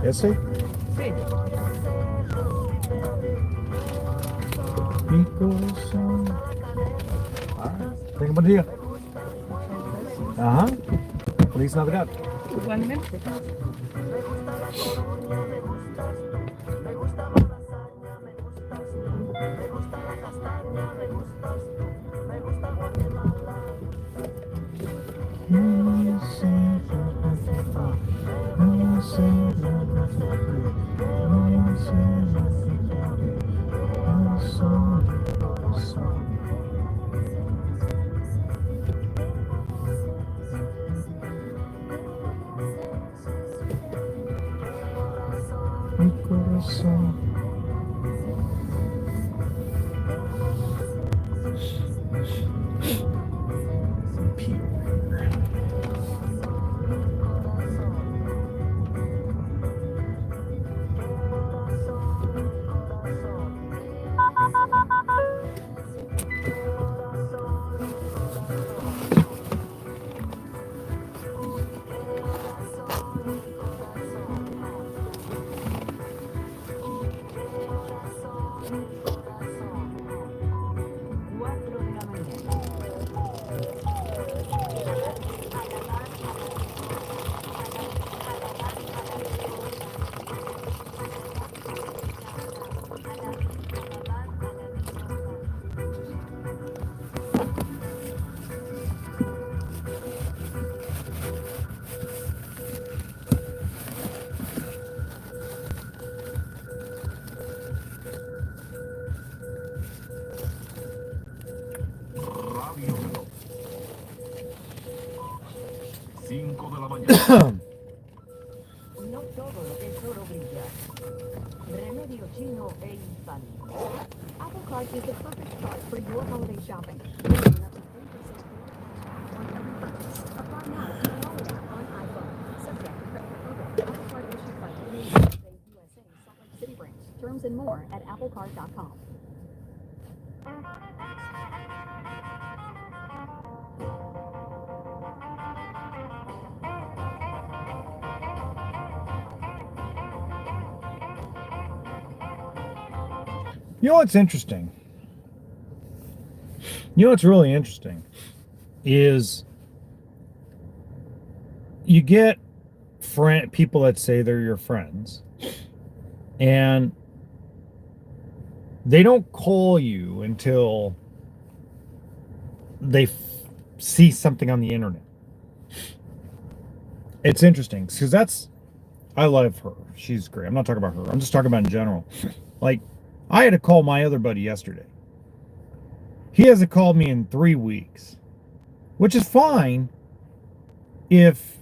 ¿Ese? Sí. Mi corazón. Tenga buen día. Ajá. Feliz Navidad. Igualmente. Mi corazón. No todo lo que es oro brilla. Remedio chino e infalible. Apple Card is the perfect card for your holiday shopping. Apply now to holiday on iPhone. Subject to credit approval. Apple Card issued by USA, Salt Lake City branch. Terms and more at applecard.com. You know what's interesting? You know what's really interesting is you get people that say they're your friends, and they don't call you until they see something on the internet. It's interesting because I love her. She's great. I'm not talking about her. I'm just talking about in general. Like, I had to call my other buddy yesterday. He hasn't called me in 3 weeks, which is fine if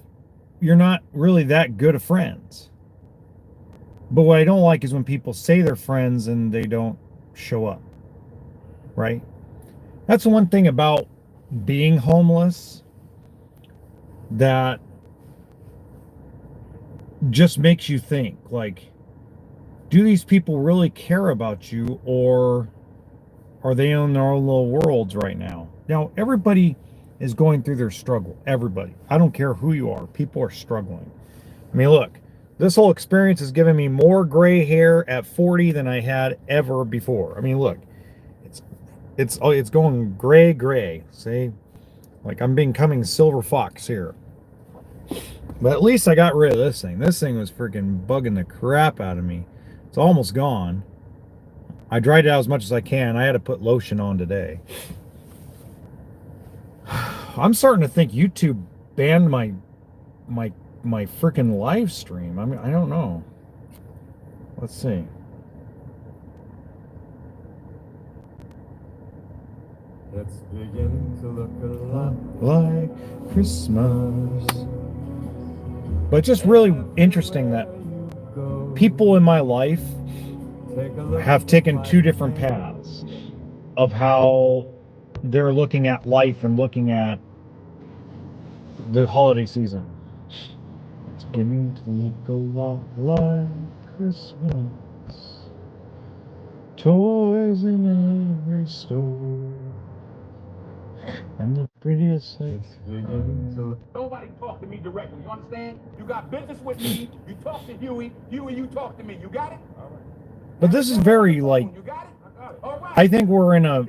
you're not really that good of friends. But what I don't like is when people say they're friends and they don't show up, right? That's the one thing about being homeless that just makes you think, like, do these people really care about you, or are they in their own little worlds right now? Now, everybody is going through their struggle. Everybody. I don't care who you are. People are struggling. I mean, look, this whole experience has given me more gray hair at 40 than I had ever before. I mean, look, it's going gray. See? Like I'm becoming Silver Fox here. But at least I got rid of this thing. This thing was freaking bugging the crap out of me. It's almost gone. I dried it out as much as I can. I had to put lotion on today. I'm starting to think YouTube banned my freaking live stream. I mean, I don't know. Let's see. It's beginning to look a lot like Christmas. But it's just really interesting that people in my life have taken two different paths of how they're looking at life and looking at the holiday season. It's beginning to look a lot like Christmas. Toys in every store. And the prettiest sights. Nobody talk to me directly, you understand? You got business with me, you talk to Huey, you talk to me, you got it? All right. But this is very like, I think we're in a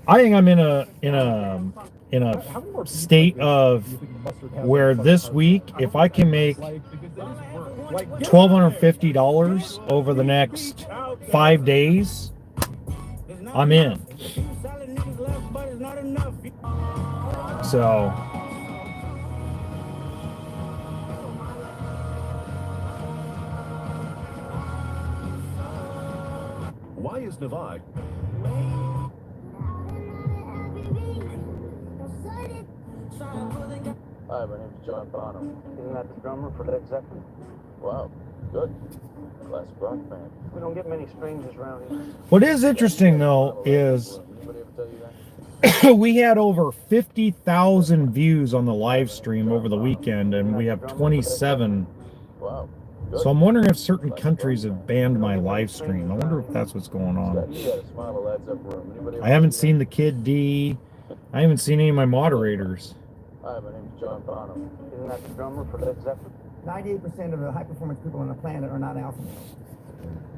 I think I'm in a state of where this week, if I can make $1,250 over the next 5 days, I'm in. So Why is Navai? Hi, my name's John Bonham. Isn't that the drummer for Led Zeppelin? Wow, good. Classic rock fan. We don't get many strangers around here. what is interesting though is Anybody ever tell you that? we had over 50,000 views on the live stream over the weekend, and we have 27. Wow. So I'm wondering if certain countries have banned my live stream. I wonder if that's what's going on. You got a smile that lights up a room. Anybody ever I haven't seen the Kid D. I haven't seen any of my moderators. Hi, my name's John Bonham. Isn't that the drummer for Led Zeppelin? 98% of the high-performance people on the planet are not alpha males.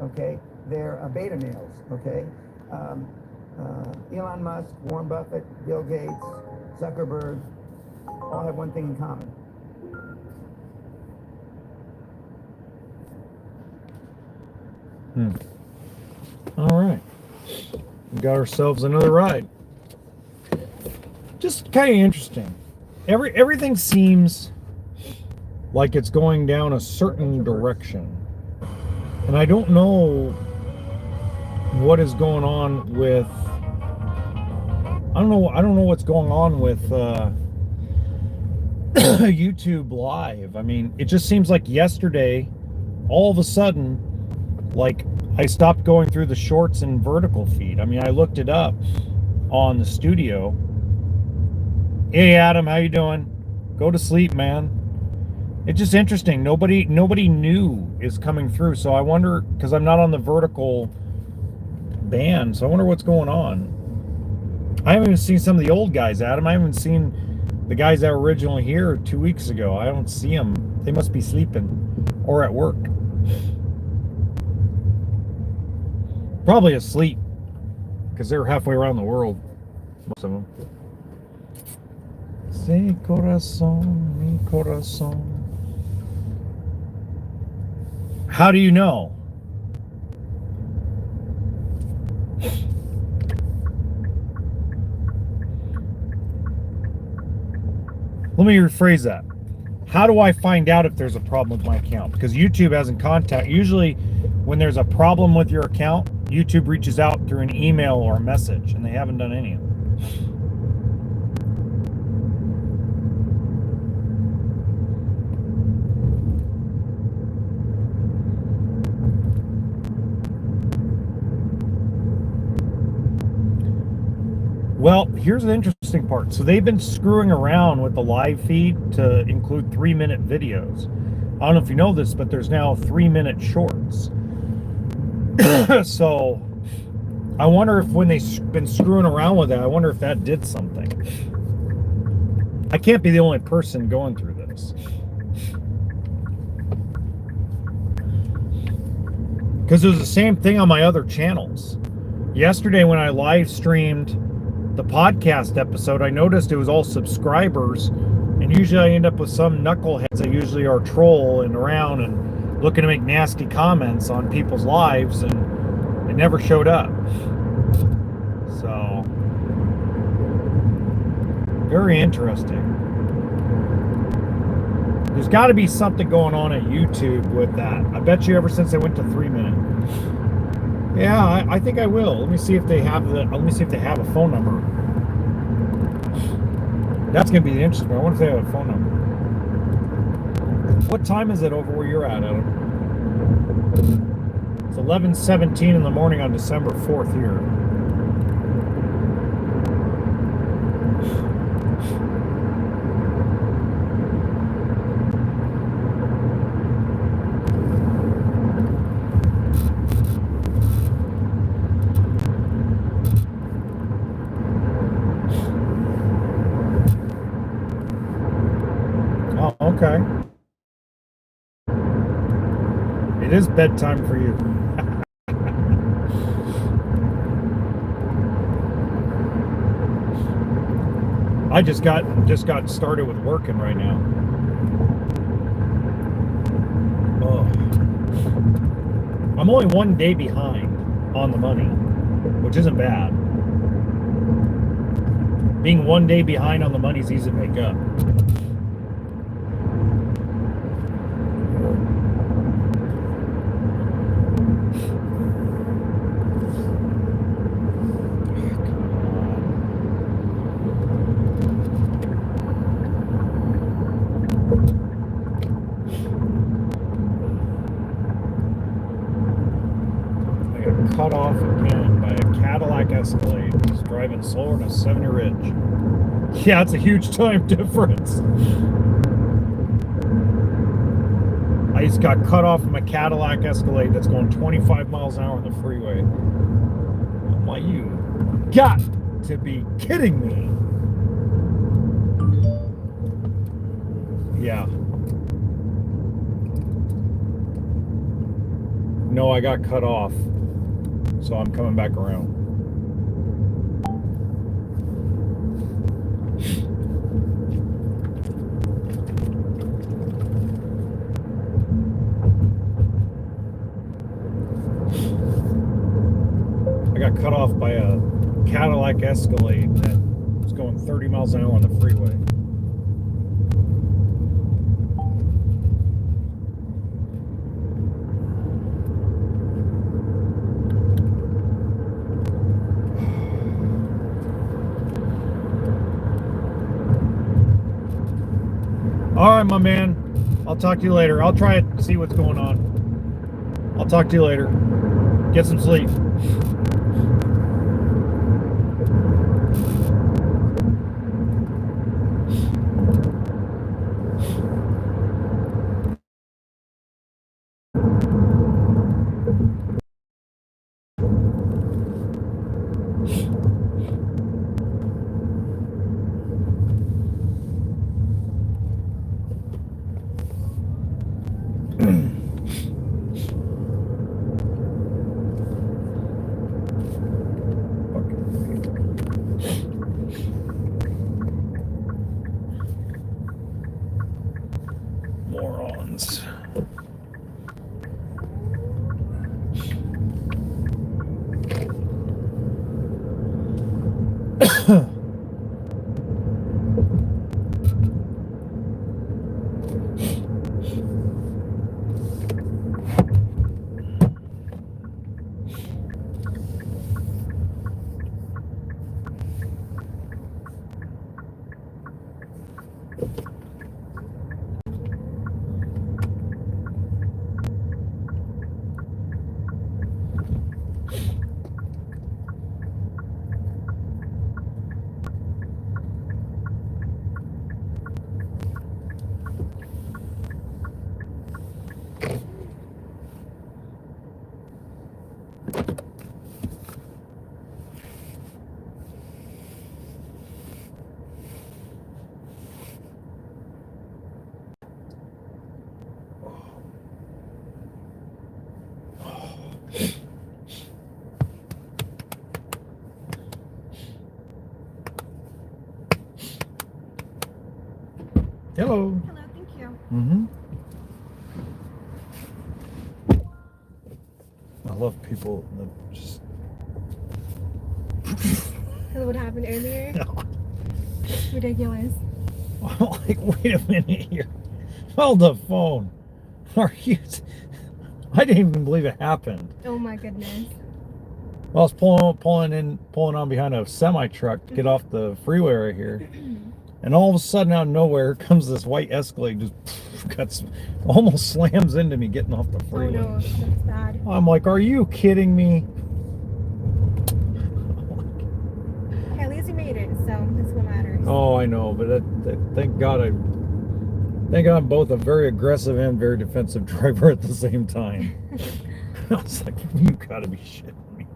Okay? They're beta males. Okay? Elon Musk, Warren Buffett, Bill Gates, Zuckerberg, all have one thing in common. All right. We got ourselves another ride. Just kind of interesting. Everything seems like it's going down a certain direction. And I don't know what is going on with I don't know what's going on with YouTube Live. I mean, it just seems like yesterday, all of a sudden, like I stopped going through the shorts and vertical feed. I mean, I looked it up on the studio. Hey Adam, how you doing? Go to sleep, man. It's just interesting. Nobody new is coming through. So I wonder, because I'm not on the vertical band, so I wonder what's going on. I haven't even seen some of the old guys, Adam. I haven't seen the guys that were originally here 2 weeks ago. I don't see them. They must be sleeping or at work. Probably asleep, because they're halfway around the world, most of them. Say corazón, mi corazón. How do you know? Let me rephrase that. How do I find out if there's a problem with my account? Because YouTube hasn't contacted. Usually when there's a problem with your account, YouTube reaches out through an email or a message, and they haven't done any of it. Well, here's the interesting part. So they've been screwing around with the live feed to include 3-minute videos. I don't know if you know this, but there's now 3-minute shorts. So I wonder if when they've been screwing around with that, I wonder if that did something. I can't be the only person going through this. Because it was the same thing on my other channels. Yesterday when I live streamed the podcast episode, I noticed it was all subscribers, and usually I end up with some knuckleheads that usually are trolling around and looking to make nasty comments on people's lives, and it never showed up. So, very interesting. There's got to be something going on at YouTube with that. I bet you ever since they went to 3-minute. Yeah, I think I will. Let me see if they have let me see if they have a phone number. That's gonna be the interesting one. I wonder if they have a phone number. What time is it over where you're at, Adam? It's 11:17 in the morning on December 4th here. Okay. It is bedtime for you. I just got started with working right now. Oh. I'm only 1 day behind on the money, which isn't bad. Being 1 day behind on the money is easy to make up. Cut off again by a Cadillac Escalade. He's driving slower than a 70 Ridge. Yeah, it's a huge time difference. I just got cut off from a Cadillac Escalade that's going 25 miles an hour on the freeway. I'm like, you got to be kidding me. Yeah. No, I got cut off. So I'm coming back around. I got cut off by a Cadillac Escalade that was going 30 miles an hour on the freeway. All right, my man. I'll talk to you later. I'll try it, see what's going on. I'll talk to you later. Get some sleep. Morons. Hello. Hello, thank you. Mm-hmm. I love people that just. Hello, what happened earlier? No. Ridiculous. I'm like, wait a minute here. Hold the phone. Are you? I didn't even believe it happened. Oh my goodness. I was pulling on behind a semi truck to get off the freeway right here, and all of a sudden, out of nowhere, comes this white Escalade, just almost slams into me getting off the Oh freeway. no, that's bad. I'm like, are you kidding me? Okay, at least you made it, so that's what matters. Oh, I know, but thank God I'm both a very aggressive and very defensive driver at the same time. I was like, you gotta be shitting me.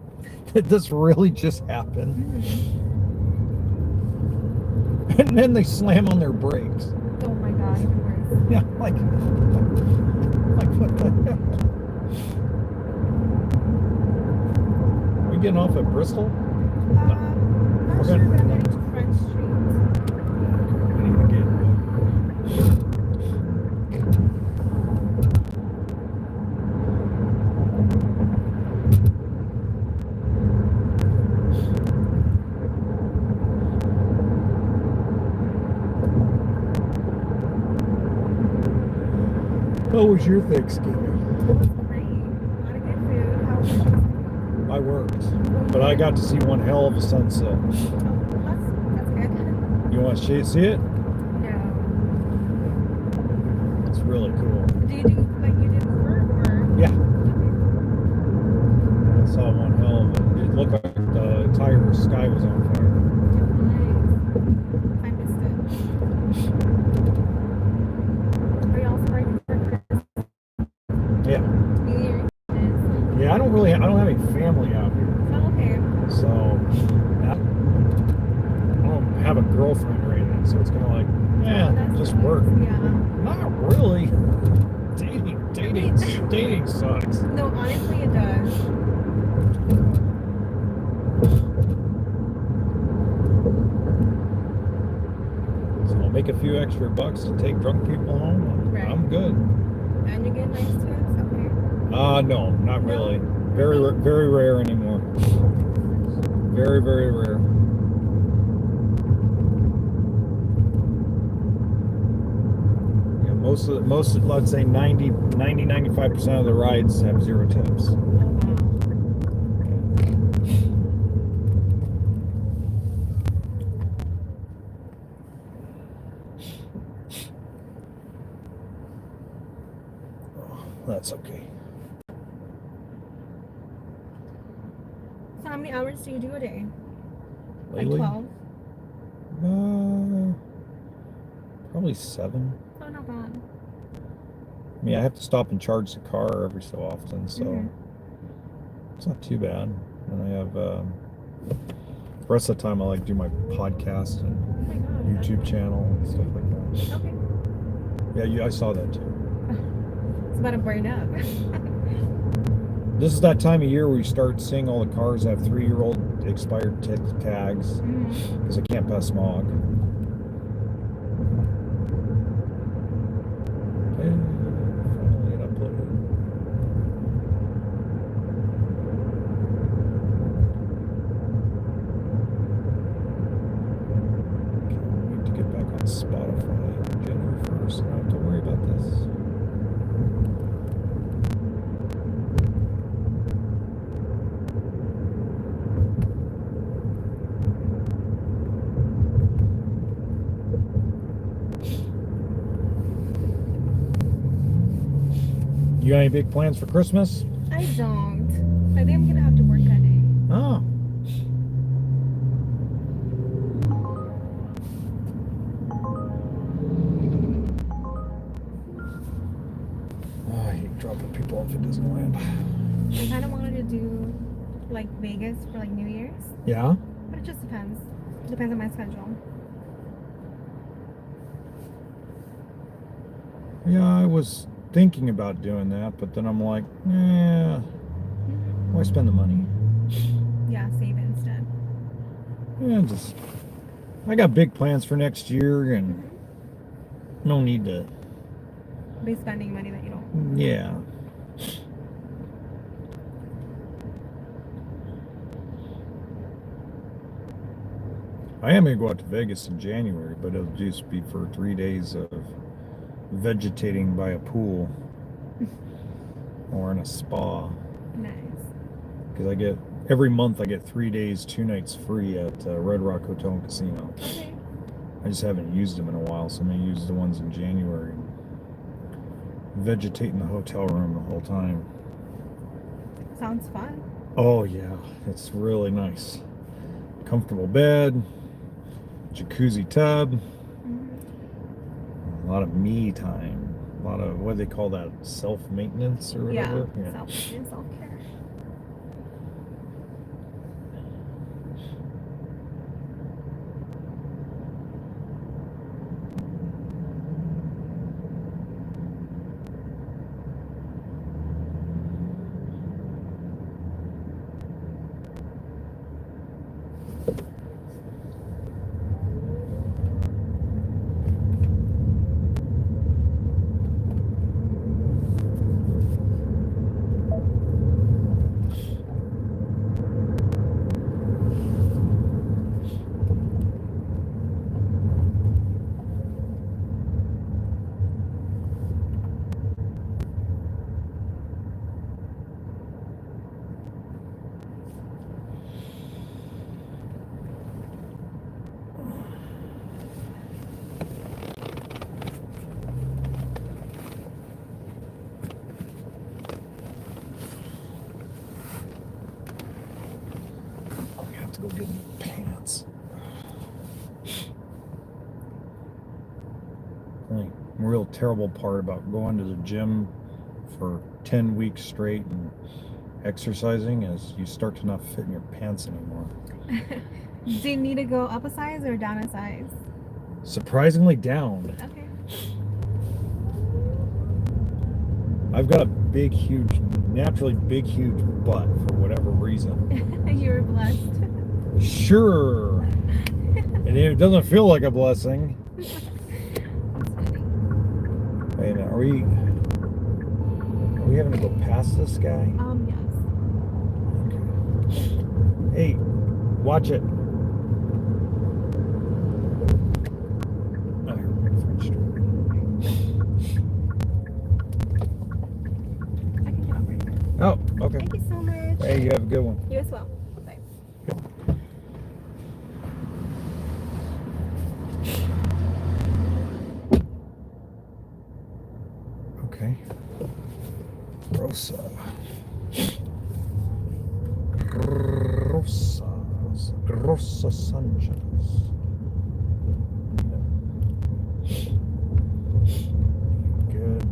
Did this really just happen? And then they slam on their brakes. Oh my god, even worse. Yeah, like what the hell? We getting off at Bristol? Not sure, but I'm heading to Front Street. I need to get. How was your Thanksgiving? Great. A lot of good food. How was yours? I worked, but I got to see one hell of a sunset. Oh, that's good. You want to see it? No. It's really cool. Do you do like you did Uber or? Yeah. I saw one hell of it. It looked like the entire sky was on fire. I missed it. Are you also ready for Christmas? Yeah. New Year's? Yeah, I don't have any family out here. Oh, okay. So I don't have a girlfriend or anything, so it's kind of like, just work. Yeah. Not really. Dating sucks. No, honestly, it does. So I'll make a few extra bucks to take drunk people home. Right. I'm good. And you get nice tips, okay? No, not really. Very rare anymore. Very, very rare. Yeah, most, let's say 95% of the rides have 0 tips. That's okay. So how many hours do you do a day? Lately? Like 12? Probably 7. Oh, not bad. I mean, I have to stop and charge the car every so often, so it's not too bad. And I have the rest of the time I like do my podcast and YouTube channel and stuff like that. Okay. Yeah, I saw that too. It's about to burn up. This is that time of year where you start seeing all the cars have 3-year-old expired tags because they can't pass smog. Okay, finally it uploaded. Okay, I need to get back on Spotify in January 1st. I don't have to worry about this. You got any big plans for Christmas? I don't. I think I'm gonna have to work that day. Oh. I hate dropping people off at Disneyland. I kind of wanted to do like Vegas for like New Year's, Yeah? but it just depends. It depends on my schedule. Yeah, I was thinking about doing that, but then I'm like, why spend the money? Yeah, save it instead. Yeah, I got big plans for next year, and no need to. Be spending money that you don't. Yeah. I am gonna go out to Vegas in January, but it'll just be for 3 days of vegetating by a pool or in a spa. Nice. Because every month I get 3 days, 2 nights free at Red Rock Hotel and Casino. Okay. I just haven't used them in a while, so I'm gonna use the ones in January. Vegetate in the hotel room the whole time. Sounds fun. Oh yeah, it's really nice. Comfortable bed, jacuzzi tub, a lot of me time, a lot of, what do they call that, self-maintenance or whatever? Yeah. Self-maintenance, self-care. Go get new pants. The real terrible part about going to the gym for 10 weeks straight and exercising is you start to not fit in your pants anymore. Do you need to go up a size or down a size? Surprisingly down. Okay. I've got a big, huge, naturally big, huge butt for whatever reason. You were blessed. Sure. And it doesn't feel like a blessing. Wait a minute, are we having to go past this guy? Yes. Okay. Hey, watch it. Oh, you're right, French Street. I can get over here. Oh, okay. Thank you so much. Hey, you have a good one. You as well. Bye. Okay. Rosa Sanchez. Good.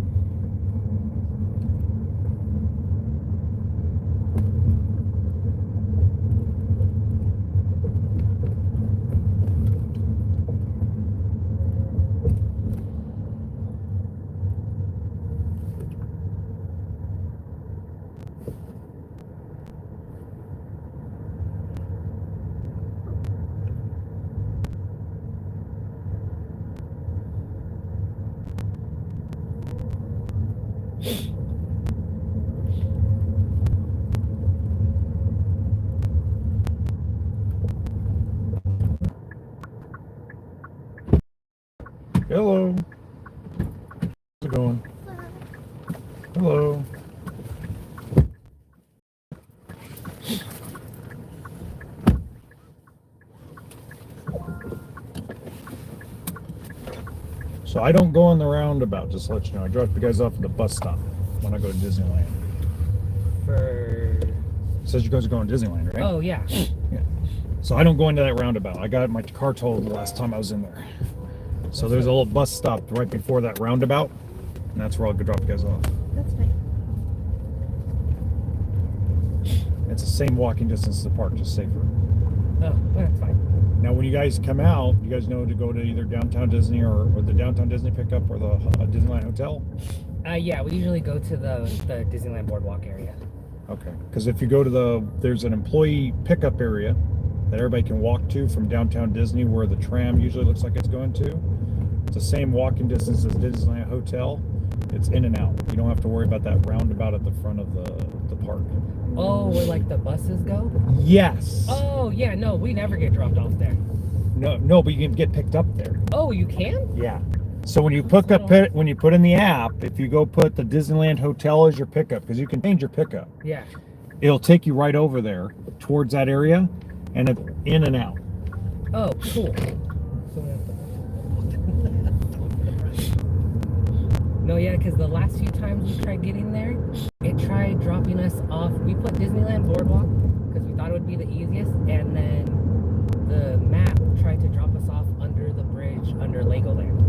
Hello. How's it going? Hello. So I don't go on the roundabout, just to let you know. I drop you guys off at the bus stop. when I go to Disneyland. For... It says you guys are going to Disneyland, right? Oh, yeah. Yeah. So I don't go into that roundabout. I got my car totaled the last time I was in there. So there's a little bus stop right before that roundabout, and that's where I'll go drop you guys off. That's fine. It's the same walking distance to the park, just safer. Oh, that's fine. Now, when you guys come out, you guys know to go to either Downtown Disney or the Downtown Disney pickup or the Disneyland Hotel? Yeah, we usually go to the Disneyland Boardwalk area. Okay, because if you go to there's an employee pickup area that everybody can walk to from Downtown Disney where the tram usually looks like it's going to. It's the same walking distance as Disneyland Hotel. It's in and out. You don't have to worry about that roundabout at the front of the park. Oh, where like the buses go? Yes. Oh, yeah, no, we never get dropped off there. No, but you can get picked up there. Oh, you can? Yeah. So when you put in the app, if you go put the Disneyland Hotel as your pickup, because you can change your pickup. Yeah. It'll take you right over there towards that area, and it's in and out. Oh, cool. No, yeah, because the last few times we tried getting there, it tried dropping us off. We put Disneyland Boardwalk because we thought it would be the easiest, and then the map tried to drop us off under the bridge under Legoland.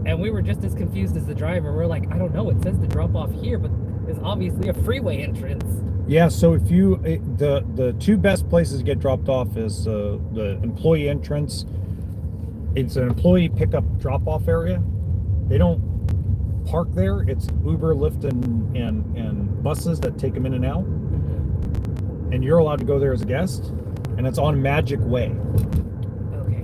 And we were just as confused as the driver. We're like, I don't know, it says to drop off here, but there's obviously a freeway entrance. Yeah, so if you, the two best places to get dropped off is the employee entrance. It's an employee pickup drop-off area. They don't park there. It's Uber, Lyft, and buses that take them in and out. And you're allowed to go there as a guest. And it's on Magic Way.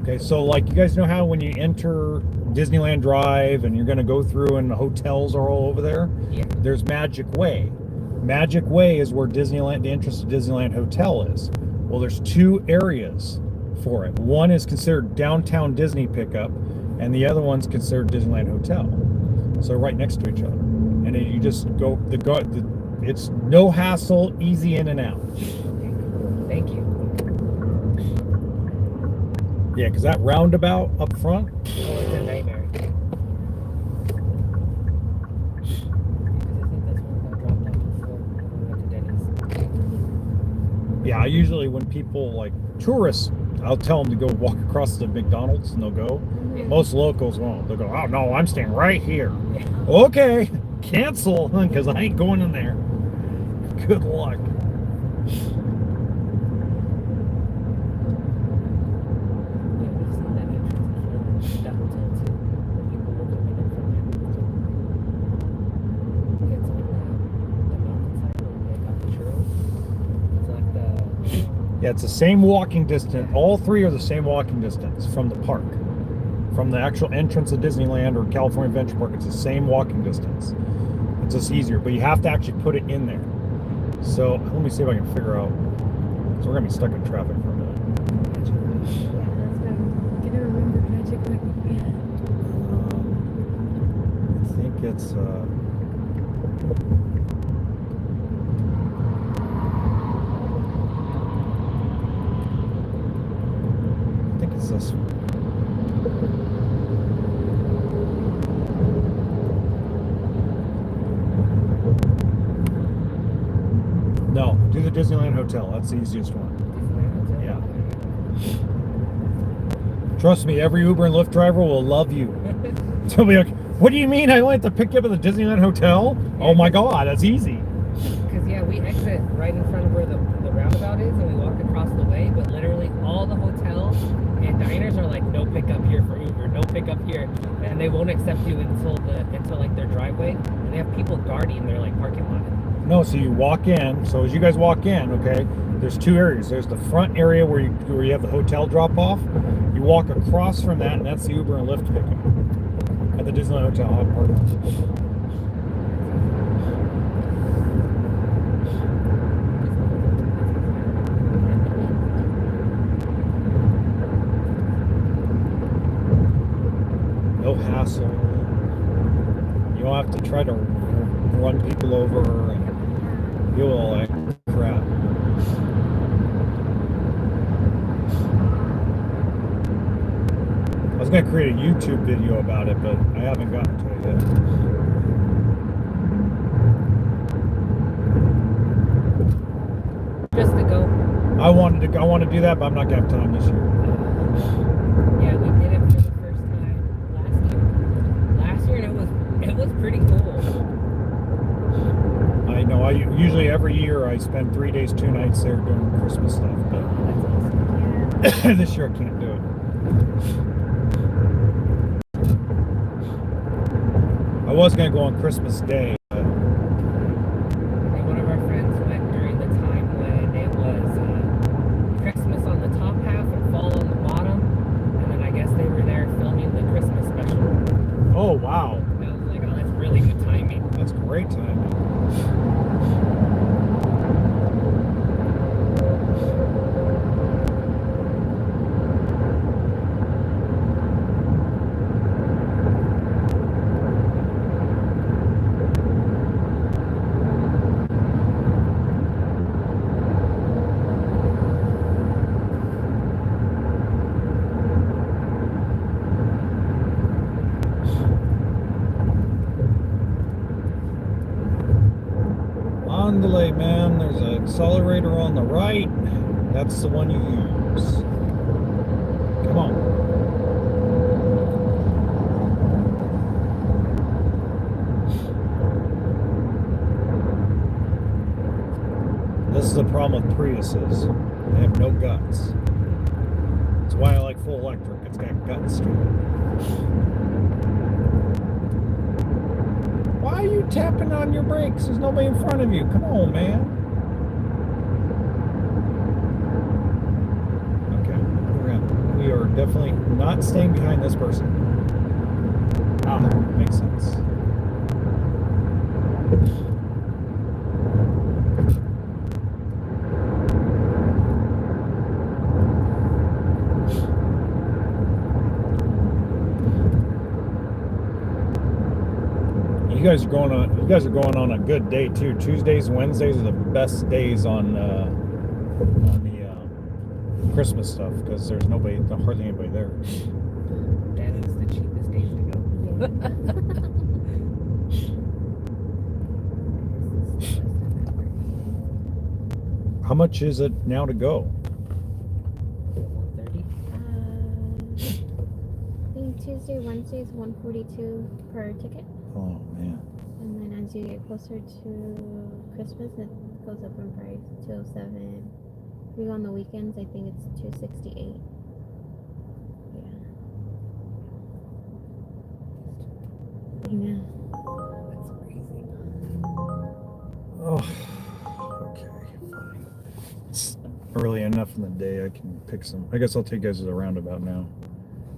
Okay, so like you guys know how when you enter Disneyland Drive and you're going to go through and the hotels are all over there? Yeah. There's Magic Way. Magic Way is where Disneyland, the entrance to Disneyland Hotel is. Well, there's two areas for it. One is considered Downtown Disney pickup, and the other one's considered Disneyland Hotel. So right next to each other. And then you just go, it's no hassle, easy in and out. Thank you. Yeah, because that roundabout up front. Oh, it's a nightmare. Yeah, usually when people like tourists, I'll tell them to go walk across the McDonald's and they'll go. Most locals won't. They'll go, oh no, I'm staying right here. Okay, cancel, because I ain't going in there. Good luck. Yeah, it's the same walking distance. All three are the same walking distance from the park. From the actual entrance of Disneyland or California Adventure Park, it's the same walking distance. It's just easier, but you have to actually put it in there. So let me see if I can figure out. So we're gonna be stuck in traffic for a minute. I think it's this one. No, do the Disneyland Hotel. That's the easiest one. Yeah. Trust me, every Uber and Lyft driver will love you. They'll be like, what do you mean I only have to pick you up at the Disneyland Hotel? Oh my God, that's easy. Because, yeah, we exit right in front of where the roundabout is and we walk across the way, but literally all the hotels and diners are like, no pickup here for Uber, no pickup here, and they won't accept you until like their driveway, and they have people guarding their like parking lot. No, so you walk in. So as you guys walk in, okay, there's two areas. There's the front area where you have the hotel drop off. You walk across from that, and that's the Uber and Lyft pickup at the Disneyland Hotel hot parking lot. No hassle. You don't have to try to run people over and deal with all that crap. I was going to create a YouTube video about it, but I haven't gotten to it yet. I want to do that, but I'm not gonna have time this year. Yeah, we did it for the first time last year, and it was pretty cool. I know. I usually every year I spend 3 days, 2 nights there doing Christmas stuff, but this year I can't do it. I was gonna go on Christmas Day. But And one of our friends went during the time when it was Christmas on the top half and fall on the bottom, and then I guess they were there filming the Christmas special. oh wow, And I was like, oh, that's really good timing. that's great timing. On delay, man. There's an accelerator on the right. That's the one you use. Come on. This is the problem with Priuses. They have no guts. That's why I like full electric. It's got guts to it. Why are you tapping on your brakes? There's nobody in front of you. Come on, man. Okay, we are definitely not staying behind this person. Ah, makes sense. You guys are going on a good day too. Tuesdays and Wednesdays are the best days on the Christmas stuff because there's hardly anybody there. That is the cheapest days to go. How much is it now to go? 130. I think Tuesday, Wednesday is $142 per ticket. Oh man. And then as you get closer to Christmas, it goes up in price. $207. If you go on the weekends, I think it's $268. Yeah. That's crazy. Oh, okay, fine. It's early enough in the day. I can pick some. I guess I'll take you guys to the roundabout now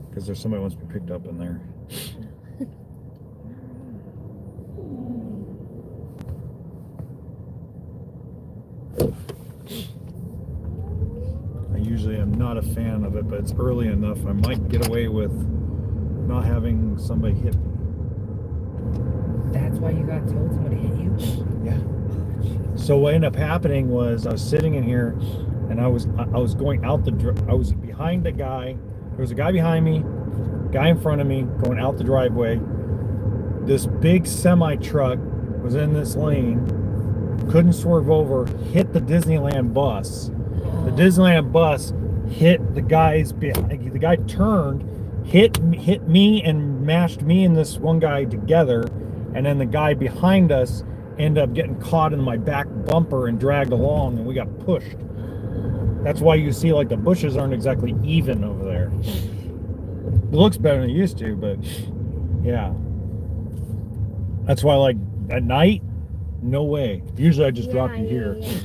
because there's somebody who wants to be picked up in there. I usually am not a fan of it, but it's early enough. I might get away with not having somebody hit me. That's why you got told somebody hit you? Yeah. So what ended up happening was I was sitting in here, and I was going out I was behind the guy. There was a guy behind me, guy in front of me, going out the driveway. This big semi truck was in this lane, couldn't swerve over, hit the Disneyland bus. The Disneyland bus hit the guys behind. The guy turned, hit me, and mashed me and this one guy together. And then the guy behind us ended up getting caught in my back bumper and dragged along, and we got pushed. That's why you see like the bushes aren't exactly even over there. It looks better than it used to, but yeah. That's why, like, at night, no way. Usually I just drop you here. Yeah.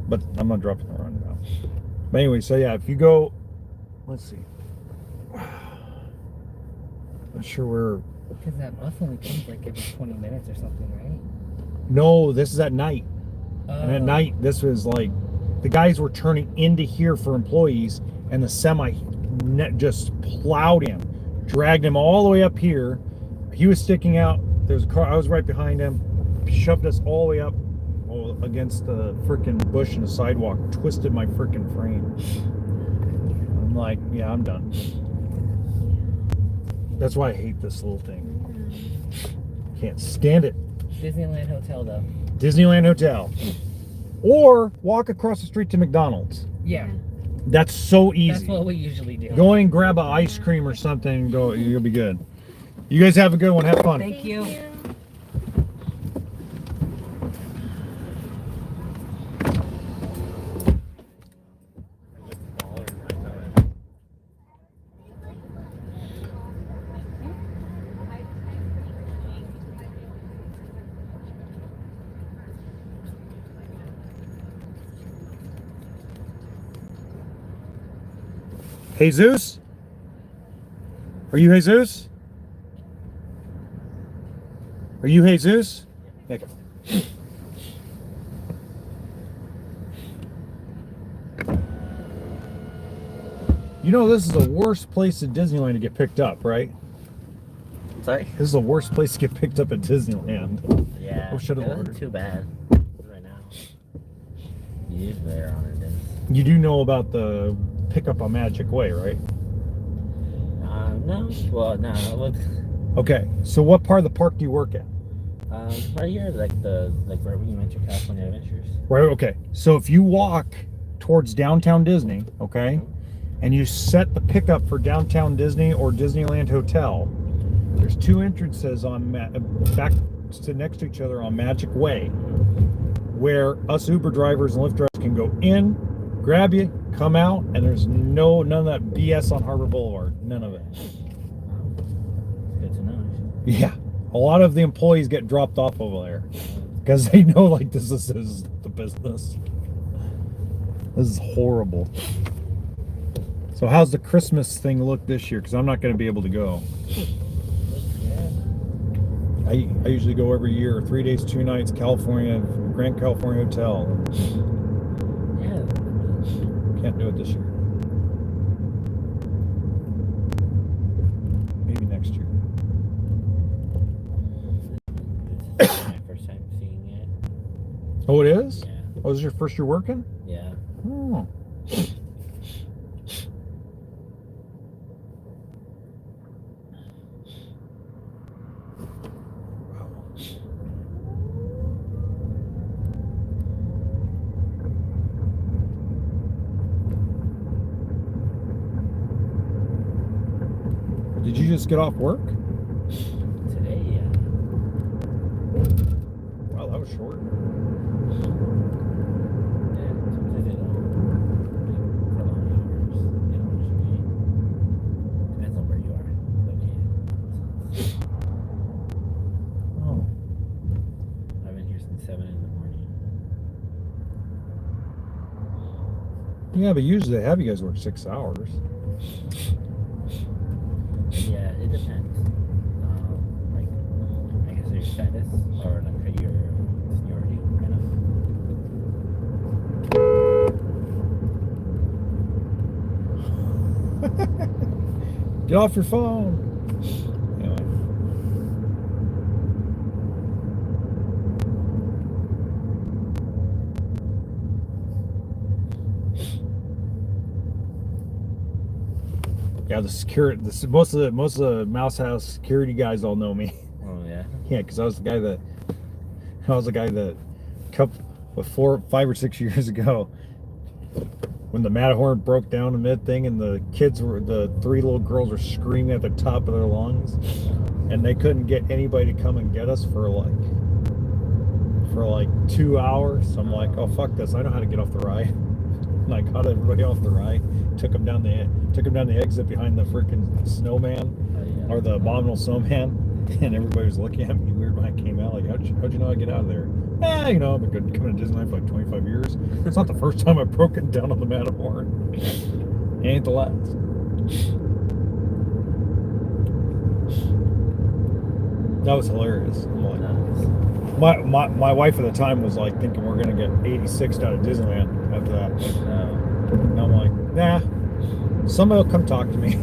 But I'm not dropping the roundabout. But anyway, so yeah, if you go, let's see. Not sure where. Because that bus only comes like every 20 minutes or something, right? No, this is at night. And at night, this was like, the guys were turning into here for employees, and the semi just plowed him, dragged him all the way up here. He was sticking out. There's a car. I was right behind him. Shoved us all the way up against the freaking bush in the sidewalk. Twisted my freaking frame. I'm like, yeah, I'm done. That's why I hate this little thing. Can't stand it. Disneyland Hotel, though. Disneyland Hotel. Or walk across the street to McDonald's. Yeah. That's so easy. That's what we usually do. Go and grab an ice cream or something and go. You'll be good. You guys have a good one. Have fun. Thank you. Jesus? Are you Jesus? Are you Jesus? Nick. You know this is the worst place at Disneyland to get picked up, right? Sorry? This is the worst place to get picked up at Disneyland. Yeah. Or should have it wasn't ordered. too bad right now. Usually they're on it. You do know about the pickup on Magic Way, right? No. Well, no. Okay. So what part of the park do you work at? Right here, like where you mentioned California Adventures. Right. Okay. So if you walk towards downtown Disney, okay, and you set the pickup for downtown Disney or Disneyland Hotel, there's two entrances on back to next to each other on Magic Way, where us Uber drivers and Lyft drivers can go in, grab you, come out, and there's none of that BS on Harbor Boulevard. None of it. Good to know. Yeah. A lot of the employees get dropped off over there because they know like this is the business. This is horrible. So how's the Christmas thing look this year? Because I'm not going to be able to go. I usually go every year, 3 days, 2 nights, California, Grand California Hotel. Yeah. Can't do it this year. Maybe next year. This is my first time seeing it. Oh, it is? Yeah. Oh, is this your first year working? Yeah. Oh. Did you just get off work? Today, yeah. Wow, that was short. Yeah, sometimes they don't prolong hours. They don't usually. Depends on where you are located. Oh. I've been here since 7 in the morning. Yeah, but usually they have you guys work 6 hours. Yeah, it depends. Like, I guess your status or like your seniority, kind of. Get off your phone. Anyway. Yeah, the security. Most of the Mouse House security guys all know me. Oh yeah. Yeah, because I was the guy that couple 5 or 6 years ago, when the Matterhorn broke down in mid thing, and the 3 little girls were screaming at the top of their lungs, and they couldn't get anybody to come and get us for like 2 hours. So I'm like, oh fuck this! I know how to get off the ride. And I got everybody off the ride, took them down the exit behind the freaking snowman, or the abominable snowman, and everybody was looking at me weird when I came out. Like, how'd you know how to get out of there? You know, I've been coming to Disneyland for like 25 years. It's not the first time I've broken down on the Matterhorn. It ain't the last. That was hilarious. I'm like, my wife at the time was like thinking we're gonna get 86 out of Disneyland after that. And I'm like, nah, somebody will come talk to me.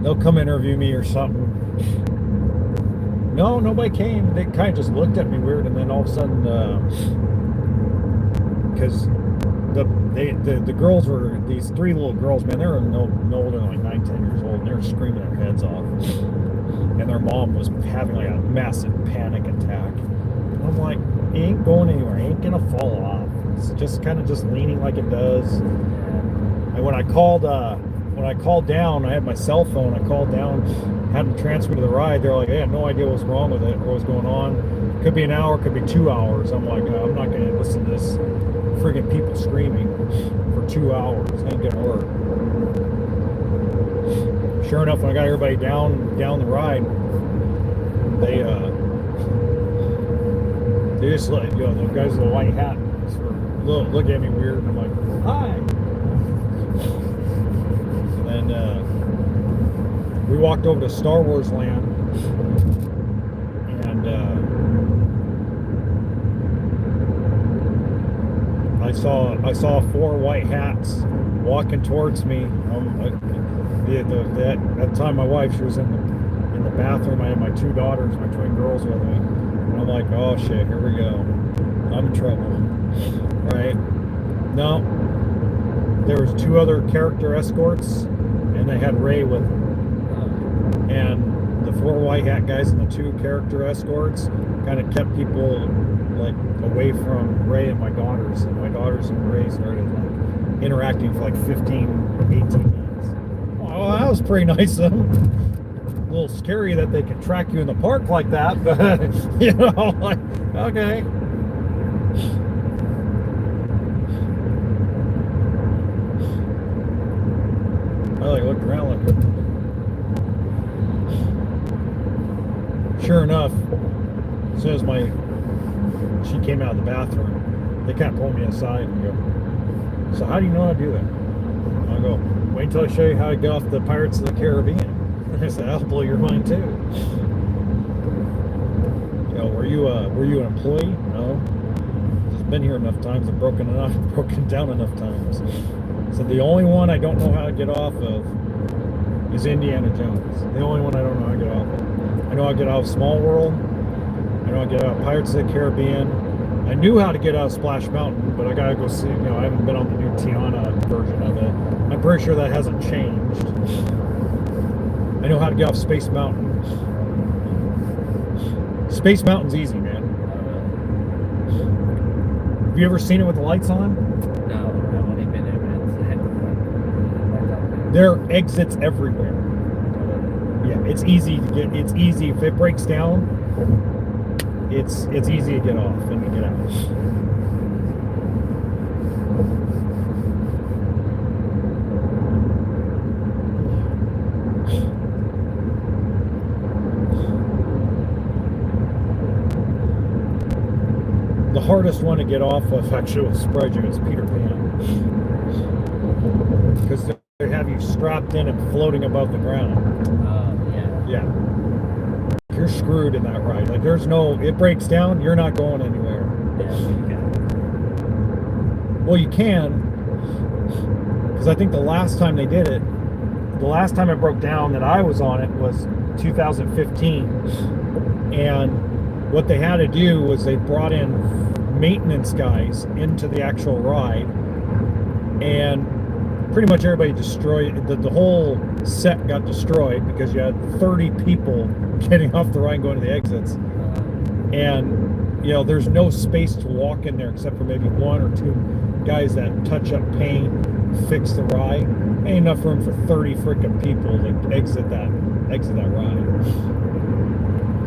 They'll come interview me or something. No, nobody came. They kind of just looked at me weird, and then all of a sudden, because the girls were, these 3 little girls, man, they were no older than like 9, 10 years old, and they were screaming their heads off. And their mom was having like a massive panic attack. I'm like, He ain't going anywhere. He ain't gonna fall off. It's just kind of just leaning like it does. And when I called down, I had my cell phone. I called down, had them transfer to the ride. They're like, they had no idea what was wrong with it or what was going on. Could be an hour, could be 2 hours. I'm like, I'm not gonna listen to this friggin' people screaming for 2 hours. It ain't gonna work. Sure enough, when I got everybody down the ride, they just let, you know, the guys with the white hat sort of look at me weird, and I'm like, hi. And then we walked over to Star Wars Land, and I saw 4 white hats walking towards me. That time, my wife, she was in the bathroom. I had my 2 daughters, my twin girls with me. And I'm like, oh shit, here we go. I'm in trouble. Right? No. There was 2 other character escorts, and they had Ray with them. And the 4 white hat guys and the 2 character escorts kind of kept people like away from Ray and my daughters. And my daughters and Ray started like interacting for like 15, 18 minutes. Oh, that was pretty nice of them. A little scary that they could track you in the park like that, but you know, like, okay. I like looked around like, sure enough, as soon as she came out of the bathroom, they kind of pulled me aside and go, so how do you know how to do that? And I go, wait until I show you how I got off the Pirates of the Caribbean. I said, that'll blow your mind too. You know, were you an employee? No. Just been here enough times and broken down enough times. So the only one I don't know how to get off of is Indiana Jones. The only one I don't know how to get off of. I know how to get out of Small World. I know how to get out of Pirates of the Caribbean. I knew how to get out of Splash Mountain, but I gotta go see, you know, I haven't been on the new Tiana version of it. I'm pretty sure that hasn't changed. I know how to get off Space Mountain. Space Mountain's easy, man. Have you ever seen it with the lights on? No, I've only been there, man. There are exits everywhere. Yeah, it's easy to get. It's easy if it breaks down. It's easy to get off and to get out. The hardest one to get off of actually was Spreading is Peter Pan, because they have you strapped in and floating above the ground. Yeah. You're screwed in that ride. Like there's no, it breaks down, you're not going anywhere. Well, you can, because I think the last time they did it, the last time it broke down that I was on it was 2015, and what they had to do was they brought in maintenance guys into the actual ride, and pretty much everybody destroyed, the whole set got destroyed because you had 30 people getting off the ride and going to the exits, and you know there's no space to walk in there except for maybe 1 or 2 guys that touch up paint, fix the ride. Ain't enough room for 30 freaking people to exit that ride.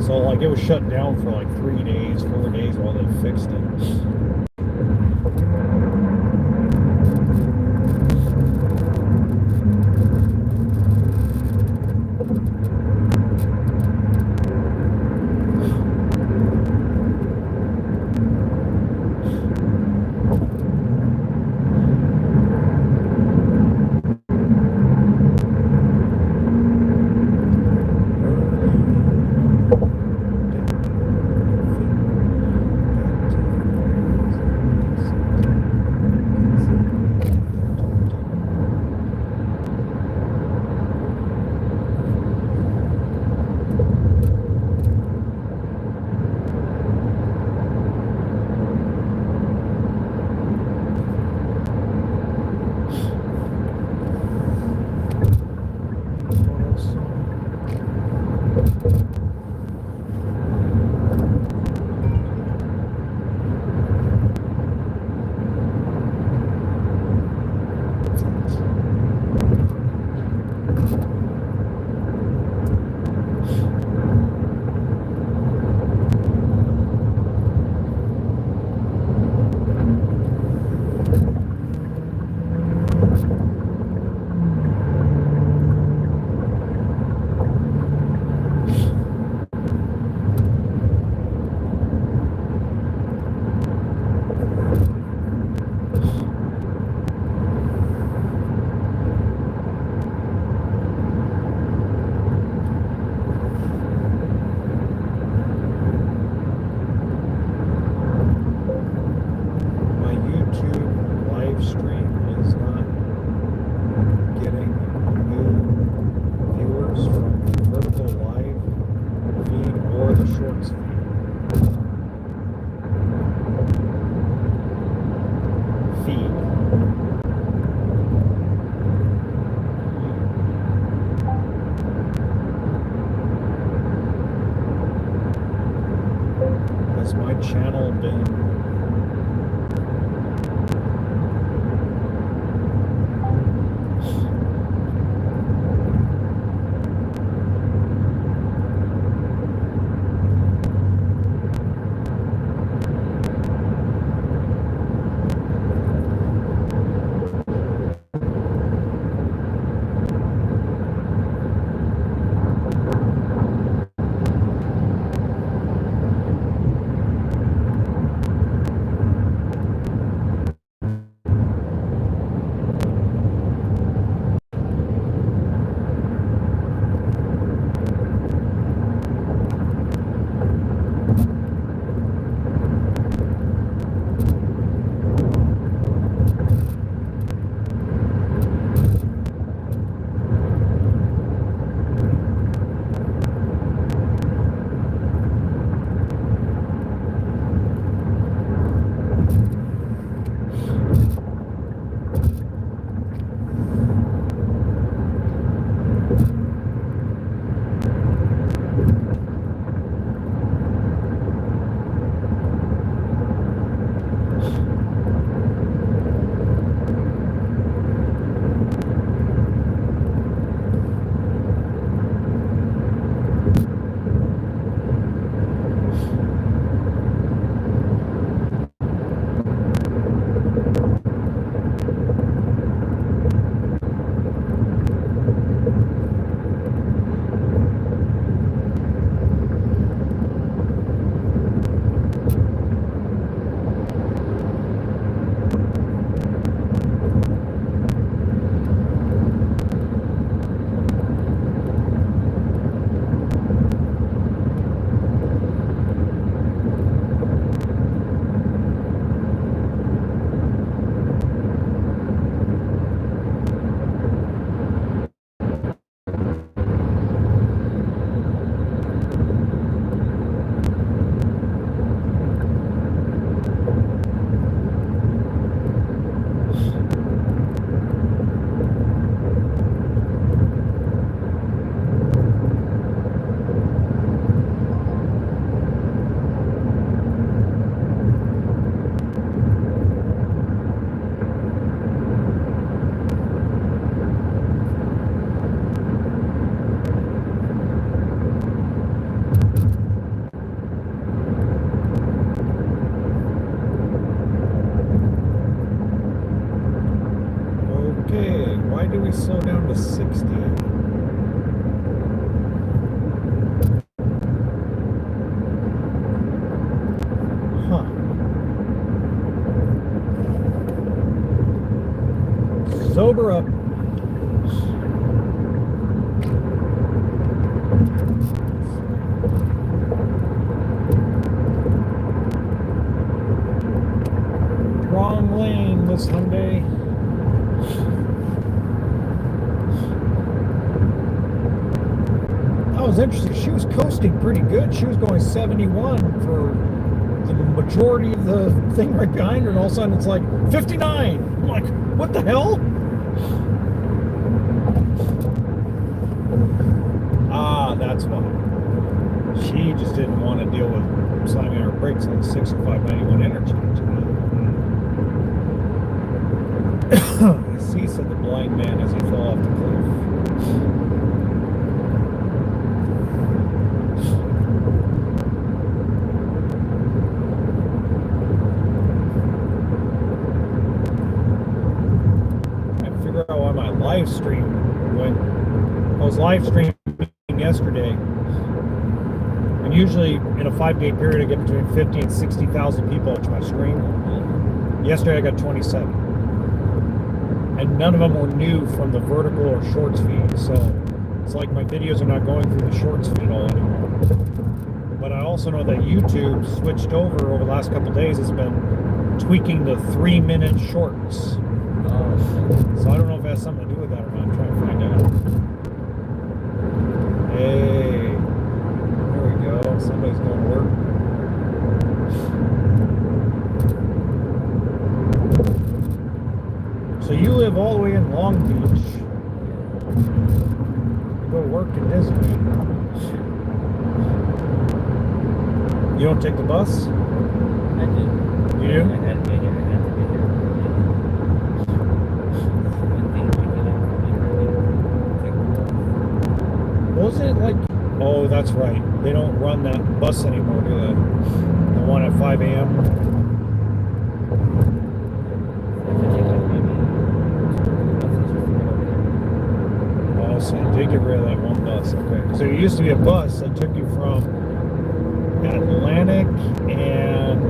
So like it was shut down for like 3 days, 4 days while they fixed it. channel bin. we slow down to 60? Huh. Sober up. Wrong lane, this Hyundai. That was interesting. She was coasting pretty good. She was going 71 for the majority of the thing right behind her, and all of a sudden it's like 59. I'm like, what the hell? Ah, that's why. She just didn't want to deal with slamming her brakes on the 6591 interchange. See, said the blind man as he fell off the cliff. I figure out why my live stream went. I was live streaming yesterday, and usually in a 5-day period I get between 50 and 60,000 people watch my stream. Yesterday I got 27. And none of them were new from the vertical or shorts feed, so it's like my videos are not going through the shorts feed all anymore. But I also know that YouTube switced over the last couple days, has been tweaking the 3-minute shorts. So I don't know if it has something to do with that or not. I'm trying to find out. Hey, there we go. Somebody's going to work. So you live all the way in Long Beach. You go work in Disney. You don't take the bus? I do. You do? I had to be here. I had to be here. One thing we did Was it like? Oh, that's right. They don't run that bus anymore, do they? The one at 5 a.m. Oh, so you did get rid of that one bus. Okay. So it used to be a bus that took you from Atlantic and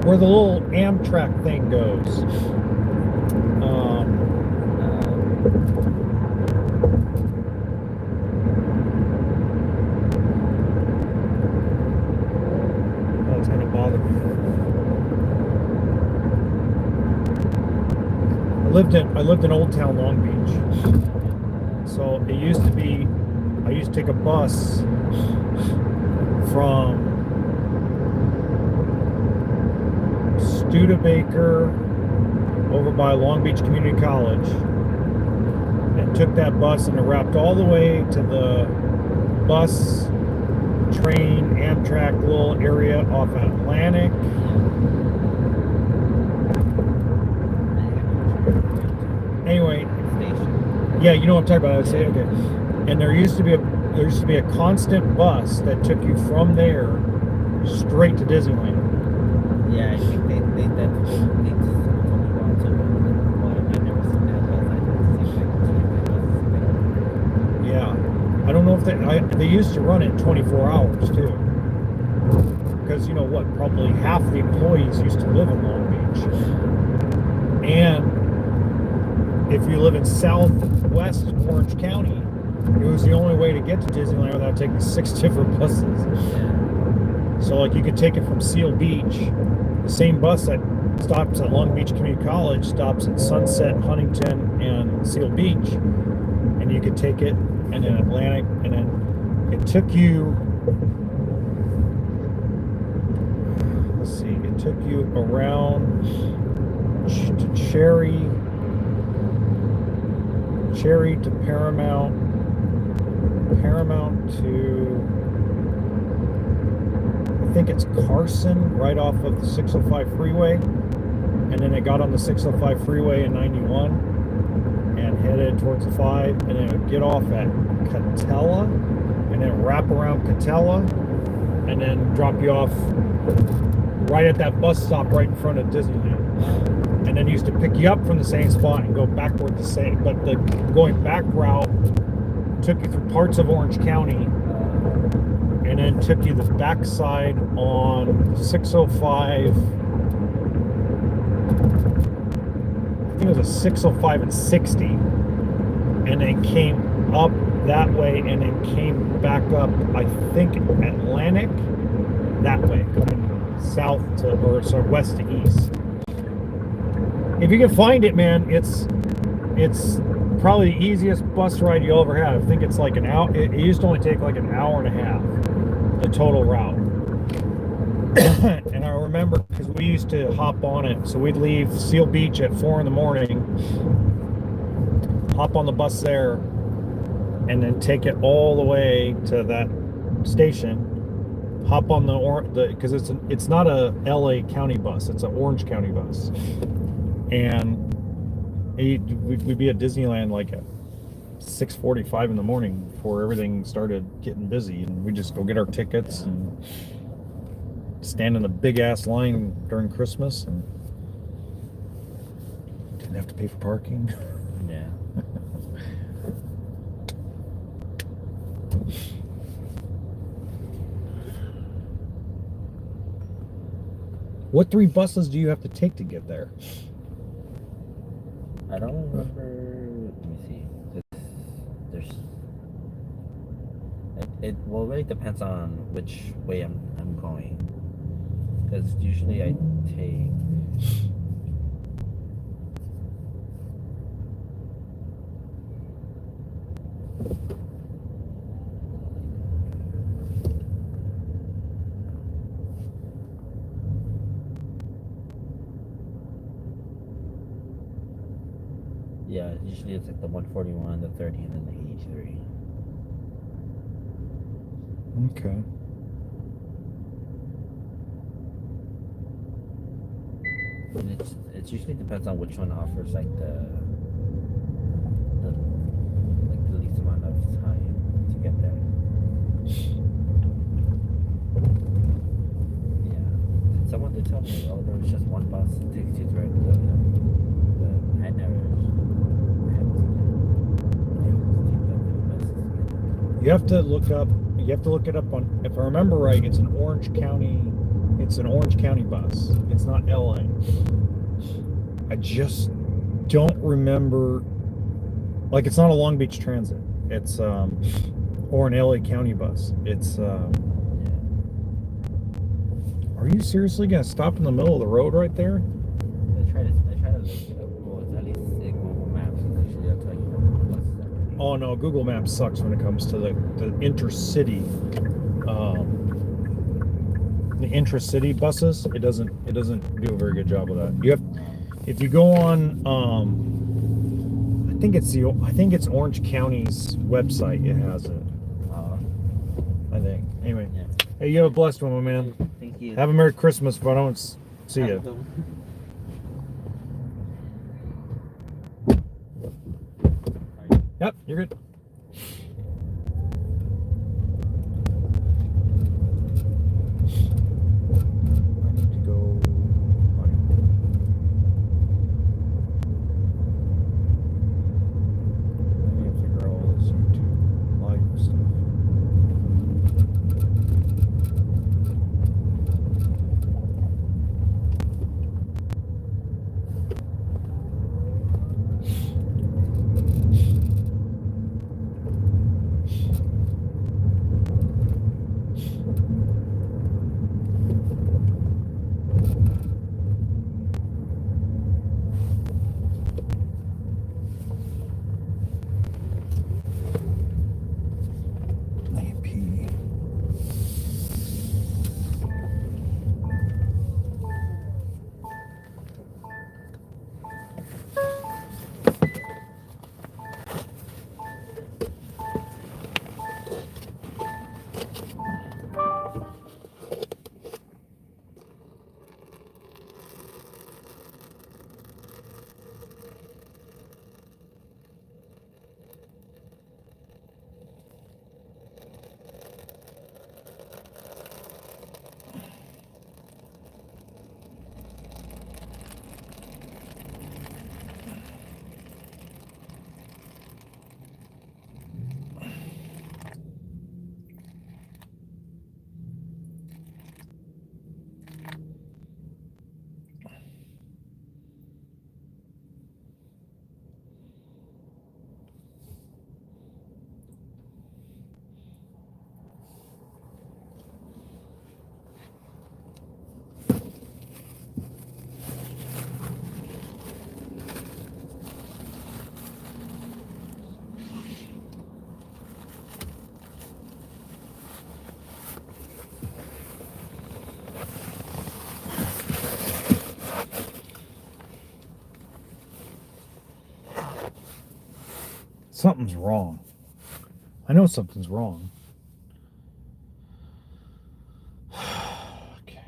where the little Amtrak thing goes. Oh, it's gonna bother me. I lived in Old Town Long Beach. So it used to be, I used to take a bus from Studebaker over by Long Beach Community College and took that bus and it wrapped all the way to the bus, train, Amtrak little area off Atlantic. Anyway, yeah, you know what I'm talking about. I would say, okay. And there used to be a constant bus that took you from there straight to Disneyland. Yeah, I think they told me about too. Well, I've never seen that bus. I didn't see Yeah, I don't know if they used to run it 24 hours too, because you know what? Probably half the employees used to live in Long Beach, and if you live in southwest Orange County, it was the only way to get to Disneyland without taking 6 different buses. So like you could take it from Seal Beach, the same bus that stops at Long Beach Community College stops at Sunset, Huntington, and Seal Beach, and you could take it, and then Atlantic, and then it took you, let's see, it took you around to Cherry to Paramount to, I think it's Carson, right off of the 605 freeway, and then it got on the 605 freeway in 91 and headed towards the 5, and then it would get off at Catella and then wrap around Catella and then drop you off right at that bus stop right in front of Disneyland, and then used to pick you up from the same spot and go backward the same, but the going back route took you through parts of Orange County and then took you the backside on 605. I think it was a 605 and 60, and then came up that way and then came back up, I think, Atlantic that way, coming south to, or sorry, west to east. If you can find it, man, it's probably the easiest bus ride you'll ever have. I think it's like an hour. It used to only take like an hour and a half, the total route. And I remember because we used to hop on it. So we'd leave Seal Beach at 4 in the morning, hop on the bus there, and then take it all the way to that station. Hop on the because it's not a LA County bus, it's an Orange County bus, and we'd be at Disneyland like at 6:45 in the morning before everything started getting busy, and we just go get our tickets and stand in a big ass line during Christmas and didn't have to pay for parking. Yeah. What 3 buses do you have to take to get there? I don't remember. Let me see. There's. It well, really depends on which way I'm going. Because usually I take. Yeah, usually it's like the 141, the 30, and then the 83. Okay. And it usually depends on which one offers like the least amount of time to get there. Yeah. Someone did tell me, oh, there was just one bus that takes you directly to them. But I never You have to look it up on, if I remember right, it's an Orange County bus. It's not LA. I just don't remember, like, it's not a Long Beach Transit. It's or an LA County bus. It's are you seriously gonna stop in the middle of the road right there? I try to look it up. Well, it's at least in Google Maps, and usually I'll tell you what buses are. Oh no, Google Maps sucks when it comes to the intercity buses. It doesn't do a very good job of that. If you go on I think it's Orange County's website, it has it. I think. Anyway. Yeah. Hey, you have a blessed one, my man. Thank you. Have a Merry Christmas if I don't see Have a you. good one. Yep, you're good. I need to go. I need to figure out all this YouTube live stuff. Something's wrong. I know something's wrong. Okay.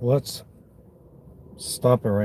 Let's stop it right